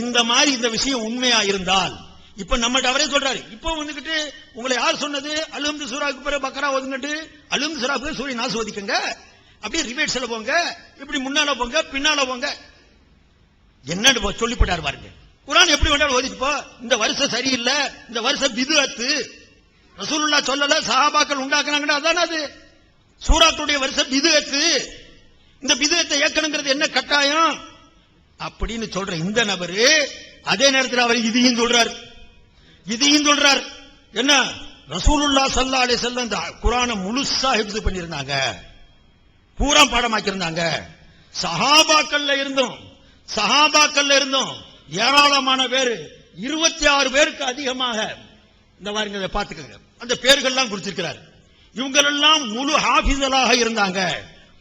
இந்த மாதிரி இந்த விஷயம் உண்மையா இருந்தால், இப்ப நம்மகிட்ட அவரே சொல்றாரு, இப்ப வந்துகிட்டு உங்களை யார் சொன்னது அல்ஹம்து சூராவுக்கு பிறகு பக்கரா ஓதுங்கட்டு, அல்ஹம்து சூராவுக்கு சூரிய நாசு ஓதிக்கங்க, அப்படியே ரிவேட்ஸ்ல போங்க, இப்படி முன்னால போங்க பின்னால போங்க, என்னன்னு சொல்லிப்பட்டாரு பாருங்க. குர்ஆன் எப்படி வேண்டாலும் ஓதிட்டு போ, இந்த வருஷம் சரியில்லை, இந்த வருஷம் பிதுஅத்து, ரசூலுல்லாஹ் சொல்லல, சஹாபாக்கள் உண்டாக்குனாங்கன்னு அதானே அது. சூராக்களுடைய வருஷம் பிதுஅத்து, இந்த பிதுஅத்தை ஏற்கனங்கிறது என்ன கட்டாயம் அப்படின்னு சொல்ற இந்த நபரு அதே நேரத்தில் அவர் இதையும் சொல்றார். என்ன? ரசூலுல்லாஹ் ஸல்லல்லாஹு அலைஹி வஸல்லம் இந்த குர்ஆனை முழுசா ஹிஃப்ஸ் பண்ணியிருந்தாங்க, பூரா பாடமாக்கியிருந்தாங்க. சஹாபாக்கள்ல இருந்தும் ஏராளமான பேர், 26 பேருக்கு அதிகமாக இந்த மாதிரி பாத்துக்கங்க, அந்த பேர்கள்லாம் குறிச்சிருக்கிறார். இவங்களெல்லாம் முழு ஹாஃபிஸ்களாக இருந்தாங்க.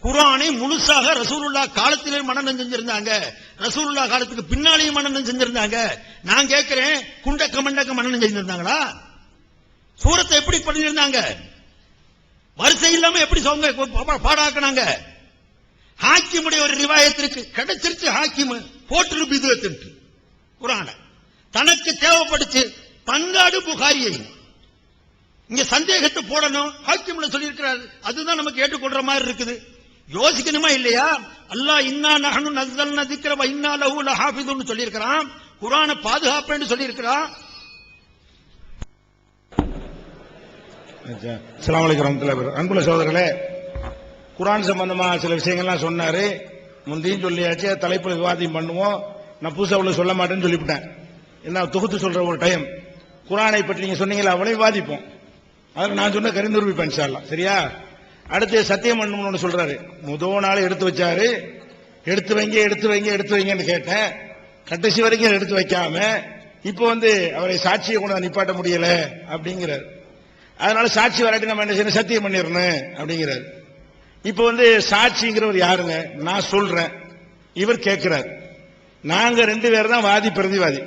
குர்ஆனை முழுசாக ரசூலுல்லாஹ் காலத்திலே மனனம் செஞ்சிருந்தாங்க, ரசூலுல்லாஹ் காலத்துக்கு பின்னாலேயும் மனனம் செஞ்சிருந்தாங்க. நான் கேட்கிறேன், குண்டக்க மண்டக்க மனனம் செஞ்சிருந்தாங்களா? சூரத்தை எப்படி பண்ணியிருந்தாங்க? வரிசை இல்லாம எப்படி பாடாக்குனாங்க? ஹாக்கிமுடைய ஒரு ரிவாயத்திற்கு கிடைச்சிருச்சு, ஹாக்கிம் போட்டு பிதுஅத்து குர்ஆன தனக்கு தேவைப்படுச்சு, பங்காடு புகாரியை இங்க சந்தேகத்தை போடணும், ஹாக்கிம்ல சொல்லியிருக்கிறார், அதுதான் நமக்கு ஏற்றுக்கொள்ற மாதிரி இருக்குது. யோசிக்கணுமா இல்லையா? அல்லாஹ் இன்னா நஹ்னு நஸல்னா ذிக்ர வ இன்னா லஹு லஹாஃபிதுன்னு சொல்லியிருக்கிறான், குர்ஆனை பாதுகாப்பேன்னு சொல்லியிருக்கிறான். அஸ்ஸலாமு அலைக்கும் வரஹ்மத்துல்லாஹி வபரகாத்துஹு. அன்புள்ள சகோதரர்களே, குர்ஆன் சம்பந்தமா சில விஷயங்கள்லாம் சொன்னாரு, முந்தையும் சொல்லியாச்சு, தலைப்புல விவாதம் பண்ணுவோம். நான் புதுசா உள்ள சொல்ல மாட்டேன்னு சொல்லிவிட்டேன். என்ன தொகுத்து சொல்ற ஒரு டைம் குர்ஆனை பற்றி நீங்க சொன்னீங்களா, அவளை விவாதிப்போம். அதில் நான் சொன்ன கரிந்துருவிப்பேன் இன்ஷா அல்லாஹ். சரியா? அடுத்து சத்தியம் பண்ணணும்னு சொல்றாரு. முதல் நாள் எடுத்து வச்சாரு, எடுத்து வைங்கன்னு கேட்டேன், கடைசி வரைக்கும் எடுத்து வைக்காம இப்ப அவரை சாட்சியை கொண்டு நிப்பாட்ட முடியல அப்படிங்கிறார். அதனால சாட்சி வராட்டி நம்ம என்ன செய்யணும், சத்தியம் பண்ணிடணும் அப்படிங்கிறார். இப்ப சாட்சிங்கிறவர் யாருங்க? நான் சொல்றேன், இவர் கேட்கிறார். நாங்க 2 பேர் தான் வாதி பிரதிவாதி.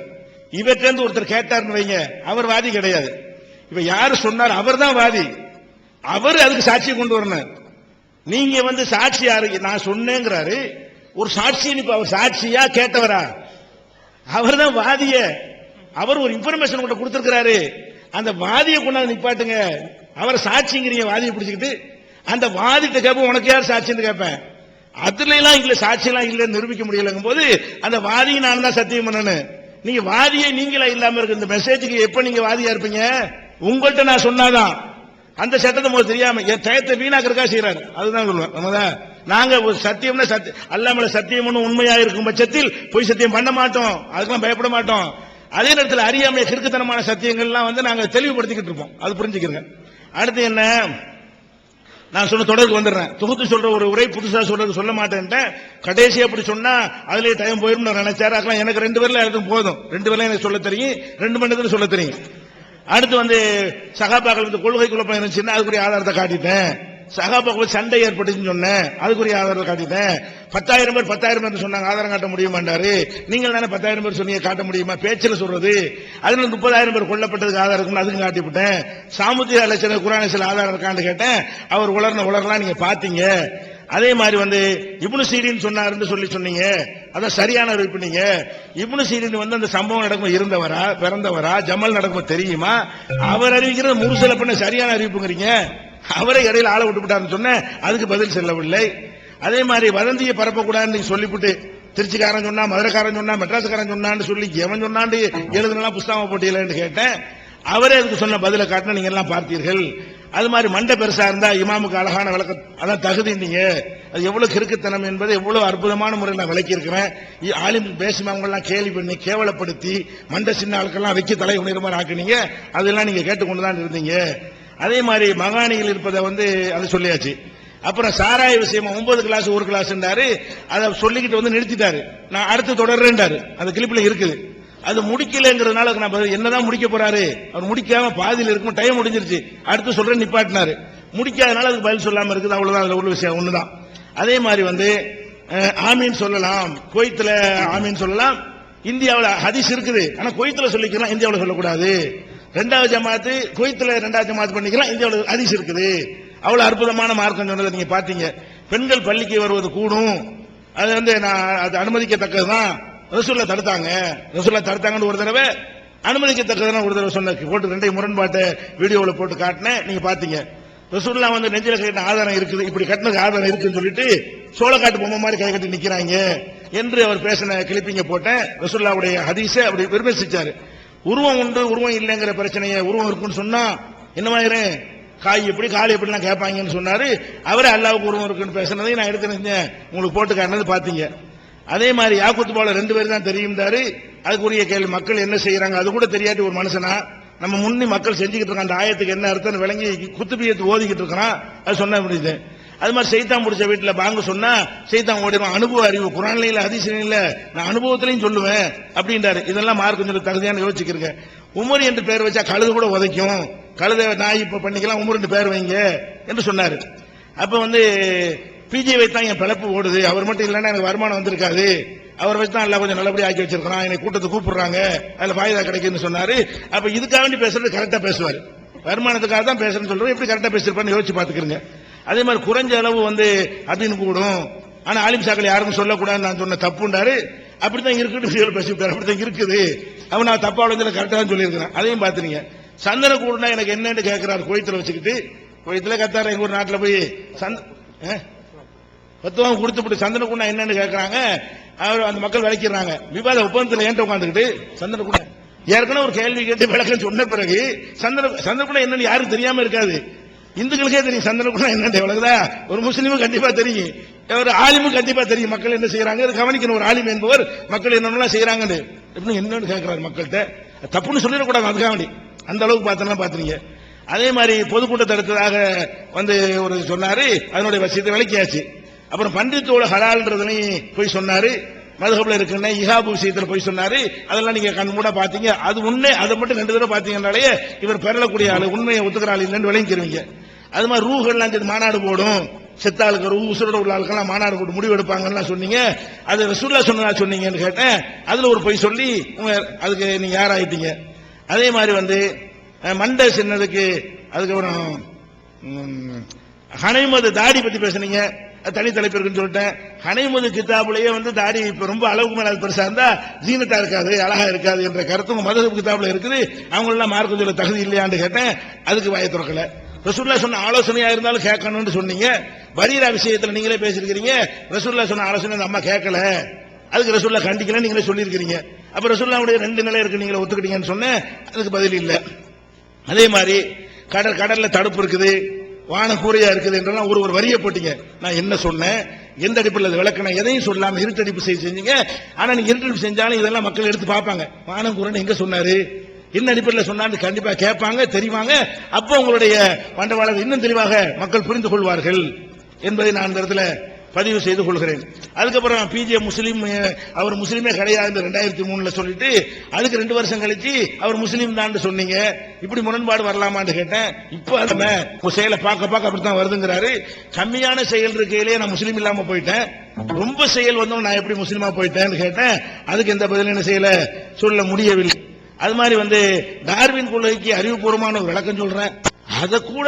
இவர்கிட்ட ஒருத்தர் கேட்டார்னு வைங்க, அவர் வாதி கிடையாது. இப்ப யாரு சொன்னார், அவர் தான் வாதி, அவர் அதுக்கு சாட்சியை கொண்டு வரணும். நீங்க சாட்சி யாரு? நான் சொன்னேங்கிறாரு. ஒரு சாட்சி, இப்ப அவர் சாட்சியா கேட்டவரா? அவர் தான் வாதிய, அவர் ஒரு இன்ஃபர்மேஷன் கூட கொடுத்திருக்கிறாரு. அந்த வாதியை கொண்டாந்து நிப்பாட்டுங்க. அவர் சாட்சிங்கிறீங்க, வாதியை பிடிச்சிக்கிட்டு அந்த வாதிட்ட கேட்ப, உனக்கு யார் சாட்சின்னு கேட்பேன். அதுல எல்லாம் இல்ல, சாட்சி எல்லாம் இல்ல, நிரூபிக்க முடியலங்கும் போது அந்த வாதியை நான் தான் சத்தியம் பண்ணணும். நீங்க வாதியை நீங்களா இல்லாம இருக்கு. இந்த மெசேஜுக்கு எப்ப நீங்க வாதியா இருப்பீங்க? உங்கள்கிட்ட நான் சொன்னாதான். அந்த சட்டத்தை முதல்ல தெரியாம என் டயத்தை வீணாக்கிறக்கா செய்யறாரு. அதுதான் சொல்லுவேன். நாங்க ஒரு சத்தியம்னா அல்லாமல சத்தியம் உண்மையா இருக்கும் பட்சத்தில் பொய் சத்தியம் பண்ண மாட்டோம், அதுக்கெல்லாம் பயப்பட மாட்டோம். அதே நேரத்தில் அறியாமை கிறுக்குத்தனமான சத்தியங்கள்லாம் நாங்க தெளிவுபடுத்திக்கிட்டு இருப்போம். அது புரிஞ்சுக்கிறேங்க. அடுத்து என்ன, நான் சொன்ன தொடருக்கு வந்துடுறேன். தொகுத்து சொல்ற ஒரு உரை புதுசா சொல்றது சொல்ல மாட்டேன்ட்டேன். கடைசியா அப்படி சொன்னா அதுலயே டைம் போயிடும் நினைச்சாரு. அதெல்லாம் எனக்கு 2 பேர்ல எடுத்து போதும். 2 பேர்ல எனக்கு சொல்ல தெரியும், 2 மணி நேரத்துல சொல்ல தெரியும். அடுத்து சகாபாக்கள் கொள்கை குழப்பம் இருந்துச்சுன்னா அதுக்குரிய ஆதாரத்தை காட்டிட்டேன். சகாபாக்கள் சண்டை ஏற்பட்டுச்சுன்னு சொன்னேன், அதுக்குரிய ஆதாரத்தை காட்டிட்டேன். 10,000 பேர் 10,000 பேர் சொன்னாங்க, ஆதாரம் காட்ட முடியுமாண்டாரு. நீங்கள் தானே 10,000 பேர் சொன்னீங்க, காட்ட முடியுமா? பேச்சில் சொல்றது. அதுல 30,000 பேர் கொல்லப்பட்டதுக்கு ஆதாரம் இருக்குன்னு அதுக்கு காட்டிவிட்டேன். சாமுத்திய அலட்சண குர்ஆனில் சில ஆதாரம் இருக்கான்னு கேட்டேன். அவர் உலர்லாம் நீங்க பாத்தீங்க. அதே மாதிரி இப்னு சீரின் சொன்னாருன்னு சொன்னீங்க, அதான் சரியான அறிவிப்பு. நீங்க இப்னு சீரின் அந்த சம்பவம் நடக்கும் இருந்தவரா பிறந்தவரா, ஜமல் நடக்கும் தெரியுமா? அவர் அறிவிக்கிறது முழுசல பண்ண சரியான அறிவிப்புங்கிறீங்க. அவரை இடையில ஆள விட்டுவிட்டாருன்னு சொன்ன, அதுக்கு பதில் செல்லவில்லை. அதே மாதிரி வதந்தியை பரப்பக்கூடாதுன்னு சொல்லிவிட்டு திருச்சிக்காரன் சொன்னா, மதுரைக்காரன் சொன்னா, மெட்ராஸ்காரன் சொன்னான்னு சொல்லி எவன் சொன்னாண்டு எழுதுனா புஸ்தகம் போட்டியலன்னு கேட்டேன். அவரே அதுக்கு சொன்ன பதில காட்டின நீங்க எல்லாம் பார்த்தீர்கள். அது மாதிரி மண்டை பெருசா இருந்தா இமாமுக்கு அழகான விளக்கம், அதான் தகுதி. நீங்க அது எவ்வளவு கிறுக்குத்தனம் என்பதை எவ்வளவு அற்புதமான முறையில் நான் விளக்கி இருக்கிறேன். ஆலிம் பேசுமாவங்க எல்லாம் கேலி பண்ணி கேவலப்படுத்தி மண்டை சின்ன ஆட்கள்லாம் வைக்க தலை உணர மாதிரி ஆக்குனீங்க. அதெல்லாம் நீங்க கேட்டுக்கொண்டுதான் இருந்தீங்க. அதே மாதிரி மகானிகள் இருப்பதை அது சொல்லியாச்சு. அப்புறம் சாராய விஷயமா 9 கிளாஸ் 1 கிளாஸ் அதை சொல்லிக்கிட்டு நிறுத்திட்டாரு. நான் அடுத்து தொடர்றேன்டாரு. அந்த கிளிப்ல இருக்குது. அது முடிக்கலங்கிறதுனால நான் என்னதான் முடிக்க போறாரு, அவர் முடிக்காம பாதியில் இருக்கும், டைம் முடிஞ்சிருச்சு, அடுத்து சொல்றேன் நிப்பாட்டினாரு. முடிக்காதனால அதுக்கு பதில் சொல்லாம இருக்குது. அவ்வளவுதான் அதுல உள்ள விஷயம் ஒண்ணுதான். அதே மாதிரி ஆமீன் சொல்லலாம், குவைத்துல ஆமீன் சொல்லலாம். இந்தியாவில் ஹதீஸ் இருக்குது, ஆனா குவைத்துல சொல்லிக்கலாம், இந்தியாவில் சொல்லக்கூடாது. 2வது ஜமாத்து குவைத்துல 2வது ஜமாத்து பண்ணிக்கலாம், இந்தியாவில் ஹதீஸ் இருக்குது. அவ்வளவு அற்புதமான மார்க்கம் சொன்னதை நீங்க பாத்தீங்க. பெண்கள் பள்ளிக்கு வருவது கூடும், அது அது அனுமதிக்கத்தக்கதுதான். ரசூலுல்லாஹ் தடுத்தாங்க, ரசூலுல்லாஹ் தடுத்தாங்கன்னு ஒரு தடவை, அனுமதிக்கத்தக்கதுன்னு ஒரு தடவை சொன்ன போட்டு 2 முரண்பாட்டை வீடியோவில் போட்டு காட்டினேன், நீங்க பாத்தீங்க. ரசூலுல்லாஹ் நெஞ்சில கட்டின ஆதாரம் இருக்குது, இப்படி கட்டினது ஆதாரம் இருக்குன்னு சொல்லிட்டு சோளக்காட்டு பொம்மை மாதிரி கை கட்டி நிக்கிறாங்க என்று அவர் பேசின கிளிப்பிங்க போட்டேன். ரசூலுல்லாஹ்வுடைய ஹதீஸை அப்படி விமர்சிச்சாரு. உருவம் உண்டு உருவம் இல்லைங்கிற பிரச்சனையை உருவம் இருக்குன்னு சொன்னா என்னமாயிரும், காய் எப்படி கால் எப்படிலாம் கேட்பாங்கன்னு சொன்னாரு. அவரே அல்லாவுக்கு உருவம் இருக்குன்னு பேசுனதை நான் எடுத்து உங்களுக்கு போட்டு காட்டினது பாத்தீங்க. அதே மாதிரி யாக்கூத் போல 2 பேர் தான் தெரியும்டாரு. அதுக்குரிய கேள்வி, மக்கள் என்ன செய்யறாங்க அது கூட தெரியாட்டி ஒரு மனுஷனா நம்ம முன்னி மக்கள் செஞ்சுக்கிட்டு இருக்காங்க, அந்த ஆயத்துக்கு என்ன அர்த்தம் விளங்கி குத்துபியத்து ஓதிக்கிட்டு இருக்கிறான், அது சொன்ன முடியுது. அது மாதிரி சைத்தான் முடிச்ச வீட்டுல பாங்க சொன்னா சைத்தான் ஓடிடுவான். அனுபவ அறிவு குர்ஆன்ல இல்ல ஹதீஸ்ல இல்ல, நான் அனுபவத்திலையும் சொல்லுவேன் அப்படின்றாரு. இதெல்லாம் மார்க்கம் சொல்லி தகுதியான யோசிச்சிருங்க. உமர் என்று பெயர் வச்சா கழுது கூட உதைக்கும், கழுதை நாய் இப்ப பண்ணிக்கலாம், உமர் என்று பெயர் வைங்க என்று சொன்னாரு. அப்ப பிஜே வைத்தான் என் பிழப்பு ஓடுது, அவர் மட்டும் இல்லைன்னா எனக்கு வருமானம் வந்திருக்காது, அவர் வச்சு தான் எல்லாம் கொஞ்சம் நல்லபடியா ஆக்கி வச்சிருக்கான், என்னை கூட்டத்தை கூப்பிடுறாங்க, அதுல பாயுதா கிடைக்குன்னு சொன்னாரு. அப்ப இதுக்காக வேண்டி பேசுறது கரெக்டா பேசுவாரு, வருமானத்துக்காக தான் பேசுறேன்னு சொல்றேன், எப்படி கரெக்டா பேசிருப்பான்னு யோசிச்சு பாத்துக்கிறேங்க. அதே மாதிரி குறைஞ்ச அளவு அப்படின்னு கூடும், ஆனா ஆலிம் சாக்கள் யாருக்கும் சொல்லக்கூடாதுன்னு நான் சொன்ன தப்புண்டாரு. அப்படித்தான் இருக்குன்னு பேசிவிட்டாரு, அப்படித்தான் இருக்குது. அவன் நான் தப்பா வந்து கரெக்டா தான் சொல்லியிருக்கிறேன். அதையும் பாத்துறீங்க. சந்தன கூடுனா எனக்கு என்னன்னு கேட்கிறாரு, கோயத்துல வச்சுக்கிட்டு. கோயத்துல கத்தார எங்க ஒரு நாட்டில் போய் பத்துவம் கொடுத்துட்டு சந்தன கூடா என்னன்னு கேட்கறாங்க. அவர் அந்த மக்கள் விளக்கிறாங்க. விவாத ஒப்பந்தத்தில் ஏன்ட்ட உட்காந்துக்கிட்டு சந்தன கூட ஏற்கனவே ஒரு கேள்வி கேட்டு விளக்கம் சொன்ன பிறகு சந்தன கூட என்னன்னு யாருக்கு தெரியாம இருக்காது. இந்துக்களுக்கே தெரியும் சந்தன கூட என்னன்னு. எவ்வளவுதா ஒரு முஸ்லீமும் கண்டிப்பா தெரியும், ஒரு ஆலிமும் கண்டிப்பா தெரியும் மக்கள் என்ன செய்யறாங்க கவனிக்கணும். ஒரு ஆலிம் என்பவர் மக்கள் என்னென்னலாம் செய்யறாங்கன்னு என்னன்னு கேட்கிறாரு மக்கள்கிட்ட. தப்புன்னு சொல்லிடக்கூடாது, அதுக்காக வேண்டி அந்த அளவுக்கு பார்த்தோம்னா பாத்துறீங்க. அதே மாதிரி பொதுக்கூட்டத்தை எடுத்ததாக ஒரு சொன்னாரு, அதனுடைய விஷயத்தை விளக்கியாச்சு. அப்புறம் பண்டித்தோட ஹலால்ன்றதுலையும் போய் சொன்னாரு, மதுஹப்ல இருக்குன்னு இஹாபு விஷயத்துல போய் சொன்னாரு. அதெல்லாம் நீங்க கண்மூட பாத்தீங்க. அது உண்மை, அதை மட்டும் 2 தடவை பாத்தீங்கன்னாலே இவர் பெறலக்கூடிய ஆளு, உண்மையை ஒத்துக்கிற ஆள் இல்லைன்னு விளங்கிக்கிறீங்க. அது மாதிரி ரூஹெல்லாம் சேர்த்து மாநாடு போடும், செத்தாளுக்கு ரூ உசுரோட உள்ள ஆளுக்கெல்லாம் மாநாடு போட்டு முடிவு எடுப்பாங்கன்னு சொன்னீங்க. அது ரசூலுல்லாஹ் சொன்னதா சொன்னீங்கன்னு கேட்டேன். அதுல ஒரு போய் சொல்லி அதுக்கு நீங்க யாராயிட்டீங்க. அதே மாதிரி மண்டை சின்னதுக்கு அதுக்கப்புறம் ஹனைமது தாடி பத்தி பேசுனீங்க, தனி தலைப்பு இருக்குன்னு சொல்லிட்டேன். ஹனைமது கிதாபுலயே தாடி இப்ப ரொம்ப அளவுக்கு மேல பெருசா இருந்தா ஜீனத்தா இருக்காது, அழகா இருக்காது என்ற கருத்தும் மதஹப் கிதாபுல இருக்குது. அவங்க எல்லாம் மார்க்கம் சொல்ல தகுதி இல்லையான்னு கேட்டேன், அதுக்கு வாயை திறக்கல. ரசூலுல்லாஹ் சொன்ன ஆலோசனையா இருந்தாலும் கேட்கணும்னு சொன்னீங்க. பரீரா விஷயத்துல நீங்களே பேசிருக்கீங்க, ரசூலுல்லாஹ் சொன்ன ஆலோசனை அந்த அம்மா கேட்கல, அதுக்கு ரசூலுல்லாஹ் கண்டிக்கல நீங்களே சொல்லியிருக்கீங்க. அப்ப ரசூலுல்லாஹ்வுடைய 2 நிலை இருக்கு, நீங்களே ஒத்துக்கிட்டீங்கன்னு சொன்னேன், அதுக்கு பதில் இல்ல. அதே மாதிரி கடல்ல தடுப்பு இருக்குது, வானம் கூரையா இருக்குது என்றெல்லாம் ஒரு வரியை போட்டீங்க. நான் என்ன சொன்னேன், எந்த அடிப்படையில் விளக்கணும், எதையும் சொல்லாம இருட்டடிப்பு செஞ்சீங்க. ஆனா நீங்க இருட்டடிப்பு செஞ்சாலும் இதெல்லாம் மக்கள் எடுத்து பார்ப்பாங்க. வானம் கூரைன்னு எங்க சொன்னாரு, என்ன அடிப்படையில் சொன்னான்னு கண்டிப்பா கேட்பாங்க, தெரிவாங்க. அப்போ உங்களுடைய பண்டவாளர் இன்னும் தெளிவாக மக்கள் புரிந்து கொள்வார்கள் என்பதை நான் இந்த இடத்துல பதிவு செய்து கொள்கிறேன். அதுக்கப்புறம் பிஜே முஸ்லீம், அவர் முஸ்லீமே கிடையாது 2003 சொல்லிட்டு அதுக்கு 2 வருஷம் கழிச்சு அவர் முஸ்லீம் தான் சொன்னீங்க. இப்படி முரண்பாடு வரலாமான்னு கேட்டேன். இப்ப செயலை பார்க்க அப்படித்தான் வருதுங்கிறாரு. கம்மியான செயல் இருக்கையிலேயே நான் முஸ்லீம் இல்லாம போயிட்டேன், ரொம்ப செயல் வந்தோம் நான் எப்படி முஸ்லீமா போயிட்டேன்னு கேட்டேன். அதுக்கு எந்த பதில் என்ன செய்யல, சொல்ல முடியவில்லை. அது மாதிரி டார்வின் கொள்கைக்கு அறிவுபூர்வமான ஒரு விளக்கம் சொல்றேன். அதை கூட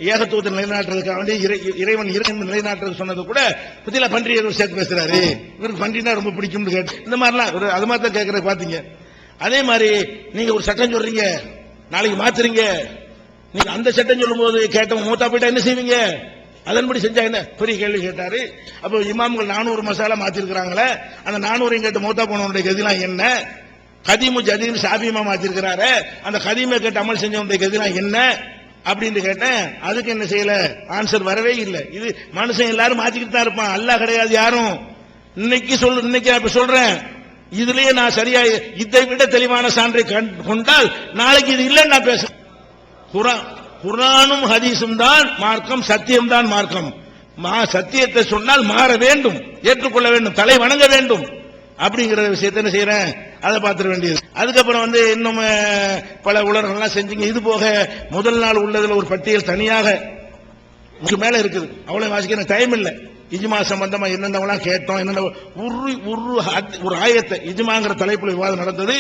ஏகத்துவத்தை நிலைநாட்டுறதுக்காக வேண்டி இறைவன் நிலைநாட்டுறது சொன்னது கூட பத்தியில பன்றி சேர்த்து பேசுறாரு. இவருக்கு பன்றினா ரொம்ப பிடிக்கும்னு கேட்டு இந்த மாதிரிலாம் அது மாதிரி தான் கேட்கறது பாத்தீங்க. அதே மாதிரி நீங்க ஒரு சட்டம் சொல்றீங்க, நாளைக்கு மாத்துறீங்க. நீங்க அந்த சட்டம் சொல்லும் போது கேட்டவங்க மூத்தா போயிட்டா என்ன செய்வீங்க, அதன்படி செஞ்சா என்ன பெரிய கேள்வி கேட்டாரு. அப்ப இமாம்கள் 400 மசாலா மாத்திருக்கிறாங்களே, அந்த 400 கேட்டு மூத்தா போனவனுடைய கதிலாம் என்ன? கதீமு ஜதீம் ஷாபிமா மாத்திருக்கிறாரு, அந்த கதீமை கேட்டு அமல் செஞ்சவனுடைய கதிலாம் என்ன அப்படின்னு கேட்டேன். அதுக்கு என்ன செய்யல, ஆன்சர் வரவே இல்லை. இது மனுஷன் எல்லாரும் மாத்திக்கிட்டு தான் இருப்பான், அல்லாஹ் கிடையாது யாரும். இன்னைக்கு நான் சொல்றேன், இதுலயே நான் சரியா இதை விட தெளிவான சான்றை கொண்டால் நாளைக்கு இது இல்லைன்னு நான் பேசுறேன். குர்ஆனும் ஹதீஸும் தான் மார்க்கம், சத்தியம் தான் மார்க்கம். சத்தியத்தை சொன்னால் மாற வேண்டும், ஏற்றுக்கொள்ள வேண்டும், தலை வணங்க வேண்டும். அப்படிங்கிற விஷயத்தை என்ன செய்யறேன், அதை பார்த்துட வேண்டியது. அதுக்கப்புறம் இன்னும் பல உலகங்கள்லாம் செஞ்சீங்க. இது போக முதல் நாள் உள்ளதுல ஒரு பட்டியல் தனியாக மேல இருக்குது, அவ்வளவு வாசிக்க டைம் இல்லை. இஜ்மா சம்பந்தமா என்னென்னலாம் கேட்டோம், என்னென்ன ஒரு ஆயத்தை இஜ்மாங்கிற தலைப்புல விவாதம் நடந்தது.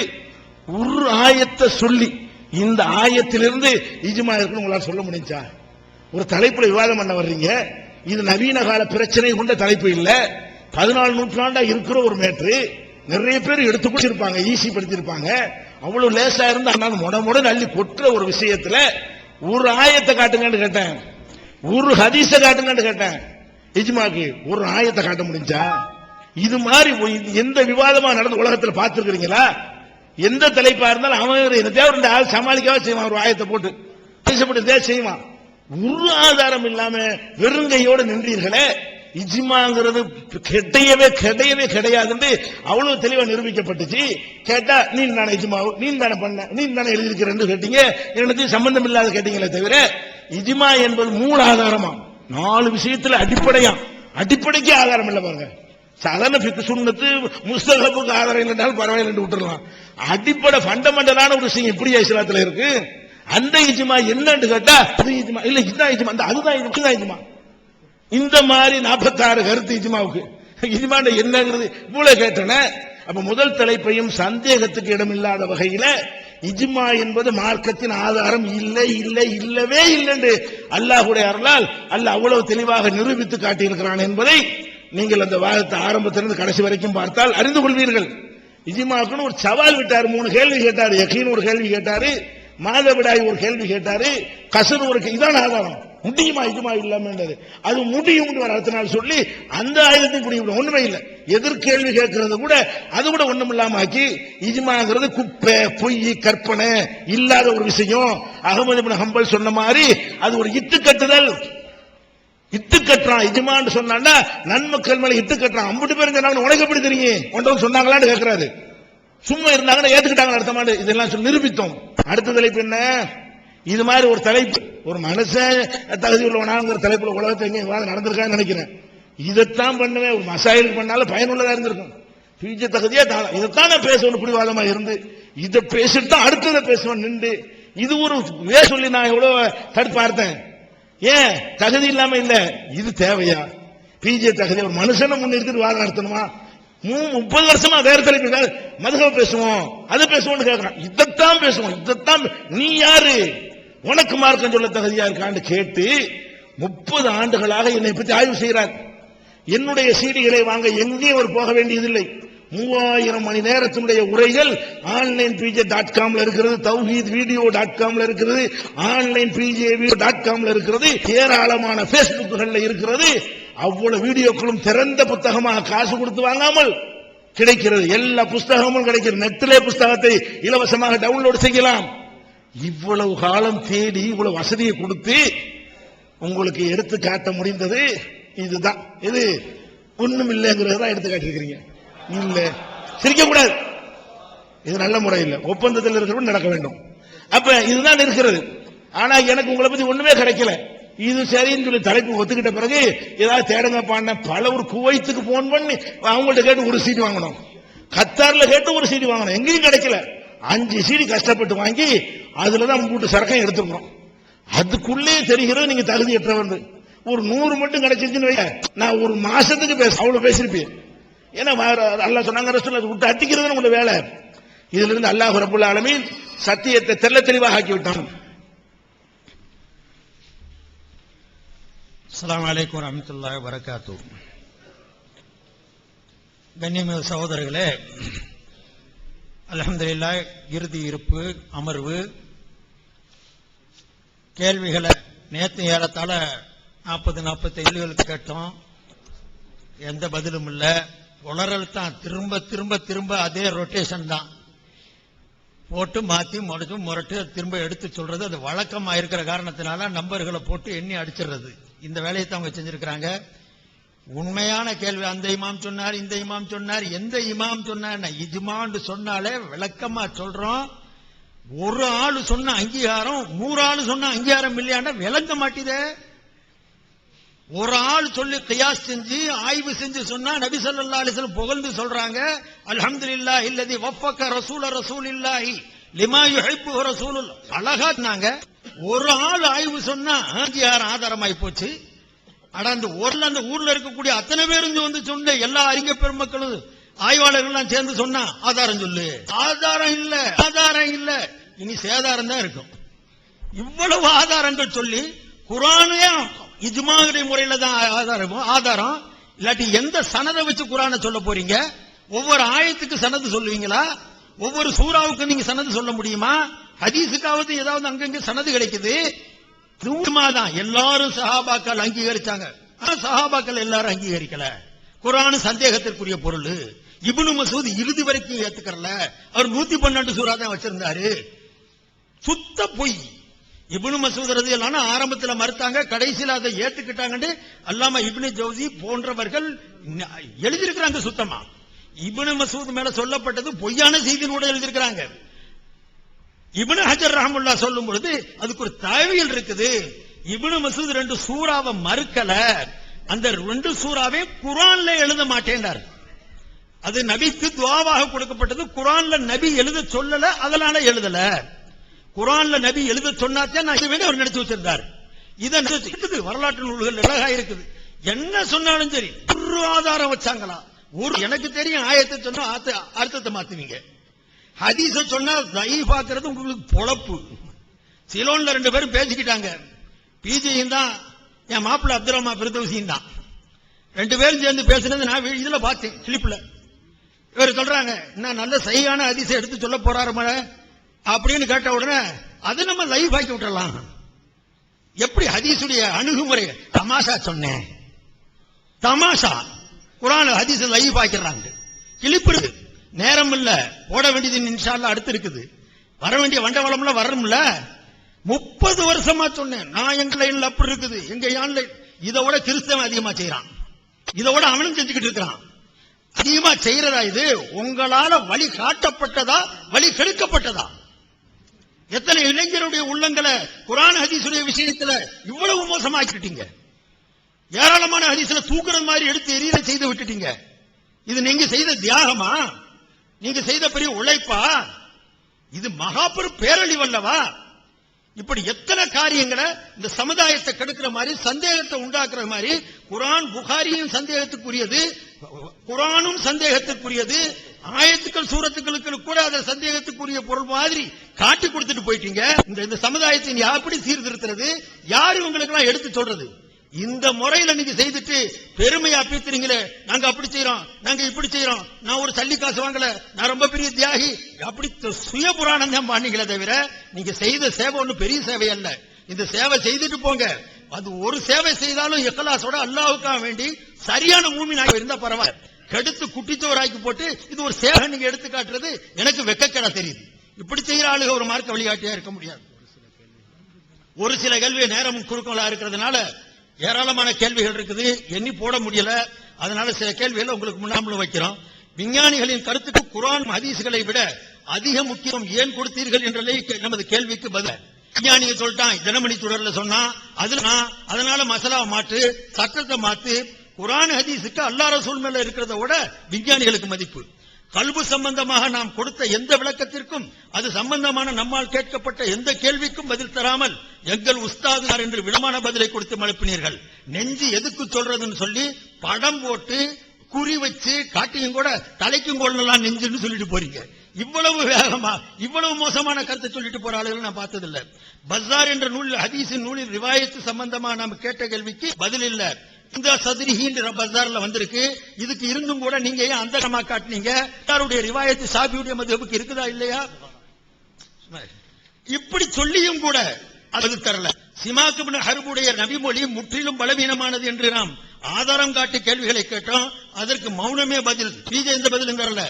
ஒரு ஆயத்தை சொல்லி இந்த ஆயத்திலிருந்து இஜ்மா இருக்குன்னு உங்களால் சொல்ல முடிஞ்சா? ஒரு தலைப்புல விவாதம் பண்ண வர்றீங்க. இது நவீன கால பிரச்சனை கொண்ட தலைப்பு இல்ல, 14 நூற்றாண்டா இருக்கிற ஒரு மேட்ரு. நிறைய பேர் எடுத்துக்கொண்டிருப்பாங்க, ஈஸி படுத்திருப்பாங்க. அவ்வளவு லேசா இருந்து ஆனால் முட அள்ளி கொட்டுற ஒரு விஷயத்துல ஒரு ஆயத்தை காட்டுங்கன்னு கேட்டேன், ஒரு ஹதீஸை காட்டுங்கன்னு கேட்டேன். இஜ்மாக்கு ஒரு ஆயத்தை காட்ட முடிஞ்சா? இது மாதிரி எந்த விவாதமா நடந்த உலகத்தில் பார்த்திருக்கிறீங்களா? எந்த தலைப்பா இருந்தாலும் அவன் தேவை ஆள் சமாளிக்காம செய்வான், ஒரு ஆயத்தை போட்டு பேசப்பட்டு செய்வான். ஒரு ஆதாரம் இல்லாம வெறுங்கையோடு நின்றீர்களே. இஜ்மாங்கிறது கிடையவே கிடையாது அவ்வளவு தெளிவா நிரூபிக்கப்பட்டுச்சு. கேட்டா நீ தானே இஜ்மா, நீ தானே பண்ண, நீ தானே எழுதியிருக்கிறேன்னு கேட்டீங்க. எனக்கு சம்பந்தம் இல்லாத கேட்டீங்களே தவிர இஜ்மா என்பது மூல ஆதாரமா 4 விஷயத்துல அடிப்படைக்கு ஆதாரம் இல்லை பாருங்க. சாதாரண ஃபிக்ஹ் சுன்னத்து முஸ்தஹபுக்கு ஆதாரம் இல்லைனாலும் பரவாயில்லை விட்டுறலாம். அடிப்படை ஃபண்டமெண்டலான ஒரு விஷயம் இப்படி இஸ்லாத்துல இருக்கு. அந்த இஜ்மா என்னன்னு கேட்டா அது இஜ்மா இல்ல, இதுதான் இஜ்மா, அதுதான் இஜ்மா. இந்த மாதிரி 46 கருத்து இஜ்மாவுக்கு. இஜ்மா என்னங்கிறது இவ்வளவு கேட்டன. அப்ப முதல் தலைப்பையும் சந்தேகத்துக்கு இடமில்லாத வகையில இஜ்மா என்பது மார்க்கத்தின் ஆதாரம் இல்லவே இல்லை என்று அல்லாஹ்வுடைய அருளால் அல்லாஹ் அவ்வளவு தெளிவாக நிரூபித்து காட்டியிருக்கிறான் என்பதை நீங்கள் அந்த வாதத்தை ஆரம்பத்திலிருந்து கடைசி வரைக்கும் பார்த்தால் அறிந்து கொள்வீர்கள். இஜ்மாவுக்குன்னு ஒரு சவால் விட்டார், 3 கேள்வி கேட்டாரு. யகீன் ஒரு கேள்வி கேட்டாரு, மாதவிடாய் ஒரு கேள்வி கேட்டாரு, கசர் ஒரு இதான ஆதாரம். முடியுமா இஜ்மா இல்லாம? அது முடியும் அடுத்த நாள் சொல்லி அந்த ஆயுதத்தையும் முடியும். ஒண்ணுமே இல்லை, எதிர்கேள்வி கேட்கறது கூட அது கூட ஒண்ணும் இல்லாம ஆக்கி இஜ்மாங்கிறது குப்பை, பொய், கற்பனை இல்லாத ஒரு விஷயம். அஹ்மது இப்னு ஹம்பல் சொன்ன மாதிரி அது ஒரு இட்டு கட்டுறான். இஜ்மான்னு சொன்னா நன்மக்கள் மேல இட்டு கட்டுறான். 50 பேர் சொன்னாங்க, உனக்கு எப்படி தெரியும் ஒன்றவங்க சொன்னாங்களான்னு கேட்கிறாரு. சும்மா இருந்தாங்கன்னா ஏத்துக்கிட்டாங்க அடுத்த மாடு. இதெல்லாம் சொல்லி நிரூபித்தோம். அடுத்த தலைப்பு என்ன? இது மாதிரி ஒரு தலைப்பு, ஒரு மனுஷன் தகுதி உள்ளவனாங்கிற தலைப்புல உலகத்தை எங்க விவாதம் நடந்திருக்கான்னு நினைக்கிறேன். இதைத்தான் பண்ணுவேன். ஒரு மசாயிலுக்கு பண்ணாலும் பயனுள்ளதா இருந்திருக்கும். பிஜே தகுதியா இதைத்தான் நான் பேசணும் பிடிவாதமா இருந்து இதை பேசிட்டு தான் அடுத்ததை பேசுவேன் நின்று. இது ஒரு சொல்லி நான் எவ்வளவு தடுப்பார்த்தேன். ஏன் தகுதி இல்லாம இல்ல, இது தேவையா? பிஜே தகுதி ஒரு மனுஷனை முன்னிறுத்தி வாதம் நடத்தணுமா? 30 வருஷமா வேற தலைப்பு மதுகப பேசுவோம், அதை பேசுவோம்னு கேட்கறான். இதைத்தான் பேசுவோம், இதைத்தான். நீ யாரு, உனக்கு மார்க்கம் சொல்ல தகுதியா இருக்கான்னு கேட்டு 30 ஆண்டுகளாக என்னை பற்றி ஆய்வு செய்கிறார். என்னுடைய சீடிகளை வாங்க எங்கேயும் அவர் போக வேண்டியதில்லை. 3000 மணி நேரத்தினுடைய உரைகள் ஆன்லைன் pj.com இருக்கிறது, தௌஹீத் வீடியோ.com இருக்கிறது, ஆன்லைன் pj.com இருக்கிறது, ஏராளமான பேஸ்புக்குகள்ல இருக்கிறது. அவ்வளவு வீடியோக்களும் திறந்த புத்தகமாக காசு கொடுத்து வாங்காமல் கிடைக்கிறது. எல்லா புஸ்தகமும் கிடைக்கிறது. நெட்டிலே புஸ்தகத்தை இலவசமாக டவுன்லோட் செய்யலாம். இவ்வளவு காலம் தேடி இவ்வளவு வசதியை கொடுத்து உங்களுக்கு எடுத்து காட்ட முடிந்தது இதுதான். இது ஒண்ணும் இல்லைங்கிறத எடுத்து காட்டிருக்கிறீங்க. இல்ல, சிரிக்க கூடாது. இது நல்ல முறை இல்ல. ஒப்பந்தத்தில் இருக்கிறவங்க நடக்க வேண்டும். அப்ப இதுதான் இருக்கிறது. ஆனா எனக்கு உங்களை பத்தி ஒண்ணுமே கிடைக்கல. இது சரின்னு சொல்லி தலைப்பு ஒத்துக்கிட்ட பிறகு ஏதாவது தேடுங்க பாண்ட பல ஒரு குவைத்துக்கு போன் பண்ணி அவங்கள்ட்ட கேட்டு ஒரு சீட்டு வாங்கணும், கத்தார்ல கேட்டு ஒரு சீட்டு வாங்கணும், எங்கேயும் கிடைக்கல. 5 சீடி கஷ்டப்பட்டு வாங்கி அதுலதான் கூட்டு சரக்கம் எடுத்துக்கணும். அதுக்குள்ளே தெரிகிறது நீங்க தகுதியற்றவன். ஒரு 100 மட்டும் கிடைச்சிருச்சுன்னு வைக்க, நான் ஒரு மாசத்துக்கு அவ்வளவு பேசிருப்பேன். ஏன்னா அல்லாஹ் சொன்னாங்க, ரசூல் விட்டு அட்டிக்கிறது உங்க வேலை. இதுல இருந்து அல்லாஹ் ரப்பல் ஆலமீன் சத்தியத்தை தெளிவாக ஆக்கி விட்டான். அஸ்ஸலாமு அலைக்கும் வரஹ்மத்துல்லாஹி வபரகாத்துஹு. கண்ணியமிகு சகோதரர்களே, அல்ஹம்துலில்லாஹ் இறுதி இருப்பு அமர்வு கேள்விகளை நேற்று ஏறத்தாழ 40-45 கேள்விகளுக்கு கேட்டோம், எந்த பதிலும் இல்ல. உளறல் தான், திரும்ப திரும்ப திரும்ப அதே ரொட்டேஷன் தான், போட்டு மாத்தி முடிச்சு முரட்டு திரும்ப எடுத்து சொல்றது. அது வழக்கமா இருக்கிற காரணத்தினால நம்பர்களை போட்டு எண்ணி அடிச்சிடுறது. இந்த வேலையை தான் அவங்க செஞ்சிருக்கிறாங்க. உண்மையான கேள்வி, அந்த இமாம் சொன்னார், இந்த இமாம் சொன்னார், எந்த இமாம் சொன்னார்? இஜ்மான்னு சொன்னாலே விளக்கமா சொல்றோம். ஒரு ஆளு சொன்ன அங்கீகாரம் 100 ஆளு சொன்ன அங்கீகாரம் இல்லையாண்டா விளங்க மாட்டேதே. ஒரு ஆள் சொல்லி கியாஸ் செஞ்சு ஆய்வு செஞ்சு சொன்னா நபி ஸல்லல்லாஹு அலைஹி வஸல்லம் புகழ்ந்து சொல்றாங்க, அல்ஹம்துலில்லாஹி அல்லதி வஃபக ரசூலில்லாஹி லிமா யுஹிப்பு ரசூலுல்லாஹ். அழகானாங்க. ஒரு ஆள் ஆய்வு சொன்னா அங்கீகாரம் ஆதாரமாய் போச்சு. ஆனா அந்த ஊர்ல இருக்கக்கூடிய அத்தனை பேரும் வந்து சொன்ன எல்லா அறிஞர் பெருமக்களும் ஆய்வாளர்கள் சேர்ந்து சொன்னா ஆதாரம் சொல்லு. ஆதாரம் இல்ல, இனி சேதாரம் தான் இருக்கும். இவ்வளவு ஆதாரங்கள் சொல்லி குர்ஆனே இஜ்மாவுடைய முறையில தான் ஆதாரம். இல்லாட்டி எந்த சனதை வச்சு குர்ஆனை சொல்ல போறீங்க? ஒவ்வொரு ஆயத்துக்கு சனது சொல்லுவீங்களா? ஒவ்வொரு சூறாவுக்கு நீங்க சனது சொல்ல முடியுமா? ஹதீஸுக்காவது ஏதாவது அங்கங்க சனது கிடைக்குது. தான் எல்லாரும் சஹாபாக்கள் அங்கீகரிச்சாங்க. சஹாபாக்கள் எல்லாரும் அங்கீகரிக்கல. குர்ஆன் சந்தேகத்திற்குரிய பொருள். இப்னு மசூத் இறுதி வரைக்கும் ஏத்துக்கறல. அவர் 112 சூரா தான் வச்சிருந்தாரு. சுத்த பொய். இப்னு மசூத் ரலியல்லாஹு அன்ஹு ஆரம்பத்தில் மறுத்தாங்க, கடைசியில் அதை ஏத்துக்கிட்டாங்கன்னு அல்லாமா இப்னு ஜௌசி போன்றவர்கள் எழுதியிருக்கிறாங்க. சுத்தமா இப்னு மசூத் மேல சொல்லப்பட்டது பொய்யான செய்தியோட எழுதியிருக்கிறாங்க. இப்னு ஹஜர் ரஹ்மத்துல்லாஹ் சொல்லும் பொழுது அதுக்கு ஒரு தஅவீல் இருக்குது. இப்னு மசூத் 2 சூறாவை மறுக்கல, அந்த 2 சூறாவை குர்ஆன்ல எழுத மாட்டேன்றார். அது நபிக்கு துஆவாக கொடுக்கப்பட்டது. குர்ஆன்ல நபி எழுத சொல்லல, அதனால எழுதல. குர்ஆன்ல நபி எழுத சொன்னாத்தான் நான் இதை அவர் நினைச்சு வச்சிருந்தார். இதை இருக்குது வரலாற்று நூல்கள் அழகா இருக்குது. என்ன சொன்னாலும் சரி ஒரு ஆதாரம் வச்சாங்களா? ஒரு எனக்கு தெரியும் ஆயத்தை சொன்னா அர்த்தத்தை மாத்துவீங்க. ஹதீஸ சொன்னா தைஃபாக்குறது உங்களுக்கு பொழப்பு. சிலோன்ல 2 பேரும் பேசிக்கிட்டாங்க. பிஜியும் தான் என் மாப்பிள்ள அப்துல் ரஹ்மான் ஃபிர்தௌசியும் தான். 2 பேரும் சேர்ந்து பேசுனது நான் இதுல பார்த்தேன், கிளிப்ல. இவர் சொல்றாங்க, என்ன நல்ல சஹீஹான ஹதீஸை எடுத்து சொல்ல போறாரு அப்படின்னு கேட்ட உடனே அது நம்ம லைவ் ஆக்கி விட்டுறலாம். எப்படி ஹதீஸுடைய அணுகுமுறை? தமாஷா சொன்னேன், தமாஷா. குர்ஆன் ஹதீஸ் லைவ் ஆக்கிடுறாங்க. கிளிப்பு நேரம் இல்ல, போட வேண்டியது இன்ஷா அல்லாஹ் அடுத்து இருக்குது. வர வேண்டிய வண்டவளம்ல வரணும்ல. 30 வருஷமா சொன்னேன் நான். எங்க லைன்ல அப்படி இருக்குது, எங்க ஆன்லைன். இதோட கிறிஸ்தவன் அதிகமா செய்யறான், இதோட அவனும் செஞ்சுக்கிட்டு இருக்கிறான். அதிகமா செய்யறதா இது? உங்களால வழி காட்டப்பட்டதா, வழி கெடுக்கப்பட்டதா? எத்தனை இளைஞருடைய உள்ளங்களை குர்ஆன் ஹதீஸுடைய விஷயத்துல இவ்வளவு மோசமாக்கிட்டீங்க. ஏராளமான ஹதீஸ்ல தூக்குறது மாதிரி எடுத்து எரியற செய்து விட்டுட்டீங்க. இது நீங்க செய்த தியாகமா? நீங்க செய்த பெரிய உழைப்பா? இது மகாபெரும் பேரழிவல்லவா? இப்படி எத்தனை காரியங்களை இந்த சமுதாயத்தை கெடுக்கிற மாதிரி, சந்தேகத்தை உண்டாக்குற மாதிரி. குர்ஆன் புகாரியும் சந்தேகத்துக்குரியது, குர்ஆனும் சந்தேகத்துக்குரியது. ஆயத்துக்கள் சூரத்துக்களுக்கு கூட அதை சந்தேகத்துக்குரிய பொருள் மாதிரி காட்டி கொடுத்துட்டு போயிட்டீங்க. இந்த சமுதாயத்தை எப்படி சீர்திருத்துறது? யாரு உங்களுக்கு எல்லாம் எடுத்து சொல்றது? இந்த முறையில நீங்க செய்துட்டு பெருமையா பேசுறீங்களே, நாங்க அப்படி செய்யறோம், நாங்க இப்படி செய்யறோம், நான் ஒரு சல்லி காசு வாங்கல, நான் ரொம்ப பெரிய தியாகி, அப்படி சுய புராணம் தான் பண்ணீங்களே தவிர நீங்க செய்த சேவை ஒண்ணு பெரிய சேவை அல்ல. இந்த சேவை செய்துட்டு போங்க. அது ஒரு சேவை செய்தாலும் இக்லாஸோட அல்லாஹ்வுக்காக வேண்டி சரியான மூமினாக இருந்தா பரவாயில்ல. கெடுத்து குட்டிச்சோராக்கி போட்டு இது ஒரு சேவை நீங்க எடுத்து காட்டுறது எனக்கு வெக்கக்கேடா தெரியுது. இப்படி செய்யற ஆளுக ஒரு மார்க்க வழிகாட்டியா இருக்க முடியாது. ஒரு சில கேள்வி நேரம் குறுக்கலா இருக்கிறதுனால ஏராளமான கேள்விகள் இருக்குது, எண்ணி போட முடியல. அதனால சில கேள்விகளை உங்களுக்கு முன்னாமல் வைக்கிறோம். விஞ்ஞானிகளின் கருத்துக்கு குர்ஆன் ஹதீஸ்களை விட அதிக முக்கியம் ஏன் கொடுத்தீர்கள் என்றே நமது கேள்விக்கு பதில். விஞ்ஞானியை சொல்லிட்டான், தினமணி தொடர்ல சொன்னா அதனால மசாலாவை மாற்று, சட்டத்தை மாத்து. குர்ஆன் ஹதீஸுக்கு அல்லாஹ் ரசூல் மேல இருக்கிறத விட விஞ்ஞானிகளுக்கு மதிப்பு. கல்பு சம்பந்தமாக நாம் கொடுத்த எந்த விளக்கத்திற்கும், அது சம்பந்தமான நம்மால் கேட்கப்பட்ட எந்த கேள்விக்கும் பதில் தராமல் எங்கள் உஸ்தாதார் என்று விடமான பதிலை கொடுத்து மழுப்பினீர்கள். நெஞ்சு எதுக்கு சொல்றதுன்னு சொல்லி படம் போட்டு குறி வச்சு காட்டியும் கூட தலைக்கும் கொள்ளலாம் நெஞ்சுன்னு சொல்லிட்டு போறீங்க. இவ்வளவு வேகமா இவ்வளவு மோசமான கருத்தை சொல்லிட்டு போற ஆளுகள் நான் பார்த்ததில்லை. பஸார் என்ற நூல், ஹதீஸின் நூலில் ரிவாயத்து சம்பந்தமா நாம் கேட்ட கேள்விக்கு பதில் இல்ல. இந்த சதுரிஹின்ற பஸார்ல வந்திருக்கு. இதுக்கு இருந்தும் கூட நீங்க ஏன் அந்த கமா காட்டினீங்க? யாருடைய ரிவாயத்து ஷாஃபியுடைய மதுஹபுக்கு இருக்குதா இல்லையா? இப்படி சொல்லியும் கூட அது தரல. சிமாக் இப்னு ஹர்புடைய நபிமொழி முற்றிலும் பலவீனமானது என்று நாம் ஆதாரம் காட்டி கேள்விகளை கேட்டோம். அதற்கு மௌனமே பதில். பிஜே இந்த பதில் வரல.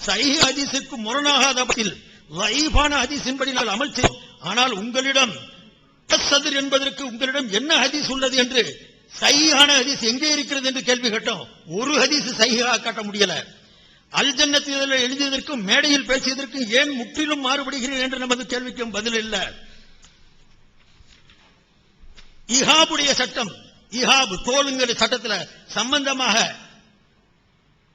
சஹீஹ் ஹதீஸுக்கு முரணாகாத பதில், லைஃபான ஹதீஸின்படி நாங்கள் அமல் செய்யும். ஆனால் உங்களிடம் சதுர் என்பதற்கு உங்களிடம் என்ன ஹதீஸ் உள்ளது என்று, சஹீஹான ஹதீஸ் எங்கே இருக்கிறது என்று கேள்வி கேட்டோம். ஒரு ஹதீஸ் சஹீஹா காட்ட முடியல. அல் ஜன்னத் எழுதியதற்கும் மேடையில் பேசியதற்கும் ஏன் முற்றிலும் மாறுபடுகிறீர்கள் என்று நமது கேள்விக்கும் பதில் இல்ல. இஹாபுடைய சட்டம், இஹாபு தோலுங்கிற சட்டத்தில் சம்பந்தமாக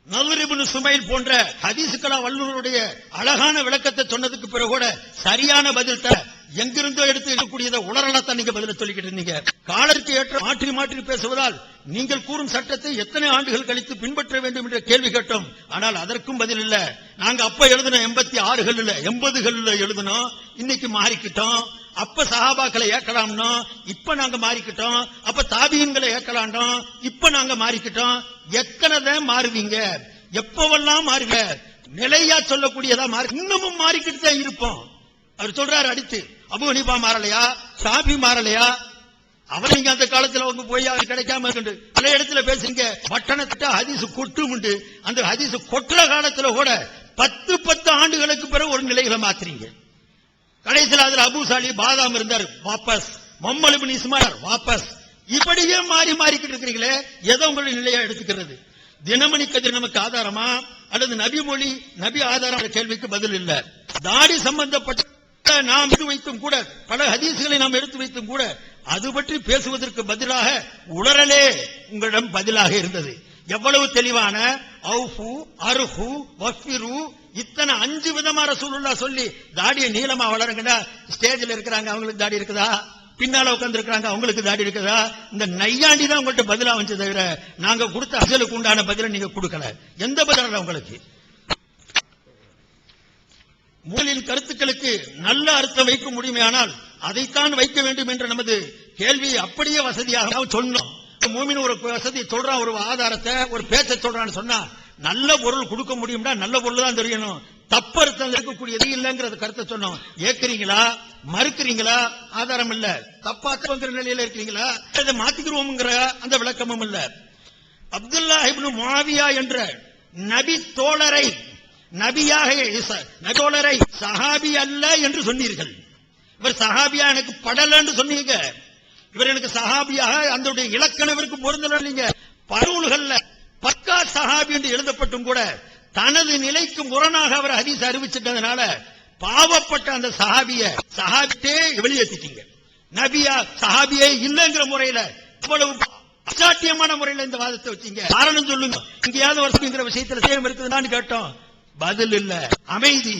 நதுர் இப்னு சுமைல் போன்ற ஹதீஸ்களா வல்லுநருடைய அழகான விளக்கத்தை சொன்னதுக்கு பிறகு கூட சரியான பதில் தர எங்கிருந்தோ எடுத்து இருக்கக்கூடியதை உளறலத்தான் நீங்க பதில சொல்லிக்கிட்டு இருந்தீங்க. காலருக்கு ஏற்ற மாற்றி மாற்றி பேசுவதால் நீங்கள் கூறும் சட்டத்தை எத்தனை ஆண்டுகள் கழித்து பின்பற்ற வேண்டும் என்ற கேள்வி கேட்டோம். ஆனால் அதற்கும் பதில் இல்ல. நாங்க அப்ப எழுதின 86 80 எழுதினோம், இன்னைக்கு மாறிக்கிட்டோம். அப்ப சஹாபாக்களை ஏற்கலாம்னோ, இப்ப நாங்க மாறிக்கிட்டோம். அப்ப தாபியன்களை ஏற்கலாண்டோம், இப்ப நாங்க மாறிக்கிட்டோம். எத்தனை தான் மாறுவீங்க? எப்பவெல்லாம் மாறுங்க? நிலையா சொல்லக்கூடியதா மாறி இன்னமும் மாறிக்கிட்டு தான் இருப்போம். அவர் சொல்றாரு அடுத்து, அபூ ஹனீஃபா மாறலையா, ஷாஃபி மாறலையா? அவர் நீங்க அந்த காலத்துல அவங்க போய் அது கிடைக்காம இருக்கு பல இடத்துல பேசுறீங்க. பட்டணத்திட்ட ஹதீஸ் கொட்டுமுண்டு. அந்த ஹதீஸ் கொட்டுற காலத்துல கூட 10 ஆண்டுகளுக்கு பிறகு ஒரு நிலைகளை மாத்துறீங்க. கடைசியில் அதுல அபூ சாலி பாதாம் இருந்தார், வாபஸ். முஹம்மது இப்னு இஸ்மாயில் வாபஸ். இப்படியே மாறி மாறிக்கிட்டு இருக்கிறீங்களே, எதை உங்களுடைய நிலையா எடுத்துக்கிறது? தினமணி கதிர் நமக்கு ஆதாரமா அல்லது நபி மொழி நபி ஆதாரம் கேள்விக்கு பதில் இல்ல. தாடி சம்பந்தப்பட்ட நாம் எடுத்து வைத்தும் கூட, பல ஹதீஸ்களை நாம் எடுத்து வைத்தும் கூட அது பற்றி பேசுவதற்கு பதிலாக உளறலே உங்களிடம் பதிலாக இருந்தது. எவ்வளவு தெளிவான அவுஃபு அர்ஹு வஃபிரு இத்தனை 5 விதமா ரசூலுல்லாஹ் சொல்லி தாடியை நீளமா வளருங்கடா. ஸ்டேஜ்ல இருக்கிறாங்க, அவங்களுக்கு தாடி இருக்குதா? பின்னால உட்கார்ந்து இருக்கிறாங்க, அவங்களுக்கு தாடி இருக்குதா? இந்த நையாண்டி தான் உங்கள்கிட்ட பதிலா வந்து தவிர நாங்க கொடுத்த அசலுக்கு உண்டான பதிலை நீங்க கொடுக்கல. எந்த பதில உங்களுக்கு? மூலின் கருத்துக்களுக்கு நல்ல அர்த்தம் வைக்க முடியுமையானால் அதைத்தான் வைக்க வேண்டும் என்ற நமது கேள்வி அப்படியே வசதியாக சொன்னோம். மூமின் ஒரு வசதி சொல்றான், ஒரு ஆதாரத்தை ஒரு பேச்சை சொல்றான்னு சொன்னா நல்ல பொருள் கொடுக்க முடியும்னா நல்ல பொருள் தான் தெரியணும். தப்பர்த்தம் இருக்கக்கூடியது இல்லைங்கிற கருத்தை சொன்னோம். ஏற்கிறீங்களா, மறுக்கிறீங்களா? ஆதாரம் இல்ல. தப்பாங்கிற நிலையில இருக்கிறீங்களா, அதை மாத்திக்கிறோம்ங்கிற அந்த விளக்கமும் இல்ல. அப்துல்லா இப்னு முஆவியா என்ற நபி தோழரை நபியாக தோழரை சஹாபி அல்ல என்று சொன்னீர்கள். இவர் சஹாபியா எனக்கு படலன்னு சொன்னீங்க. இவர் எனக்கு சஹாபியாக அந்த இலக்கணவிற்கு பொருந்தல. பருள்கள்ல பக்கா சஹாபி என்று எழுதப்பட்டும் கூட தனது நிலைக்கு முரணாக அவர் ஹதீஸ் அறிவிச்சிட்டதுனால பாவப்பட்ட அந்த சஹாபியே வெளியேற்றிட்டீங்க. நபியா சஹாபியே இல்லைங்கிற முறையில இவ்வளவு அசாட்டியமான முறையில் இந்த வாதத்தை வச்சீங்க. காரணம் சொல்லுங்க. இங்கேயாவது வருஷங்கிற விஷயத்துல சேம் இருக்குதுன்னு கேட்டோம், பதில் இல்ல. அமைதி.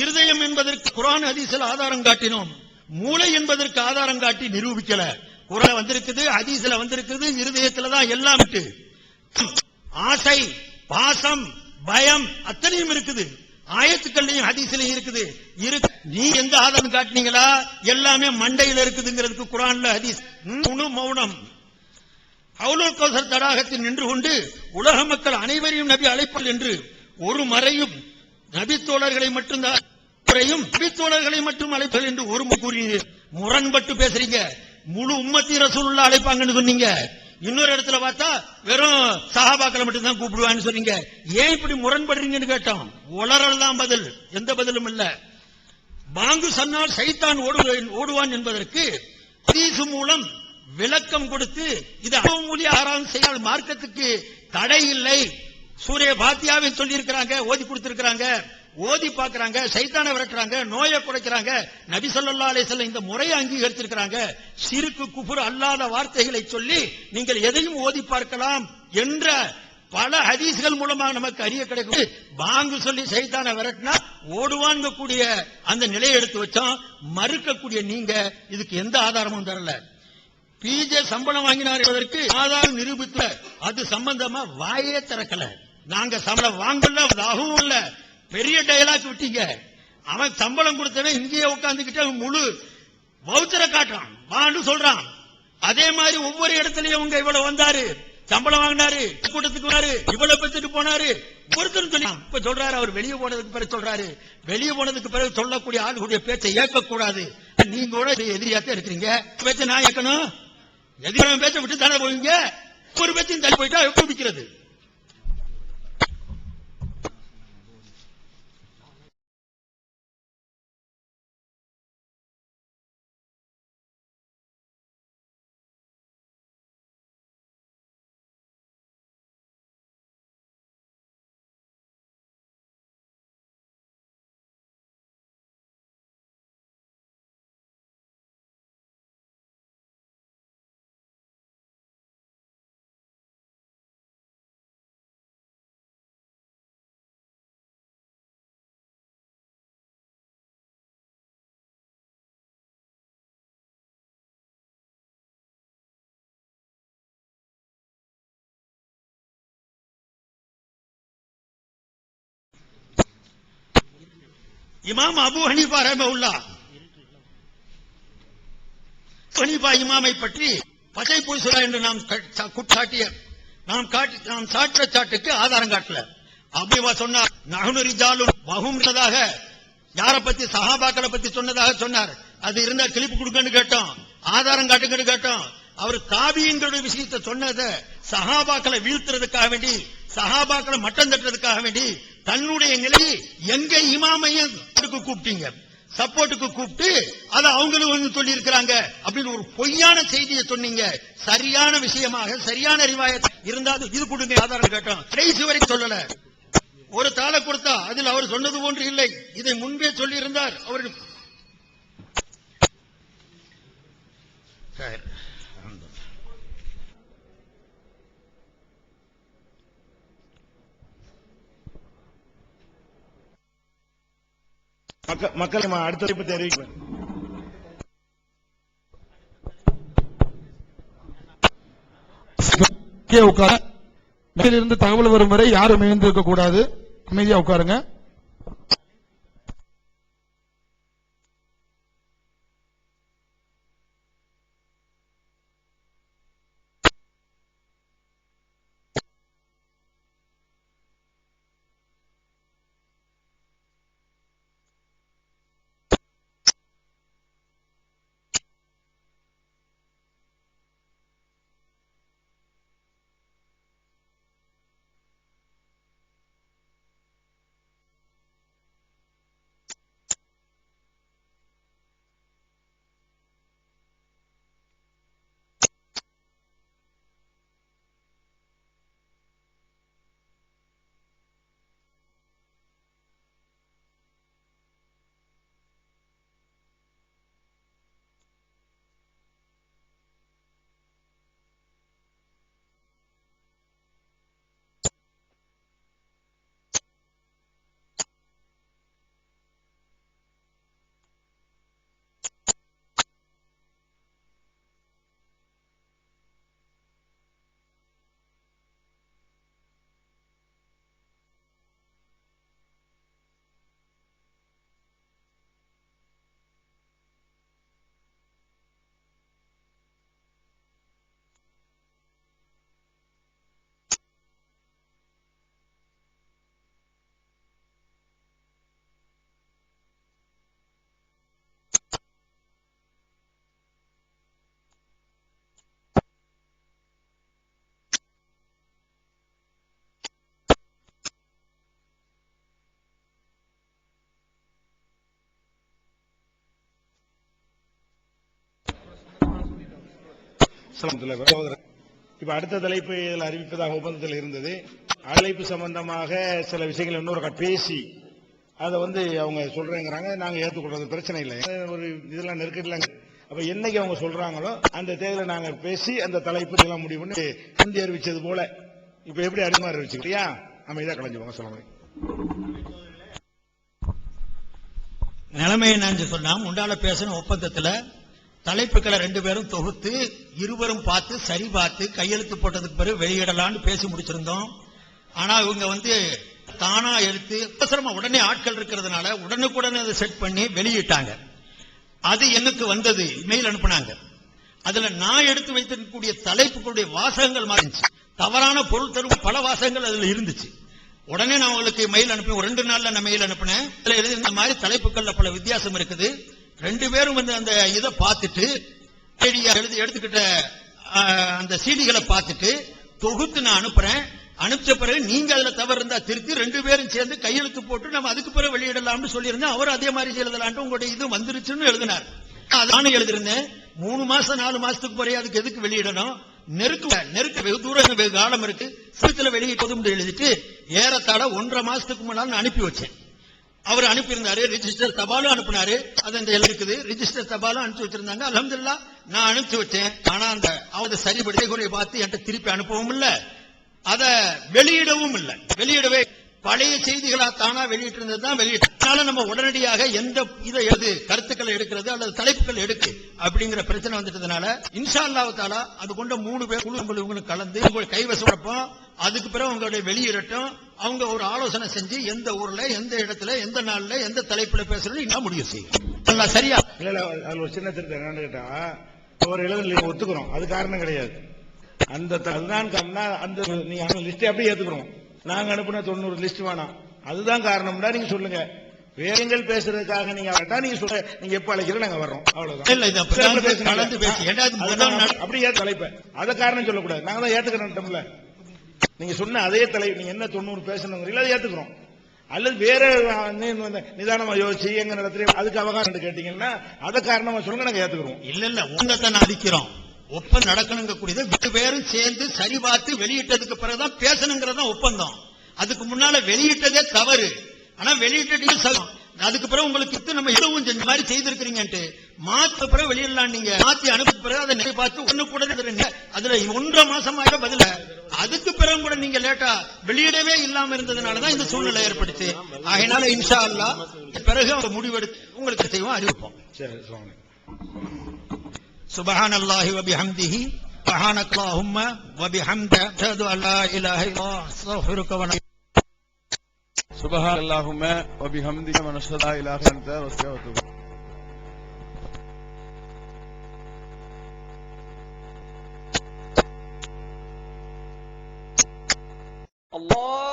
இருதயம் என்பதற்கு குர்ஆன் ஹதீஸ்ல ஆதாரம் காட்டினோம், மூளை என்பதற்கு ஆதாரம் காட்டி நிரூபிக்கல. குர்ஆன் வந்திருக்குது, ஹதீஸ்ல வந்திருக்குது, இருதயத்துல தான் எல்லாம் விட்டு ஆசை பாசம் பயம் அத்தனையும் இருக்குது. ஆயத்துக்கள்லையும் ஹதீஸ்லயும் இருக்குது. நீ எந்த ஆதாரம் காட்டினீங்களா? எல்லாமே மண்டையில் இருக்குதுங்கிறதுக்கு குர்ஆன்ல ஹதீஸ் மௌனம். ஹவுலுல் கௌசர் தடாகத்தில் நின்று கொண்டு உலக மக்கள் அனைவரையும் நபி அழைப்பார் என்று ஒரு மறையும் நபி தோழர்களை மட்டும்தான் நபி தோழர்களை மட்டும் அழைப்பார்கள் என்று ஒரு கூறினீர். முரண்பட்டு பேசுறீங்க. முழு உம்மத்தி ரசூலுல்லாஹ் அழைப்பாங்கன்னு சொன்னீங்க. இன்னொரு இடத்துல பார்த்தா வெறும் சஹாபாக்களை மட்டும் தான் கூப்பிடுவான்னு சொன்னீங்க. ஏன் இப்படி முரண்படுறீங்கன்னு கேட்டோம். உளறல் தான் பதில், எந்த பதிலும் இல்ல. பாங்கு சொன்னால் சைத்தான் ஓடுவான் என்பதற்கு ஹதீஸ் மூலம் விளக்கம் கொடுத்து இது ஆராய்ச்சி செய்தால் மார்க்கத்துக்கு தடை இல்லை. சூரிய பாத்தியாவை சொல்லி இருக்கிறாங்க, ஓதி கொடுத்திருக்கிறாங்க, ஓதி பார்க்கிறாங்க, சைத்தானை விரட்டுறாங்க, நோயை குறைக்கிறாங்க. நபி ஸல்லல்லாஹு அலைஹி வஸல்லம் இந்த முறையை அங்கீகரித்திருக்கிறாங்க. ஷிர்க் குஃப்ர் அல்லாத வார்த்தைகளை சொல்லி நீங்கள் எதையும் ஓதி பார்க்கலாம் என்ற பல ஹதீஸ்கள் மூலமாக நமக்கு அறிய கிடைக்கும். பாங்கு சொல்லி சைத்தானை விரட்டினா ஓடுவாங்க கூடிய அந்த நிலையை எடுத்து வச்சோம். மறுக்கக்கூடிய நீங்க இதுக்கு எந்த ஆதாரமும் தரல. பிஜே சம்பளம் வாங்கினார் என்பதற்கு ஆதாரம் நிரூபித்த அது சம்பந்தமா வாயே திறக்கல. நாங்க சம்பளம் வாங்கல, அதுவும் இல்ல. பெரிய டயலாக் விட்டீங்க. அவன் சம்பளம் கொடுத்தவன் இங்கேயே உட்கார்ந்துகிட்டு முழு வவுச்சரை காட்டுறான், வான்னு சொல்றான். அதே மாதிரி ஒவ்வொரு இடத்துலயும் உங்க இவ்வளவு வந்தாரு, சம்பளம் வாங்கினாரு, கூட்டத்துக்கு வராரு, இவ்வளவு பெற்றுட்டு போனாரு. ஒருத்தர் சொல்லி இப்ப சொல்றாரு, அவர் வெளியே போனதுக்கு பிறகு சொல்றாரு, வெளியே போனதுக்கு பிறகு சொல்லக்கூடிய ஆளுடைய பேச்சை ஏற்க கூடாது. நீங்க கூட எதிரியாத்தான் இருக்கிறீங்க, பேச்சை நான் ஏற்கணும். எதிரான பேச்சை விட்டு தானே போவீங்க. ஒரு பேச்சையும் தள்ளி போயிட்டா எப்படி விற்கிறது? இமாம் அபு ஹனீஃபா ரஹ்மத்துல்லாஹ் ஹனீஃபா இமாமை பற்றி பச்சை பூசுரா என்று நாம் சாட்டிய சாட்டுக்கு ஆதாரம் காட்டல. அபூவா சொன்னார், நஹ்னு ரிஜாலுன் வஹும் ரிதாக, யாரை பத்தி? சஹாபாக்களை பத்தி சொன்னதாக சொன்னார். அது இருந்தா கிளிப்பு கொடுங்கன்னு கேட்டோம், ஆதாரம் காட்டுங்கன்னு கேட்டோம். அவர் தாபியீன்களுடைய விஷயத்தை சொன்னதை சஹாபாக்களை வீழ்த்துறதுக்காக வேண்டி, சஹாபாக்களை மட்டம் தட்டுறதுக்காக வேண்டி தன்னுடைய நிலையை எங்க இமாமையும் கூப்பிட்டீங்க, சப்போர்ட்டுக்கு கூப்பிட்டு அதை அவங்களும் சொல்லி இருக்கிறாங்க அப்படின்னு ஒரு பொய்யான செய்தியை சொன்னீங்க. சரியான விஷயமாக சரியான ரிவாயத் இருந்தாலும் இது கொடுங்க ஆதாரம் கேட்டோம். கடைசி வரை சொல்லல. ஒரு தாளை கொடுத்தா அதில் அவர் சொன்னது போன்று இல்லை, இதை முன்பே சொல்லி இருந்தார் அவர். மக்கள் அடுத்த தலைப்பு தெரிவிப்பேன். இருந்து தகவல் வரும் வரை யாரும் எழுந்திருக்க கூடாது. அமைதியா உட்காருங்க. இப்ப அடுத்த தலைப்பு இதில் அறிவிப்பதாக ஒப்பந்தத்தில் இருந்தது. அழைப்பு சம்பந்தமாக சில விஷயங்கள் இன்னொரு பேசி அதை அவங்க சொல்றேங்கிறாங்க. நாங்க ஏற்றுக்கொள்றது பிரச்சனை இல்லை. ஒரு இதெல்லாம் நெருக்கடில அப்ப என்னைக்கு அவங்க சொல்றாங்களோ அந்த தேதியில நாங்க பேசி அந்த தலைப்பு எல்லாம் முடிவு பண்ணி முந்தி அறிவிச்சது போல இப்ப எப்படி அறிமுகம் அறிவிச்சுக்கிட்டியா அமைதியா கலைஞ்சுவாங்க. சொல்லுங்க. நிலைமை என்னன்னு சொன்னா, முண்டால பேசின ஒப்பந்தத்துல தலைப்புகளை 2 பேரும் தொகுத்து இருவரும் பார்த்து சரி பார்த்து கையெழுத்து போட்டதுக்கு பிறகு வெளியிடலான்னு பேசி முடிச்சிருந்தோம். ஆனா இவங்க தானா எடுத்து அவசரமா உடனே ஆட்கள் இருக்கிறதுனால உடனுக்குடனே அதை செட் பண்ணி வெளியிட்டாங்க. அது எனக்கு வந்தது, இமெயில் அனுப்புனாங்க. அதுல நான் எடுத்து வைத்திருக்கக்கூடிய தலைப்புகளுடைய வாசகங்கள் மாறிச்சு. தவறான பொருள் தரும் பல வாசகங்கள் அதுல இருந்துச்சு. உடனே நான் உங்களுக்கு மெயில் அனுப்பினேன், ஒரு 2 நாள்ல நான் மெயில் அனுப்பினேன். இதுல எழுதி இந்த மாதிரி தலைப்புகள்ல பல வித்தியாசம் இருக்குது. 2 பேரும் வந்து அந்த இதை பார்த்துட்டு எடுத்துக்கிட்ட அந்த சீடிகளை பார்த்துட்டு தொகுத்து நான் அனுப்புறேன். அனுப்பிச்ச பிறகு நீங்க அதுல தவறு இருந்தா திருத்தி 2 பேரும் சேர்ந்து கையெழுத்து போட்டு நம்ம அதுக்கு பிறகு வெளியிடலாம்னு சொல்லியிருந்தேன். அவர் அதே மாதிரி எழுதலான்ட்டு உங்களுடைய இது வந்துருச்சுன்னு எழுதினார். நானும் எழுதிருந்தேன். 3 மாசம் 4 மாசத்துக்கு பிறகு அதுக்கு எதுக்கு வெளியிடணும்? நெருக்க வெகு தூரம் வெகு காலம் இருக்கு, சமயத்தில் வெளியிட்டதும் எழுதிட்டு ஏறத்தாழ 1.5 மாசத்துக்கு முன்னால அனுப்பி வச்சேன். அவர் அனுப்பியிருந்தாரு, ரிஜிஸ்டர் தபாலும் அனுப்பினாரு. அது அந்த இருக்குது, ரிஜிஸ்டர் தபாலும் அனுப்பிச்சு வச்சிருந்தாங்க. அல்ஹம்துலில்லாஹ் நான் அனுப்பிச்சு வச்சேன். ஆனா அந்த அவங்க சரிபடி குறையை பார்த்து என்கிட்ட திருப்பி அனுப்பவும் இல்ல, அத வெளியிடவும் இல்ல. வெளியிடவே பழைய செய்திகளா தானா வெளியிட்டு இருந்ததுதான் வெளியிட்டால நம்ம உடனடியாக எந்த இதை எழுது கருத்துக்களை எடுக்கிறது அல்லது தலைப்புகள் எடுக்கு அப்படிங்கிற பிரச்சனை வந்துட்டதுனால இன்ஷா அல்லாஹ் தஆலா அது கொண்ட 3 பேர் குழு உங்களுக்கு கலந்து உங்களை கைவசப்போம். அதுக்கு பிறகு உங்களுடைய வெளியிடட்டும். அவங்க ஒரு ஆலோசனை செஞ்சு எந்த ஊர்ல எந்த இடத்துல எந்த நாள்ல எந்த தலைப்புல பேசுறது நான் முடிவு செய்யும். சரியா? இல்ல அதுல ஒரு சின்ன திருத்தம் என்னன்னு கேட்டா, ஒரு எழுத ஒத்துக்கிறோம், அது காரணம் கிடையாது. அந்த அதுதான் அந்த நீங்க லிஸ்ட் அப்படியே ஏத்துக்கிறோம். நாங்க அனுப்புன 90 லிஸ்ட் வேணாம், அதுதான் காரணம்டா நீங்க சொல்லுங்க. வேறங்கள் பேசுறதுக்காக நீங்க நீங்க சொல்ற, நீங்க எப்ப அழைக்கிற நாங்க வர்றோம், அவ்வளவுதான். அப்படியே தலைப்ப அத காரணம் சொல்லக்கூடாது. நாங்க தான் ஏத்துக்கிறோம்ல. நீங்க சொன்ன அதே தலைப்பு நீங்க என்ன 90 பேசணுங்கிறீங்களோ அதை ஏத்துக்கிறோம். அல்லது வேற நிதானமா யோசிச்சு எங்க நடத்துறீங்க அதுக்கு அவகாசம் கேட்டீங்கன்னா அதை காரணமா சொல்லுங்க, நாங்க ஏத்துக்கிறோம். இல்ல உங்கத்தான் அடிக்கிறோம். ஒப்பந்தம் நடக்கணுங்க கூடியது 2 பேரும் சேர்ந்து சரி பார்த்து வெளியிட்டதுக்கு பிறகுதான் பேசணுங்கிறதா ஒப்பந்தம். அதுக்கு முன்னால வெளியிட்டதே தவறு. ஆனா வெளியிட்ட அதுக்கு பிறகு உங்களுக்கு நம்ம எதுவும் செஞ்ச மாதிரி செய்திருக்கிறீங்க மாத்த பிறகு வெளியிடலாம். நீங்க மாத்தி அனுப்பின பிறகு அதை நிறைய பார்த்து ஒண்ணு கூட அதுல 1.5 மாசமாக பதில அதுக்கு பிறகு கூட நீங்க லேட்டா வெளியிடவே இல்லாம இருந்ததுனாலதான் இந்த சூழ்நிலை ஏற்படுச்சு. ஆகையினால இன்ஷா அல்லாஹ் பிறகு அவங்க முடிவெடுத்து உங்களுக்கு செய்வோம், அறிவிப்போம். சுப்ஹானல்லாஹி வ பிஹம்திஹி சுப்ஹானக அல்லாஹும்ம வ பிஹம்திக அஷ்ஹது அன் லா இலாஹ இல்லல்லாஹ் அஸ்தக்ஃபிருக வ سبحان اللهم وبحمدك ونشهد لا اله الا انت ونستغفرك. الله